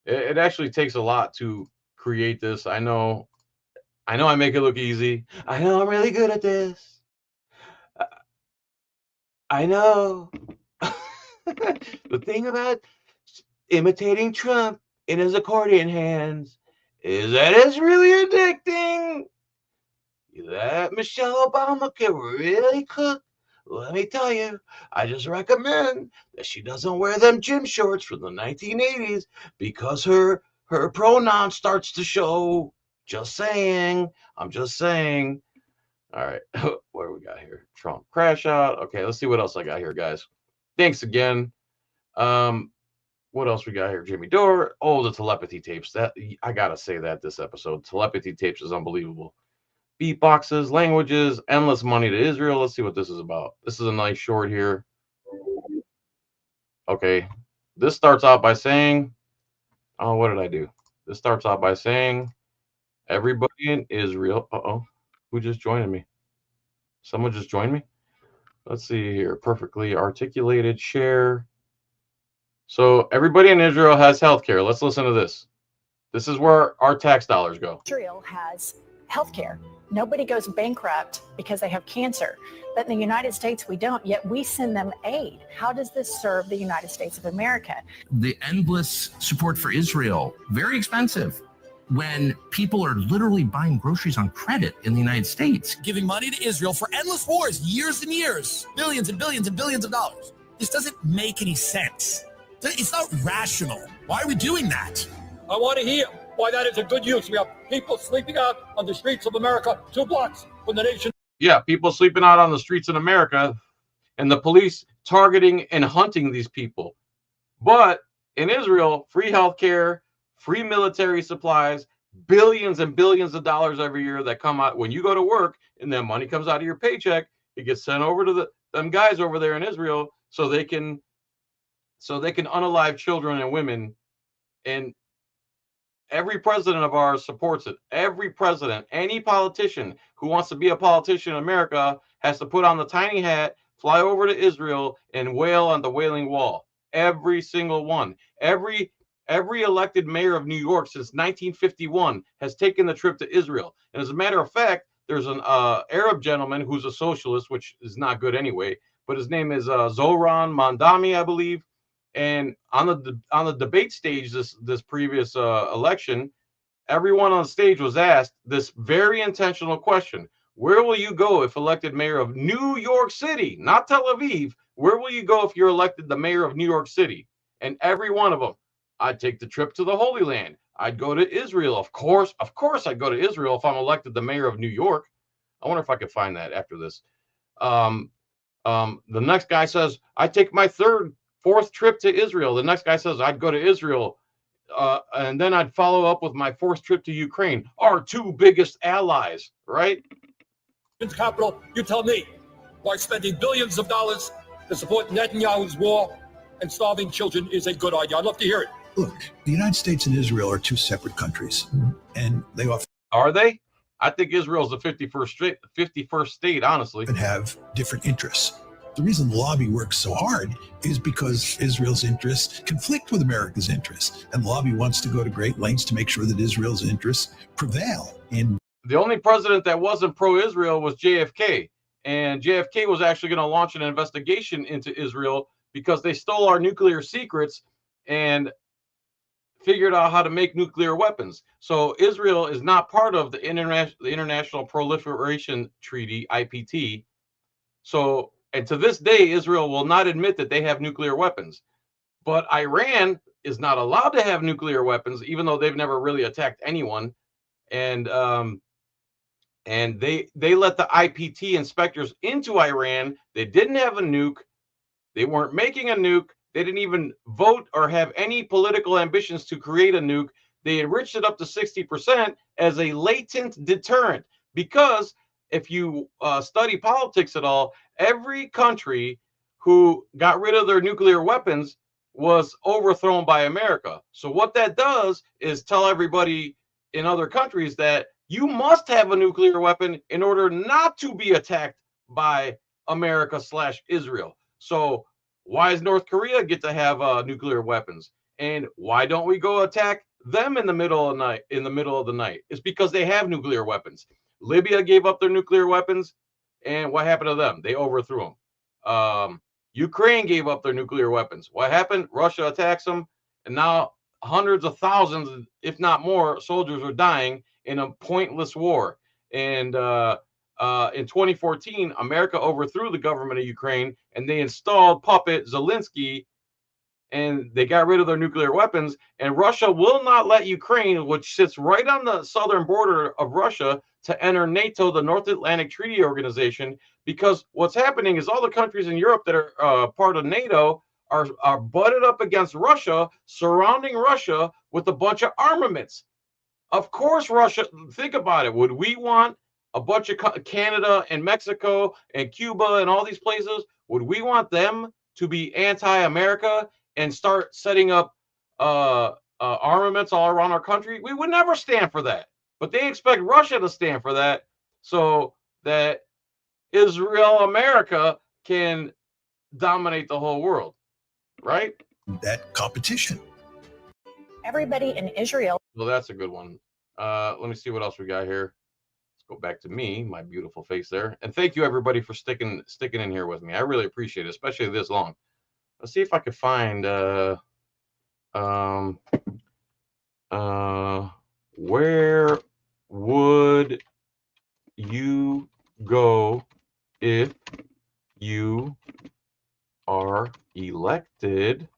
It actually takes a lot to create this. I know I make it look easy. I know I'm really good at this. I know. The thing about imitating Trump in his accordion hands is that it's really addicting. That Michelle Obama can really cook. Let me tell you, I just recommend that she doesn't wear them gym shorts from the 1980s because her pronoun starts to show. Just saying. I'm just saying. All right. What do we got here? Trump crash out. Okay, let's see what else I got here, guys. Thanks again. What else we got here? Jimmy Dore. Oh, the telepathy tapes. That I gotta say that this episode. Telepathy tapes is unbelievable. Beatboxes, languages, endless money to Israel. Let's see what this is about. This is a nice short here. Okay. This starts out by saying, oh, what did I do? This starts out by saying, everybody in Israel. Who just joined me? Someone just joined me? Let's see here. Perfectly articulated share. So everybody in Israel has health care. Let's listen to this. This is where our tax dollars go. Israel has health care. Nobody goes bankrupt because they have cancer. But in the United States, we don't, yet we send them aid. How does this serve the United States of America? The endless support for Israel, very expensive, when people are literally buying groceries on credit in the United States. Giving money to Israel for endless wars, years and years, billions and billions and billions of dollars. This doesn't make any sense. It's not rational. Why are we doing that? I want to hear why that is a good use. We have people sleeping out on the streets of America 2 blocks from the nation. Yeah, people sleeping out on the streets in America and the police targeting and hunting these people. But in Israel, free healthcare, free military supplies, billions and billions of dollars every year that come out when you go to work, and that money comes out of your paycheck. It gets sent over to them guys over there in Israel so they can unalive children and women. And every president of ours supports it. Every president, any politician who wants to be a politician in America has to put on the tiny hat, fly over to Israel, and wail on the Wailing Wall. Every single one. Every elected mayor of New York since 1951 has taken the trip to Israel. And as a matter of fact, there's an Arab gentleman who's a socialist, which is not good anyway, but his name is Zohran Mamdani, I believe. And on the debate stage this previous election, everyone on stage was asked this very intentional question: where will you go if elected mayor of New York City, not Tel Aviv? Where will you go if you're elected the mayor of New York City? And every one of them, I'd take the trip to the Holy Land. I'd go to Israel. Of course, I'd go to Israel if I'm elected the mayor of New York. I wonder if I could find that after this. The next guy says, I'd take my fourth trip to Israel. The next guy says, I'd go to Israel. And then I'd follow up with my fourth trip to Ukraine, our 2 biggest allies, right? Capital, you tell me why spending billions of dollars to support Netanyahu's war and starving children is a good idea. I'd love to hear it. Look, the United States and Israel are 2 separate countries, and they often are they? I think Israel's the 51st state, honestly. Have different interests. The reason the lobby works so hard is because Israel's interests conflict with America's interests, and the lobby wants to go to great lengths to make sure that Israel's interests prevail. And the only president that wasn't pro-Israel was JFK, and JFK was actually going to launch an investigation into Israel because they stole our nuclear secrets and figured out how to make nuclear weapons. So Israel is not part of the International Proliferation Treaty, IPT. So, and to this day, Israel will not admit that they have nuclear weapons. But Iran is not allowed to have nuclear weapons, even though they've never really attacked anyone. And they let the IPT inspectors into Iran. They didn't have a nuke. They weren't making a nuke. They didn't even vote or have any political ambitions to create a nuke. They enriched it up to 60% as a latent deterrent. Because if you study politics at all, every country who got rid of their nuclear weapons was overthrown by America. So what that does is tell everybody in other countries that you must have a nuclear weapon in order not to be attacked by America/Israel. So why does North Korea get to have nuclear weapons? And why don't we go attack them in the middle of the night? It's because they have nuclear weapons. Libya gave up their nuclear weapons, and what happened to them? They overthrew them. Ukraine gave up their nuclear weapons. What happened? Russia attacks them, and now hundreds of thousands, if not more, soldiers are dying in a pointless war. And in 2014, America overthrew the government of Ukraine, and they installed puppet Zelensky, and they got rid of their nuclear weapons. And Russia will not let Ukraine, which sits right on the southern border of Russia, to enter NATO, the North Atlantic Treaty Organization, because what's happening is all the countries in Europe that are part of NATO are butted up against Russia, surrounding Russia with a bunch of armaments. Of course, Russia, think about it. Would we want a bunch of Canada and Mexico and Cuba and all these places? Would we want them to be anti-America and start setting up armaments all around our country, we would never stand for that. But they expect Russia to stand for that so that Israel, America can dominate the whole world, right? That competition. Everybody in Israel. Well, that's a good one. Let me see what else we got here. Let's go back to me, my beautiful face there. And thank you everybody for sticking in here with me. I really appreciate it, especially this long. Let's see if I could find where would you go if you are elected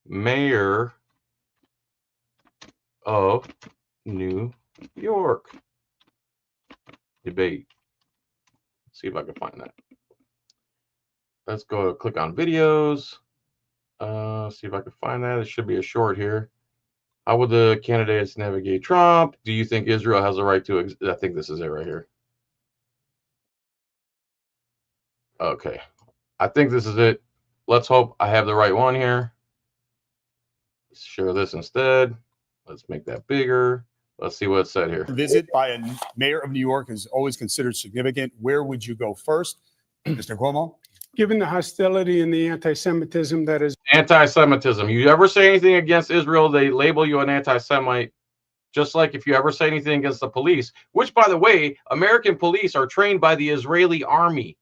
mayor of New York? Debate. Let's see if I can find that. Let's go click on videos. See if I can find that. It should be a short here. How would the candidates navigate Trump? Do you think Israel has a right to? I think this is it right here. Okay. I think this is it. Let's hope I have the right one here. Let's share this instead. Let's make that bigger. Let's see what it said here. Visit by a mayor of New York is always considered significant. Where would you go first? Mr. Cuomo? Given the hostility and the anti-Semitism that is... Anti-Semitism. You ever say anything against Israel, they label you an anti-Semite. Just like if you ever say anything against the police, which, by the way, American police are trained by the Israeli army.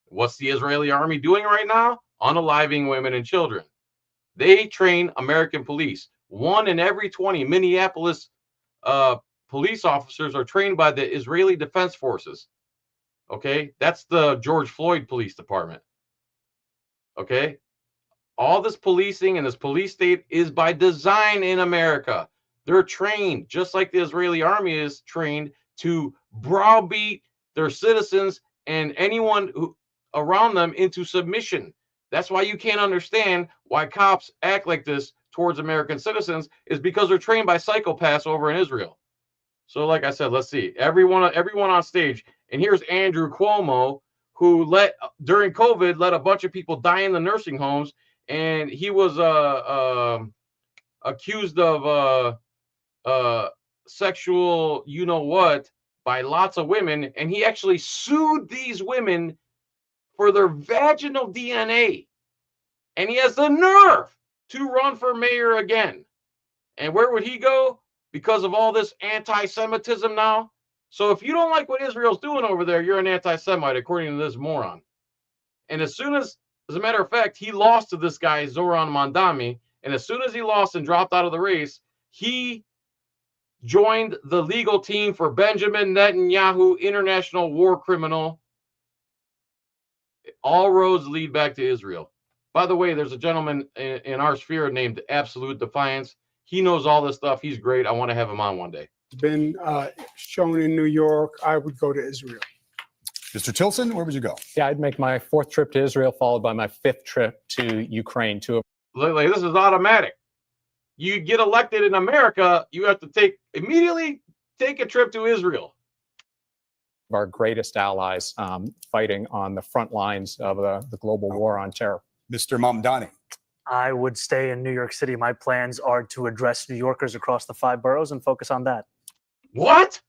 What's the Israeli army doing right now? Unaliving women and children. They train American police. 1 in every 20 Minneapolis police officers are trained by the Israeli Defense Forces. Okay, that's the George Floyd Police Department. Okay, all this policing and this police state is by design in America. They're trained just like the Israeli army is trained to browbeat their citizens and anyone who around them into submission. That's why you can't understand why cops act like this towards American citizens, is because they're trained by psychopaths over in Israel. So like I said, let's see. Everyone on stage. And here's Andrew Cuomo, who during COVID let a bunch of people die in the nursing homes, and he was accused of sexual you-know-what by lots of women, and he actually sued these women for their vaginal DNA. And he has the nerve to run for mayor again. And where would he go? Because of all this anti-Semitism now. So if you don't like what Israel's doing over there, you're an anti-Semite, according to this moron. And as a matter of fact, he lost to this guy, Zoran Mondami. And as soon as he lost and dropped out of the race, he joined the legal team for Benjamin Netanyahu, international war criminal. All roads lead back to Israel. By the way, there's a gentleman in our sphere named Absolute Defiance. He knows all this stuff. He's great. I want to have him on one day. Been shown in New York. I would go to Israel. Mr. Tilson, where would you go? Yeah, I'd make my 4th trip to Israel, followed by my 5th trip to Ukraine. Like, this is automatic. You get elected in America, you have to immediately take a trip to Israel. Our greatest allies fighting on the front lines of the global war on terror. Mr. Mamdani. I would stay in New York City. My plans are to address New Yorkers across the 5 boroughs and focus on that. What?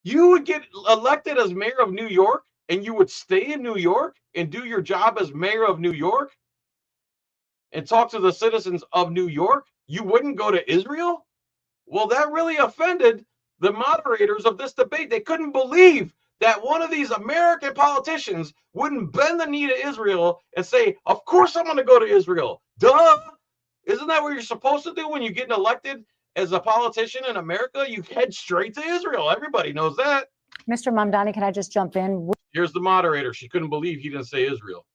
You would get elected as mayor of New York and you would stay in New York and do your job as mayor of New York and talk to the citizens of New York? You wouldn't go to Israel? Well, that really offended the moderators of this debate. They couldn't believe that one of these American politicians wouldn't bend the knee to Israel and say, of course I'm going to go to Israel. Duh. Isn't that what you're supposed to do when you get elected as a politician in America? You head straight to Israel. Everybody knows that. Mr. Mamdani, can I just jump in? Here's the moderator. She couldn't believe he didn't say Israel.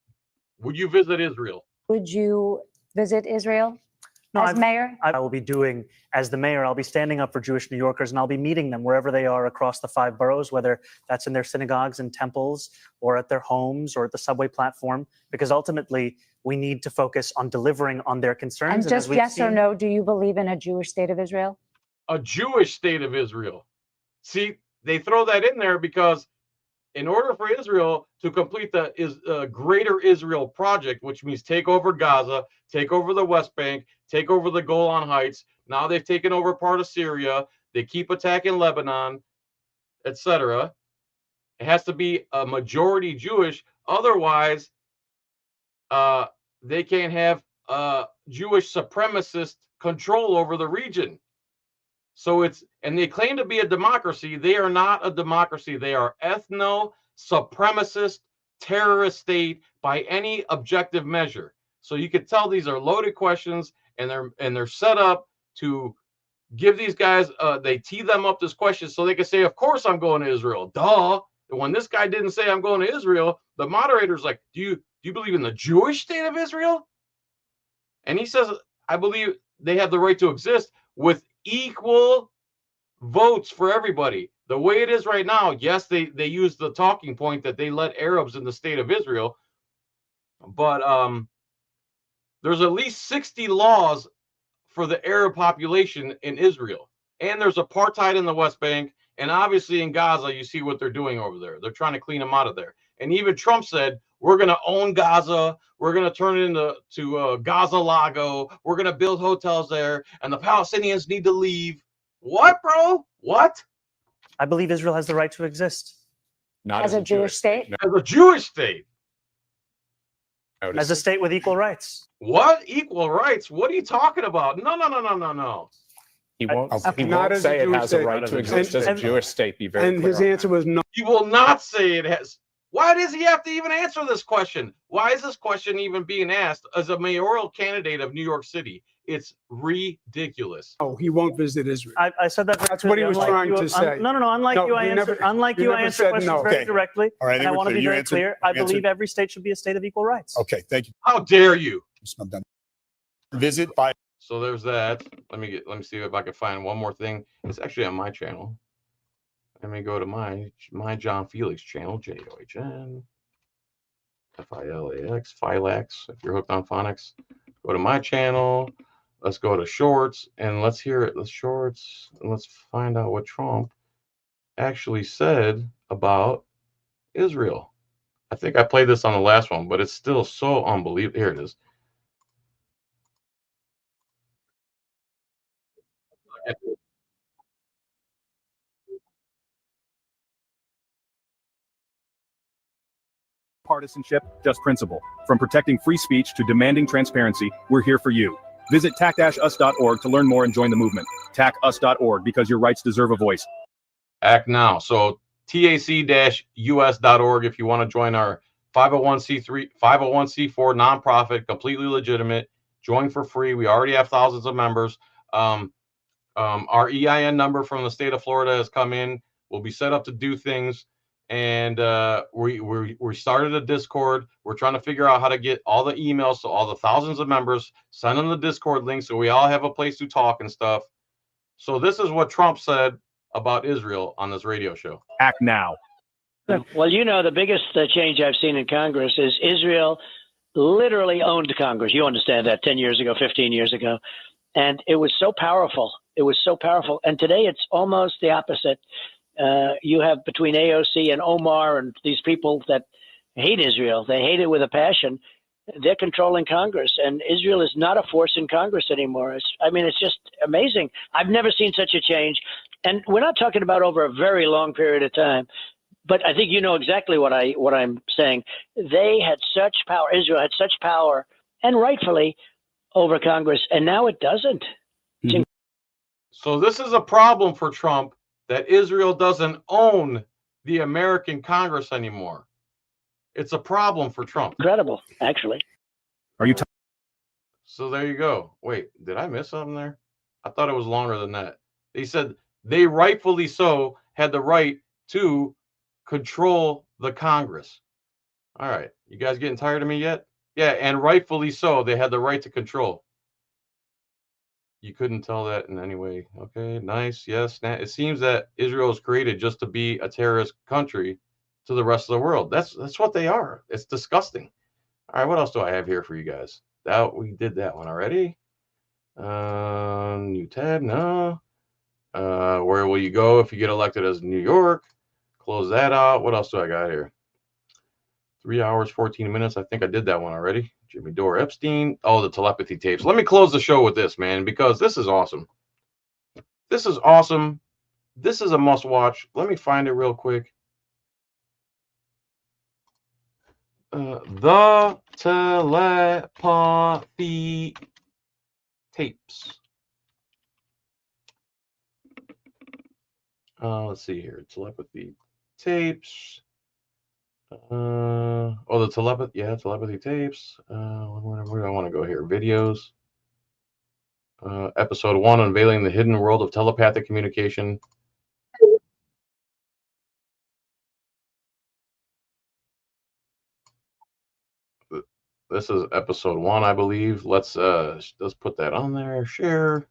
Would you visit Israel? Would you visit Israel No, as mayor? I will be doing, as the mayor, I'll be standing up for Jewish New Yorkers, and I'll be meeting them wherever they are across the 5 boroughs, whether that's in their synagogues and temples or at their homes or at the subway platform, because ultimately we need to focus on delivering on their concerns. And just yes or no, do you believe in a Jewish state of Israel? A Jewish state of Israel. See, they throw that in there because in order for Israel to complete the greater Israel project, which means take over Gaza, take over the West Bank, take over the Golan Heights. Now they've taken over part of Syria. They keep attacking Lebanon, etc. It has to be a majority Jewish. Otherwise, they can't have Jewish supremacist control over the region. So and they claim to be a democracy. They are not a democracy. They are ethno-supremacist terrorist state by any objective measure. So you could tell these are loaded questions, and they're set up to give these guys, they tee them up this question so they can say, of course I'm going to Israel. Duh. And when this guy didn't say I'm going to Israel, the moderator's like, do you believe in the Jewish state of Israel? And he says, I believe they have the right to exist with equal votes for everybody. The way it is right now, yes, they use the talking point that they let Arabs in the state of Israel, but there's at least 60 laws for the Arab population in Israel. And there's apartheid in the West Bank. And obviously in Gaza, you see what they're doing over there. They're trying to clean them out of there. And even Trump said, we're going to own Gaza. We're going to turn it into Gaza Lago. We're going to build hotels there. And the Palestinians need to leave. What, bro? What? I believe Israel has the right to exist. Not as a Jewish state? As a Jewish state. As a state with equal rights. What? Equal rights? What are you talking about? No. He won't, he Not won't as a say it Jewish has a state. right to exist as a Jewish state. Be very And clear his on answer was no. He will not say it has. Why does he have to even answer this question? Why is this question even being asked as a mayoral candidate of New York City? It's ridiculous. Oh, he won't visit Israel. I said that. That's what he was trying to say. No. Unlike No, you, I he answer. never- Unlike he you, I never answer said questions no. very Okay. directly. All right, I and I think want to we're be clear. You very answered- clear. I you answered- believe every state should be a state of equal rights. Okay, thank you. How dare you? I'm done. Visit by. So there's that. Let me see if I can find one more thing. It's actually on my channel. Let me go to my John Felix channel, JOHN FILAX, Philax. If you're hooked on phonics, go to my channel. Let's go to shorts and let's hear it. The shorts and let's find out what Trump actually said about Israel. I think I played this on the last one, but it's still so unbelievable. Here it is. Partisanship, just principle. From protecting free speech to demanding transparency, we're here for you. Visit tac-us.org to learn more and join the movement. tac-us.org, because your rights deserve a voice. Act now. So tac-us.org if you want to join our 501c3, 501c4 nonprofit, completely legitimate. Join for free. We already have thousands of members. Our EIN number from the state of Florida has come in. We'll be set up to do things. And we started a Discord. We're trying to figure out how to get all the emails to all the thousands of members, send them the Discord link so we all have a place to talk and stuff. So this is what Trump said about Israel on this radio show. Act now. Well, you know, the biggest change I've seen in Congress is Israel literally owned Congress. You understand that 10 years ago, 15 years ago. And it was so powerful. It was so powerful. And today it's almost the opposite. You have between AOC and Omar and these people that hate Israel. They hate it with a passion. They're controlling Congress, and Israel is not a force in Congress anymore. It's just amazing. I've never seen such a change. And we're not talking about over a very long period of time, but I think you know exactly what I'm saying. They had such power. Israel had such power, and rightfully, over Congress, and now it doesn't. So this is a problem for Trump, that Israel doesn't own the American Congress anymore. It's a problem for Trump. Incredible, actually. Are you? So there you go. Wait, did I miss something there? I thought it was longer than that. They said they rightfully so had the right to control the Congress. All right. You guys getting tired of me yet? Yeah, and rightfully so, they had the right to control. You couldn't tell that in any way. Okay, nice. Yes. It seems that Israel is created just to be a terrorist country to the rest of the world. That's what they are. It's disgusting. All right, what else do I have here for you guys? We did that one already. New tab, no. Where will you go if you get elected as New York? Close that out. What else do I got here? 3 hours, 14 minutes. I think I did that one already. Jimmy Dore, Epstein. Oh, the telepathy tapes. Let me close the show with this, man, because this is awesome. This is awesome. This is a must watch. Let me find it real quick. The Telepathy tapes. Let's see here. Telepathy tapes. The telepathy. Yeah, telepathy tapes. Where do I want to go here? Videos. Episode 1, Unveiling the Hidden World of Telepathic Communication. This is episode 1, I believe. Let's put that on there. Share.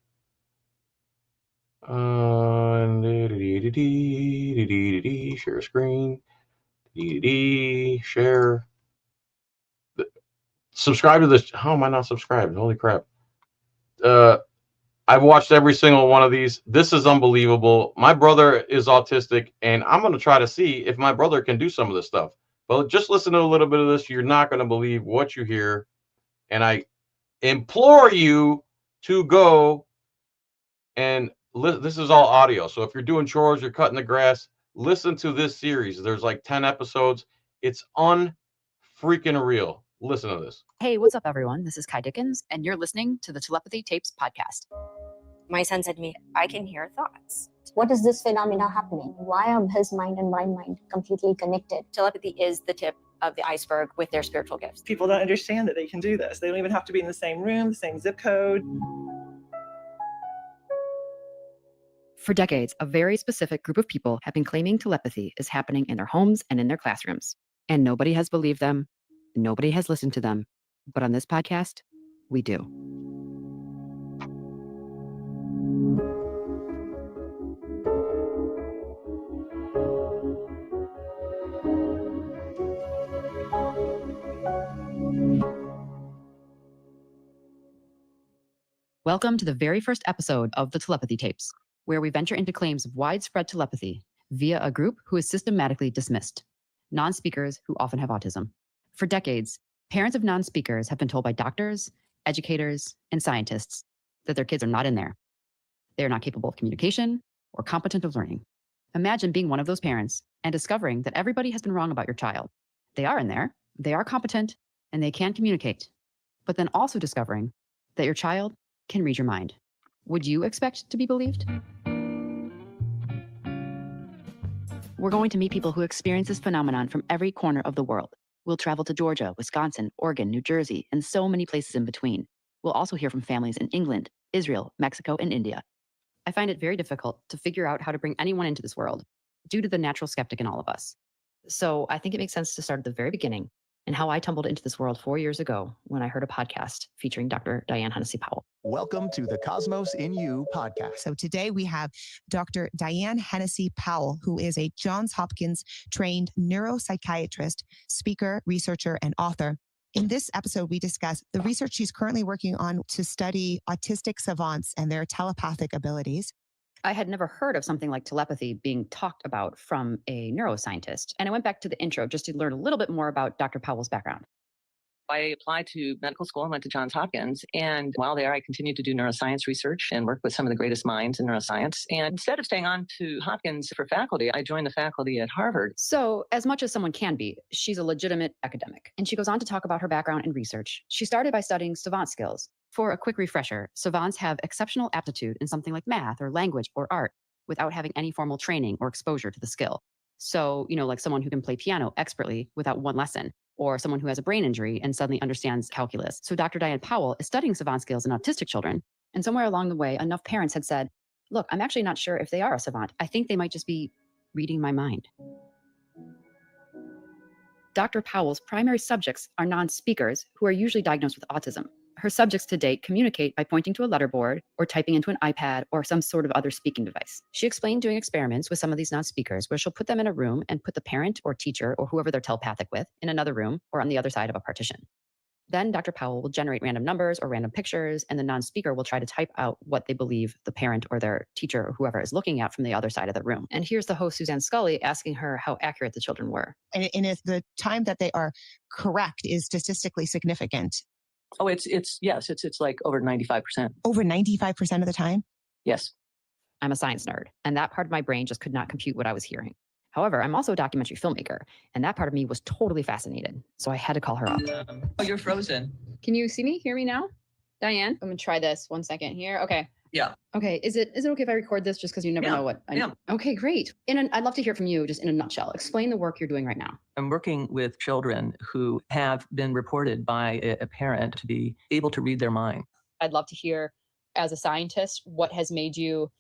Share screen. Share. Subscribe to this. How am I not subscribed? Holy crap. I've watched every single one of these. This is unbelievable. My brother is autistic, and I'm going to try to see if my brother can do some of this stuff. But just listen to a little bit of this. You're not going to believe what you hear. And I implore you to go and this is all audio. So if you're doing chores, you're cutting the grass, listen to this series. There's like 10 episodes. It's unfreaking real. Listen to this. Hey, what's up, everyone? This is Kai Dickens, and you're listening to the Telepathy Tapes podcast. My son said to me, I can hear thoughts. What is this phenomena happening? Why are his mind and my mind completely connected? Telepathy is the tip of the iceberg with their spiritual gifts. People don't understand that they can do this. They don't even have to be in the same room, the same zip code. For decades, a very specific group of people have been claiming telepathy is happening in their homes and in their classrooms. And nobody has believed them. Nobody has listened to them. But on this podcast, we do. Welcome to the very first episode of the Telepathy Tapes, where we venture into claims of widespread telepathy via a group who is systematically dismissed, non-speakers who often have autism. For decades, parents of non-speakers have been told by doctors, educators, and scientists that their kids are not in there. They are not capable of communication or competent of learning. Imagine being one of those parents and discovering that everybody has been wrong about your child. They are in there, they are competent, and they can communicate, but then also discovering that your child can read your mind. Would you expect to be believed? We're going to meet people who experience this phenomenon from every corner of the world. We'll travel to Georgia, Wisconsin, Oregon, New Jersey, and so many places in between. We'll also hear from families in England, Israel, Mexico, and India. I find it very difficult to figure out how to bring anyone into this world due to the natural skeptic in all of us. So I think it makes sense to start at the very beginning and how I tumbled into this world 4 years ago when I heard a podcast featuring Dr. Diane Hennessy Powell. Welcome to the Cosmos in You podcast. So today we have Dr. Diane Hennessy Powell, who is a Johns Hopkins trained neuropsychiatrist, speaker, researcher, and author. In this episode, we discuss the research she's currently working on to study autistic savants and their telepathic abilities. I had never heard of something like telepathy being talked about from a neuroscientist. And I went back to the intro just to learn a little bit more about Dr. Powell's background. I applied to medical school and went to Johns Hopkins. And while there, I continued to do neuroscience research and work with some of the greatest minds in neuroscience. And instead of staying on to Hopkins for faculty, I joined the faculty at Harvard. So as much as someone can be, she's a legitimate academic. And she goes on to talk about her background in research. She started by studying savant skills. For a quick refresher, savants have exceptional aptitude in something like math or language or art without having any formal training or exposure to the skill. So, like someone who can play piano expertly without one lesson, or someone who has a brain injury and suddenly understands calculus. So Dr. Diane Powell is studying savant skills in autistic children. And somewhere along the way, enough parents had said, look, I'm actually not sure if they are a savant. I think they might just be reading my mind. Dr. Powell's primary subjects are non-speakers who are usually diagnosed with autism. Her subjects to date communicate by pointing to a letterboard or typing into an iPad or some sort of other speaking device. She explained doing experiments with some of these non-speakers where she'll put them in a room and put the parent or teacher or whoever they're telepathic with in another room or on the other side of a partition. Then Dr. Powell will generate random numbers or random pictures, and the non-speaker will try to type out what they believe the parent or their teacher or whoever is looking at from the other side of the room. And here's the host, Suzanne Scully, asking her how accurate the children were. And if the time that they are correct is statistically significant. Oh, it's like over 95%. Over 95% of the time? Yes. I'm a science nerd, and that part of my brain just could not compute what I was hearing. However, I'm also a documentary filmmaker, and that part of me was totally fascinated. So I had to call her up. Oh, you're frozen. Can you see me? Hear me now? Diane? I'm gonna try this 1 second here. Okay. Yeah. Okay. Is it okay if I record this just because you never know what Okay, great. I'd love to hear from you just in a nutshell. Explain the work you're doing right now. I'm working with children who have been reported by a parent to be able to read their mind. I'd love to hear, as a scientist, what has made you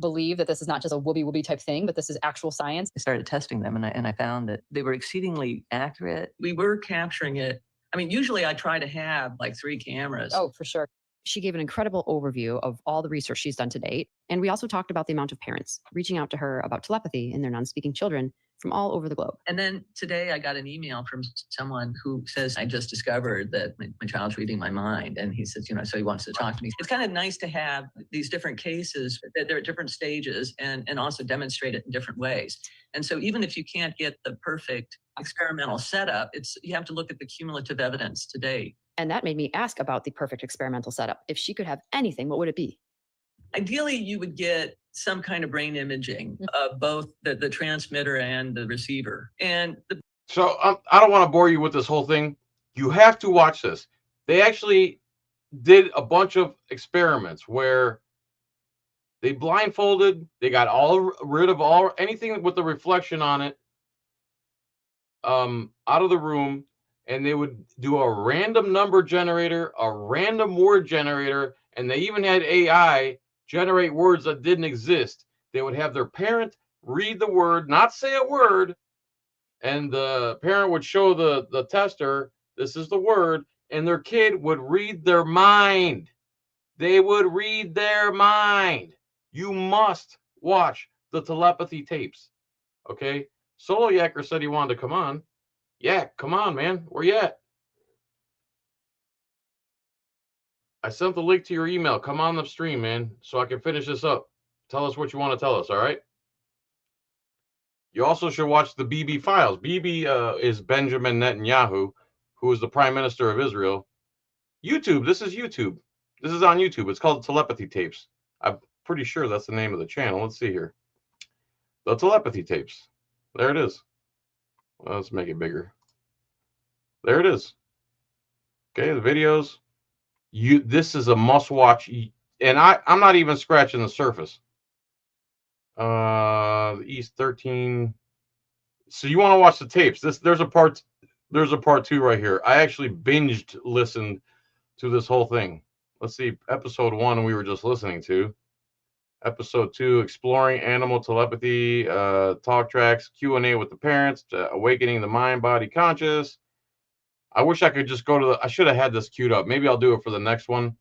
believe that this is not just a whoopee type thing, but this is actual science. I started testing them and I found that they were exceedingly accurate. We were capturing it. I mean, usually I try to have like 3 cameras. Oh, for sure. She gave an incredible overview of all the research she's done to date. And we also talked about the amount of parents reaching out to her about telepathy in their non-speaking children from all over the globe. And then today I got an email from someone who says, I just discovered that my child's reading my mind. And he says, so he wants to talk to me. It's kind of nice to have these different cases that they're at different stages and also demonstrate it in different ways. And so even if you can't get the perfect experimental setup, you have to look at the cumulative evidence to date. And that made me ask about the perfect experimental setup. If she could have anything, what would it be? Ideally, you would get some kind of brain imaging of both the transmitter and the receiver. So I don't want to bore you with this whole thing. You have to watch this. They actually did a bunch of experiments where they blindfolded, they got rid of anything with the reflection on it out of the room, and they would do a random number generator, a random word generator, and they even had AI generate words that didn't exist. They would have their parent read the word, not say a word, and the parent would show the tester, this is the word, and their kid would read their mind. They would read their mind. You must watch the telepathy tapes. Okay? Solo Yacker said he wanted to come on. Yeah, come on, man. Where you at? I sent the link to your email. Come on the stream, man, so I can finish this up. Tell us what you want to tell us, all right? You also should watch the BB files. BB is Benjamin Netanyahu, who is the Prime Minister of Israel. YouTube. This is YouTube. This is on YouTube. It's called Telepathy Tapes. I'm pretty sure that's the name of the channel. Let's see here. The Telepathy Tapes. There it is. Well, let's make it bigger. There it is. Okay, the videos. This is a must-watch, and I'm not even scratching the surface. The East 13. So you want to watch the tapes? There's a part 2 right here. I actually listened to this whole thing. Let's see, episode 1 we were just listening to. Episode 2, exploring animal telepathy, talk tracks, Q&A with the parents, awakening the mind, body, conscious. I wish I could just go to I should have had this queued up. Maybe I'll do it for the next one.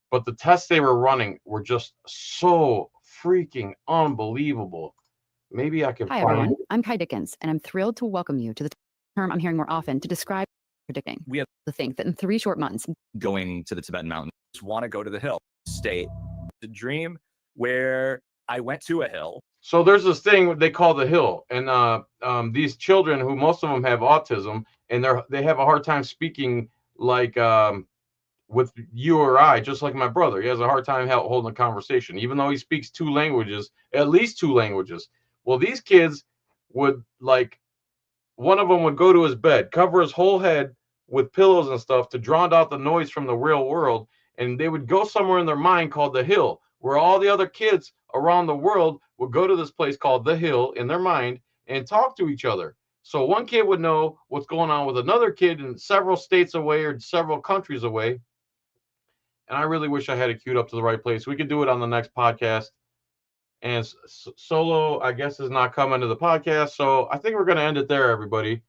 But the tests they were running were just so freaking unbelievable. Maybe I can Hi, find everyone. I'm Kai Dickens, and I'm thrilled to welcome you to the term I'm hearing more often to describe predicting. We have to think that in 3 short months, going to the Tibetan mountains, want to go to the hill state. The dream where I went to a hill. So there's this thing they call the hill, and these children, who most of them have autism, and they have a hard time speaking like with you or I, just like my brother. He has a hard time holding a conversation, even though he speaks 2 languages, at least 2 languages. Well, these kids would, like, one of them would go to his bed, cover his whole head with pillows and stuff to drown out the noise from the real world, and they would go somewhere in their mind called the hill, where all the other kids around the world would go to this place called the hill in their mind and talk to each other. So one kid would know what's going on with another kid in several states away or several countries away. And I really wish I had it queued up to the right place. We could do it on the next podcast. And Solo, I guess, is not coming to the podcast. So I think we're going to end it there, everybody.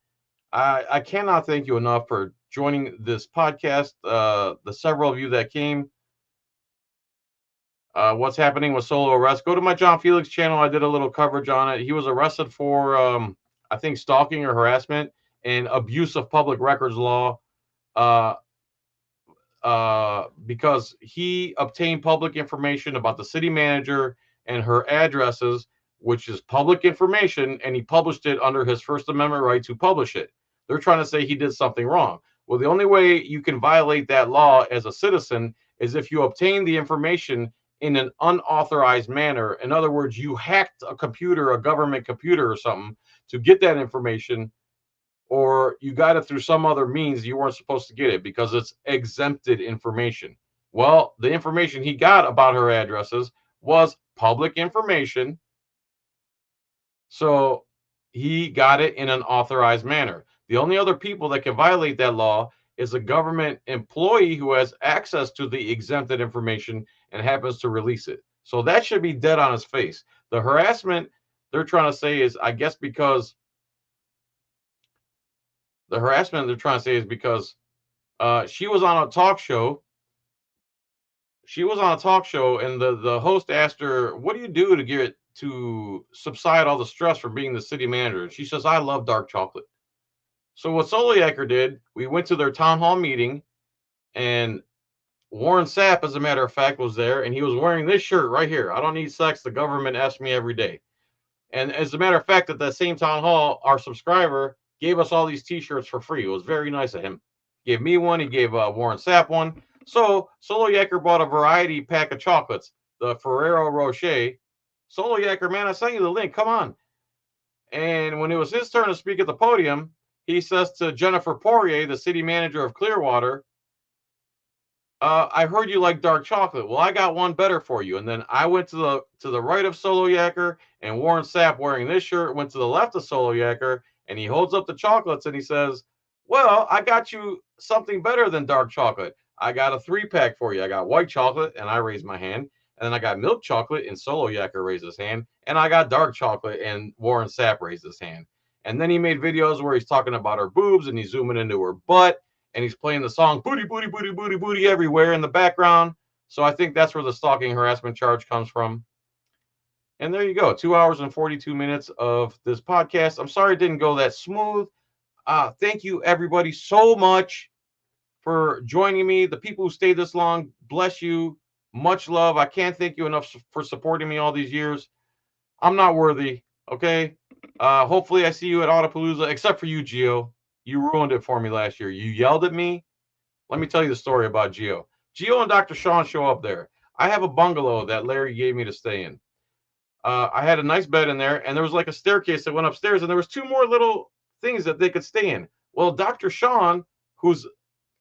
I cannot thank you enough for joining this podcast. The several of you that came. What's happening with Solo arrest? Go to my John Felix channel. I did a little coverage on it. He was arrested for, I think, stalking or harassment and abuse of public records law. because he obtained public information about the city manager and her addresses, which is public information, and he published it under his First Amendment right to publish it. They're trying to say he did something wrong. Well, the only way you can violate that law as a citizen is if you obtain the information in an unauthorized manner. In other words, you hacked a computer, a government computer or something, to get that information, or you got it through some other means you weren't supposed to get it because it's exempted information. Well, the information he got about her addresses was public information, so he got it in an authorized manner. The only other people that can violate that law is a government employee who has access to the exempted information and happens to release it. So that should be dead on his face. The harassment they're trying to say is, I guess, because the harassment they're trying to say is because she was on a talk show. She was on a talk show, and the host asked her, "What do you do to subside all the stress from being the city manager?" She says, "I love dark chocolate." So what Soloyaker did, we went to their town hall meeting, and Warren Sapp, as a matter of fact, was there, and he was wearing this shirt right here. "I don't need sex. The government asks me every day." And as a matter of fact, at that same town hall, our subscriber gave us all these T-shirts for free. It was very nice of him. He gave me one. He gave Warren Sapp one. So Soloyaker bought a variety pack of chocolates, the Ferrero Rocher. Soloyaker, man, I sent you the link. Come on. And when it was his turn to speak at the podium, he says to Jennifer Poirier, the city manager of Clearwater, "I heard you like dark chocolate. Well, I got one better for you." And then I went to the right of Soloyaker, and Warren Sapp, wearing this shirt, went to the left of Soloyaker, and he holds up the chocolates and he says, "Well, I got you something better than dark chocolate. I got a 3-pack for you. I got white chocolate," and I raised my hand. And then I got milk chocolate, and Soloyaker raised his hand. And I got dark chocolate, and Warren Sapp raised his hand. And then he made videos where he's talking about her boobs, and he's zooming into her butt, and he's playing the song "Booty, Booty, Booty, Booty, Booty" everywhere in the background. So I think that's where the stalking harassment charge comes from. And there you go, 2 hours and 42 minutes of this podcast. I'm sorry it didn't go that smooth. Thank you, everybody, so much for joining me. The people who stayed this long, bless you. Much love. I can't thank you enough for supporting me all these years. I'm not worthy, okay? Hopefully I see you at Autopalooza, except for you, Gio. You ruined it for me last year. You yelled at me. Let me tell you the story about Gio. Gio and Dr. Sean show up there. I have a bungalow that Larry gave me to stay in. I had a nice bed in there, and there was like a staircase that went upstairs, and there was 2 more little things that they could stay in. Well, Dr. Sean, who's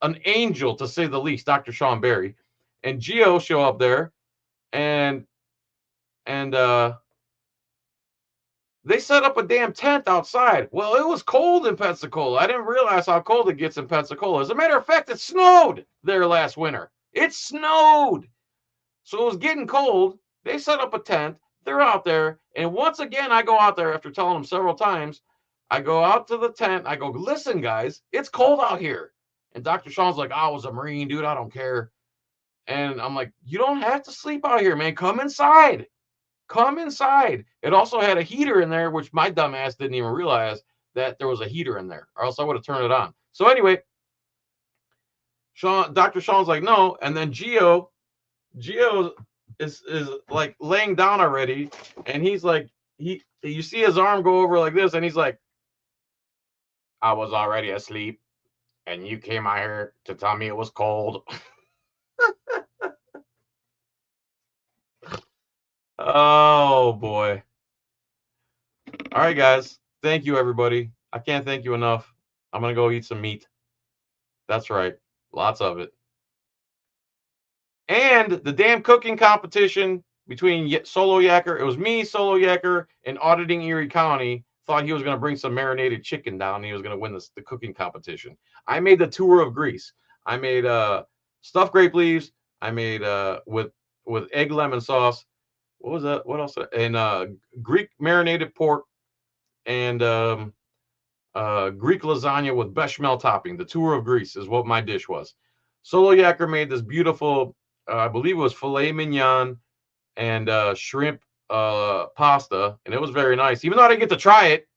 an angel to say the least, Dr. Sean Berry, and Gio show up there, and they set up a damn tent outside. Well, it was cold in Pensacola. I didn't realize how cold it gets in Pensacola. As a matter of fact, it snowed there last winter. It snowed. So it was getting cold. They set up a tent. They're out there. And once again, I go out there after telling them several times. I go out to the tent. I go, "Listen, guys, it's cold out here." And Dr. Sean's like, "I was a Marine, dude. I don't care." And I'm like, "You don't have to sleep out here, man. Come inside. Come inside." It also had a heater in there, which my dumb ass didn't even realize that there was a heater in there, or else I would have turned it on. So anyway, Dr. Sean's like, "No." And then Gio is like laying down already, and he's like, you see his arm go over like this, and he's like, "I was already asleep, and you came out here to tell me it was cold." Oh boy. All right, guys. Thank you, everybody. I can't thank you enough. I'm gonna go eat some meat. That's right. Lots of it. And the damn cooking competition between Soloyaker, it was me, Soloyaker, and Auditing Erie County, thought he was going to bring some marinated chicken down, and he was going to win the cooking competition. I made the tour of Greece. I made stuffed grape leaves. I made with egg lemon sauce. What was that? What else? And Greek marinated pork and Greek lasagna with bechamel topping. The tour of Greece is what my dish was. Soloyaker made this beautiful, I believe it was filet mignon and shrimp pasta, and it was very nice, even though I didn't get to try it.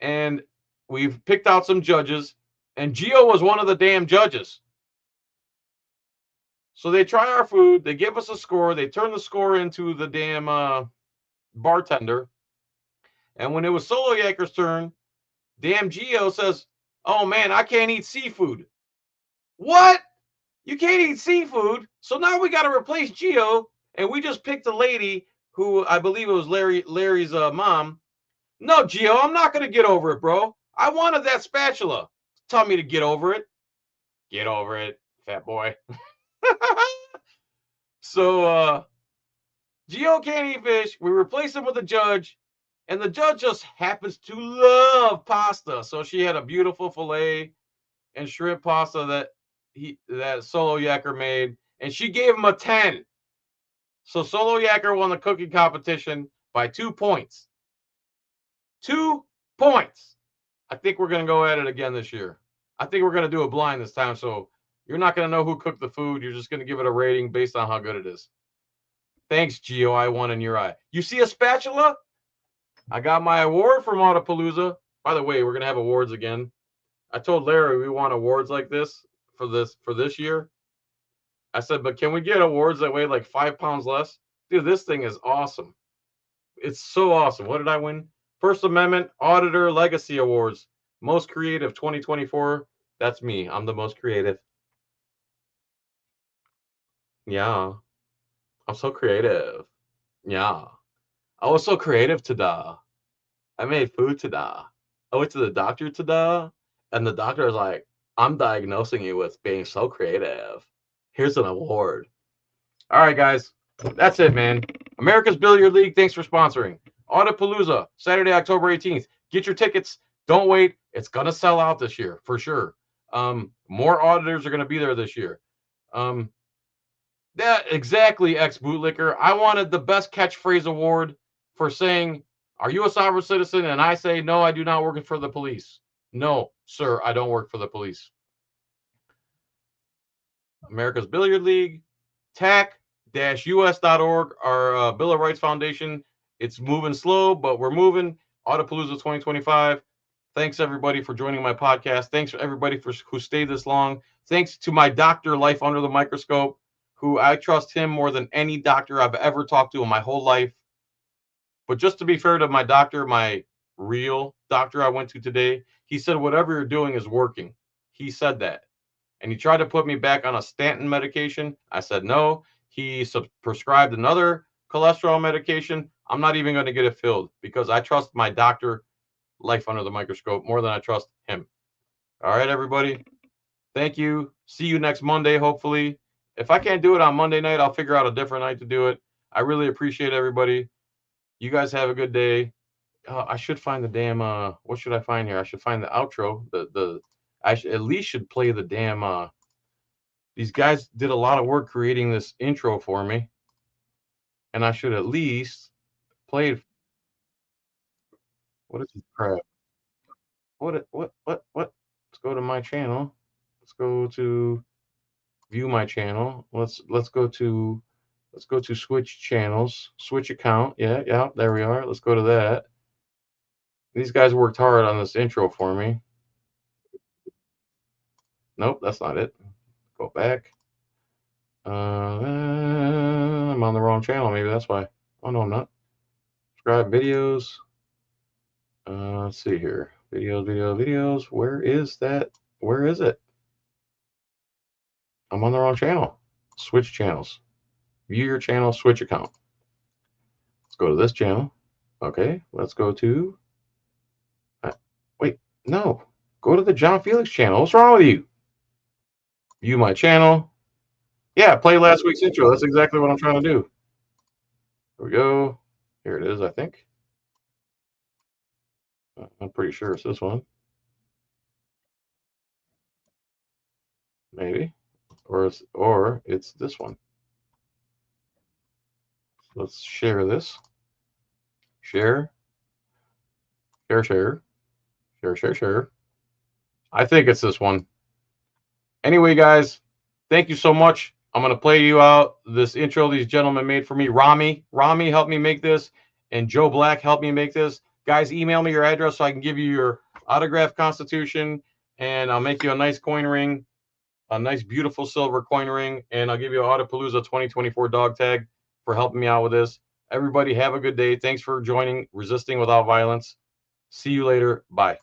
And we've picked out some judges, And Gio was one of the damn judges. So they try our food. They give us a score. They turn the score into the damn bartender. And when it was Solo Yakker's turn, damn Gio says, "Oh, man, I can't eat seafood." What? You can't eat seafood? So now we got to replace Gio. And we just picked a lady who I believe it was Larry's mom. No, Gio, I'm not going to get over it, bro. I wanted that spatula. Tell me to get over it. Get over it, fat boy. So Gio can't eat fish. We replace him with a judge, and the judge just happens to love pasta. So she had a beautiful filet and shrimp pasta that Solo Yakker made, and she gave him a 10. So Solo Yakker won the cooking competition by 2 points. 2 points. I think we're going to go at it again this year. I think we're going to do a blind this time, so you're not going to know who cooked the food. You're just going to give it a rating based on how good it is. Thanks, Gio. I won in your eye. You see a spatula? I got my award from Audapalooza. By the way, we're going to have awards again. I told Larry we want awards like this for this year. I said, but can we get awards that weigh like 5 pounds less? Dude, this thing is awesome. It's so awesome. What did I win? First Amendment Auditor Legacy Awards. Most Creative 2024. That's me. I'm the most creative. Yeah. I'm so creative. Yeah. I was so creative today. I made food today. I went to the doctor today, and the doctor was like, "I'm diagnosing you with being so creative. Here's an award." All right, guys. That's it, man. America's Billiard League, thanks for sponsoring. Audapalooza, Saturday, October 18th. Get your tickets. Don't wait. It's going to sell out this year, for sure. More auditors are going to be there this year. That exactly, ex-bootlicker. I wanted the best catchphrase award for saying, "Are you a sovereign citizen?" And I say, "No, I do not work for the police." No, sir, I don't work for the police. America's Billiard League, tac-us.org, our Bill of Rights Foundation. It's moving slow, but we're moving. Audapalooza 2025. Thanks, everybody, for joining my podcast. Thanks, for everybody who stayed this long. Thanks to my doctor, Life Under the Microscope, who I trust him more than any doctor I've ever talked to in my whole life. But just to be fair to my doctor, my real doctor I went to today, he said, whatever you're doing is working. He said that. And he tried to put me back on a statin medication. I said no. He prescribed another cholesterol medication. I'm not even going to get it filled because I trust my doctor, Life Under the Microscope, more than I trust him. All right, everybody. Thank you. See you next Monday, hopefully. If I can't do it on Monday night, I'll figure out a different night to do it. I really appreciate everybody. You guys have a good day. I should find the damn, what should I find here? I should find the outro. I at least should play the damn, these guys did a lot of work creating this intro for me. And I should at least play it. What is this crap? What? Let's go to my channel. Let's go to view my channel. Let's go to switch channels, switch account. Yeah, there we are. Let's go to that. These guys worked hard on this intro for me. Nope, that's not it. Go back. I'm on the wrong channel. Maybe that's why. Oh no, I'm not. Subscribe videos. Let's see here. Videos. Where is that? Where is it? I'm on the wrong channel. Switch channels. View your channel, switch account. Let's go to this channel. Okay, let's go to. Wait, no. Go to the John Felix channel. What's wrong with you? View my channel. Yeah, play last week's intro. That's exactly what I'm trying to do. Here we go. Here it is, I think. I'm pretty sure it's this one. Maybe. Or it's this one. Let's share this. Share. Share. I think it's this one. Anyway, guys, thank you so much. I'm going to play you out this intro these gentlemen made for me. Rami helped me make this, and Joe Black helped me make this. Guys, email me your address so I can give you your autographed Constitution and I'll make you a nice coin ring, a nice, beautiful silver coin ring, and I'll give you an Audipalooza 2024 dog tag for helping me out with this. Everybody have a good day. Thanks for joining Resisting Without Violence. See you later. Bye.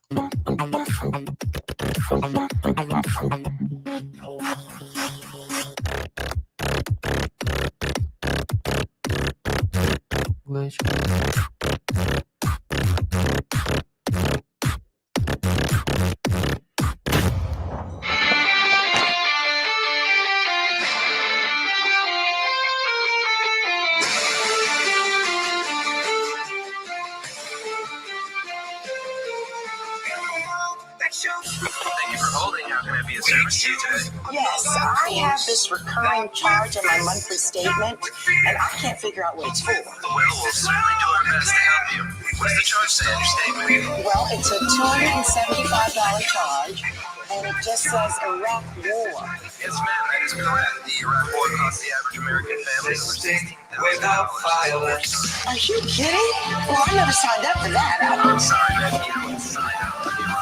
Thank you for holding. How can I be a service to you today? Yes, I have this recurring charge on my monthly statement, and I can't figure out what it's for. Well, we'll certainly do our best to help you. What does the charge say on your statement? Well, it's a $275 charge, and it just says Iraq War. Yes, ma'am, that is correct. The Iraq War cost the average American family over $16,000. Without violence. Are you kidding? Well, I never signed up for that. I'm sorry, man. You don't sign up.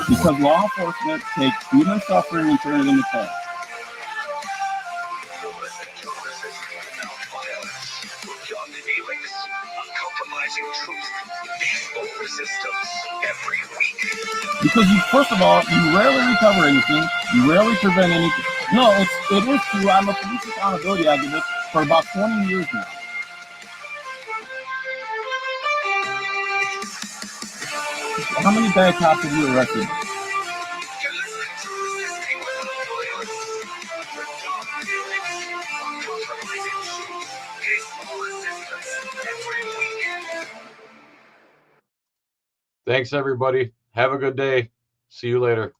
Because law enforcement takes human suffering and turn it into cash. Because first of all, you rarely recover anything, you rarely prevent anything. No, it is true. I'm a police accountability activist for about 20 years now. How many bad cops have you arrested? Thanks, everybody. Have a good day. See you later.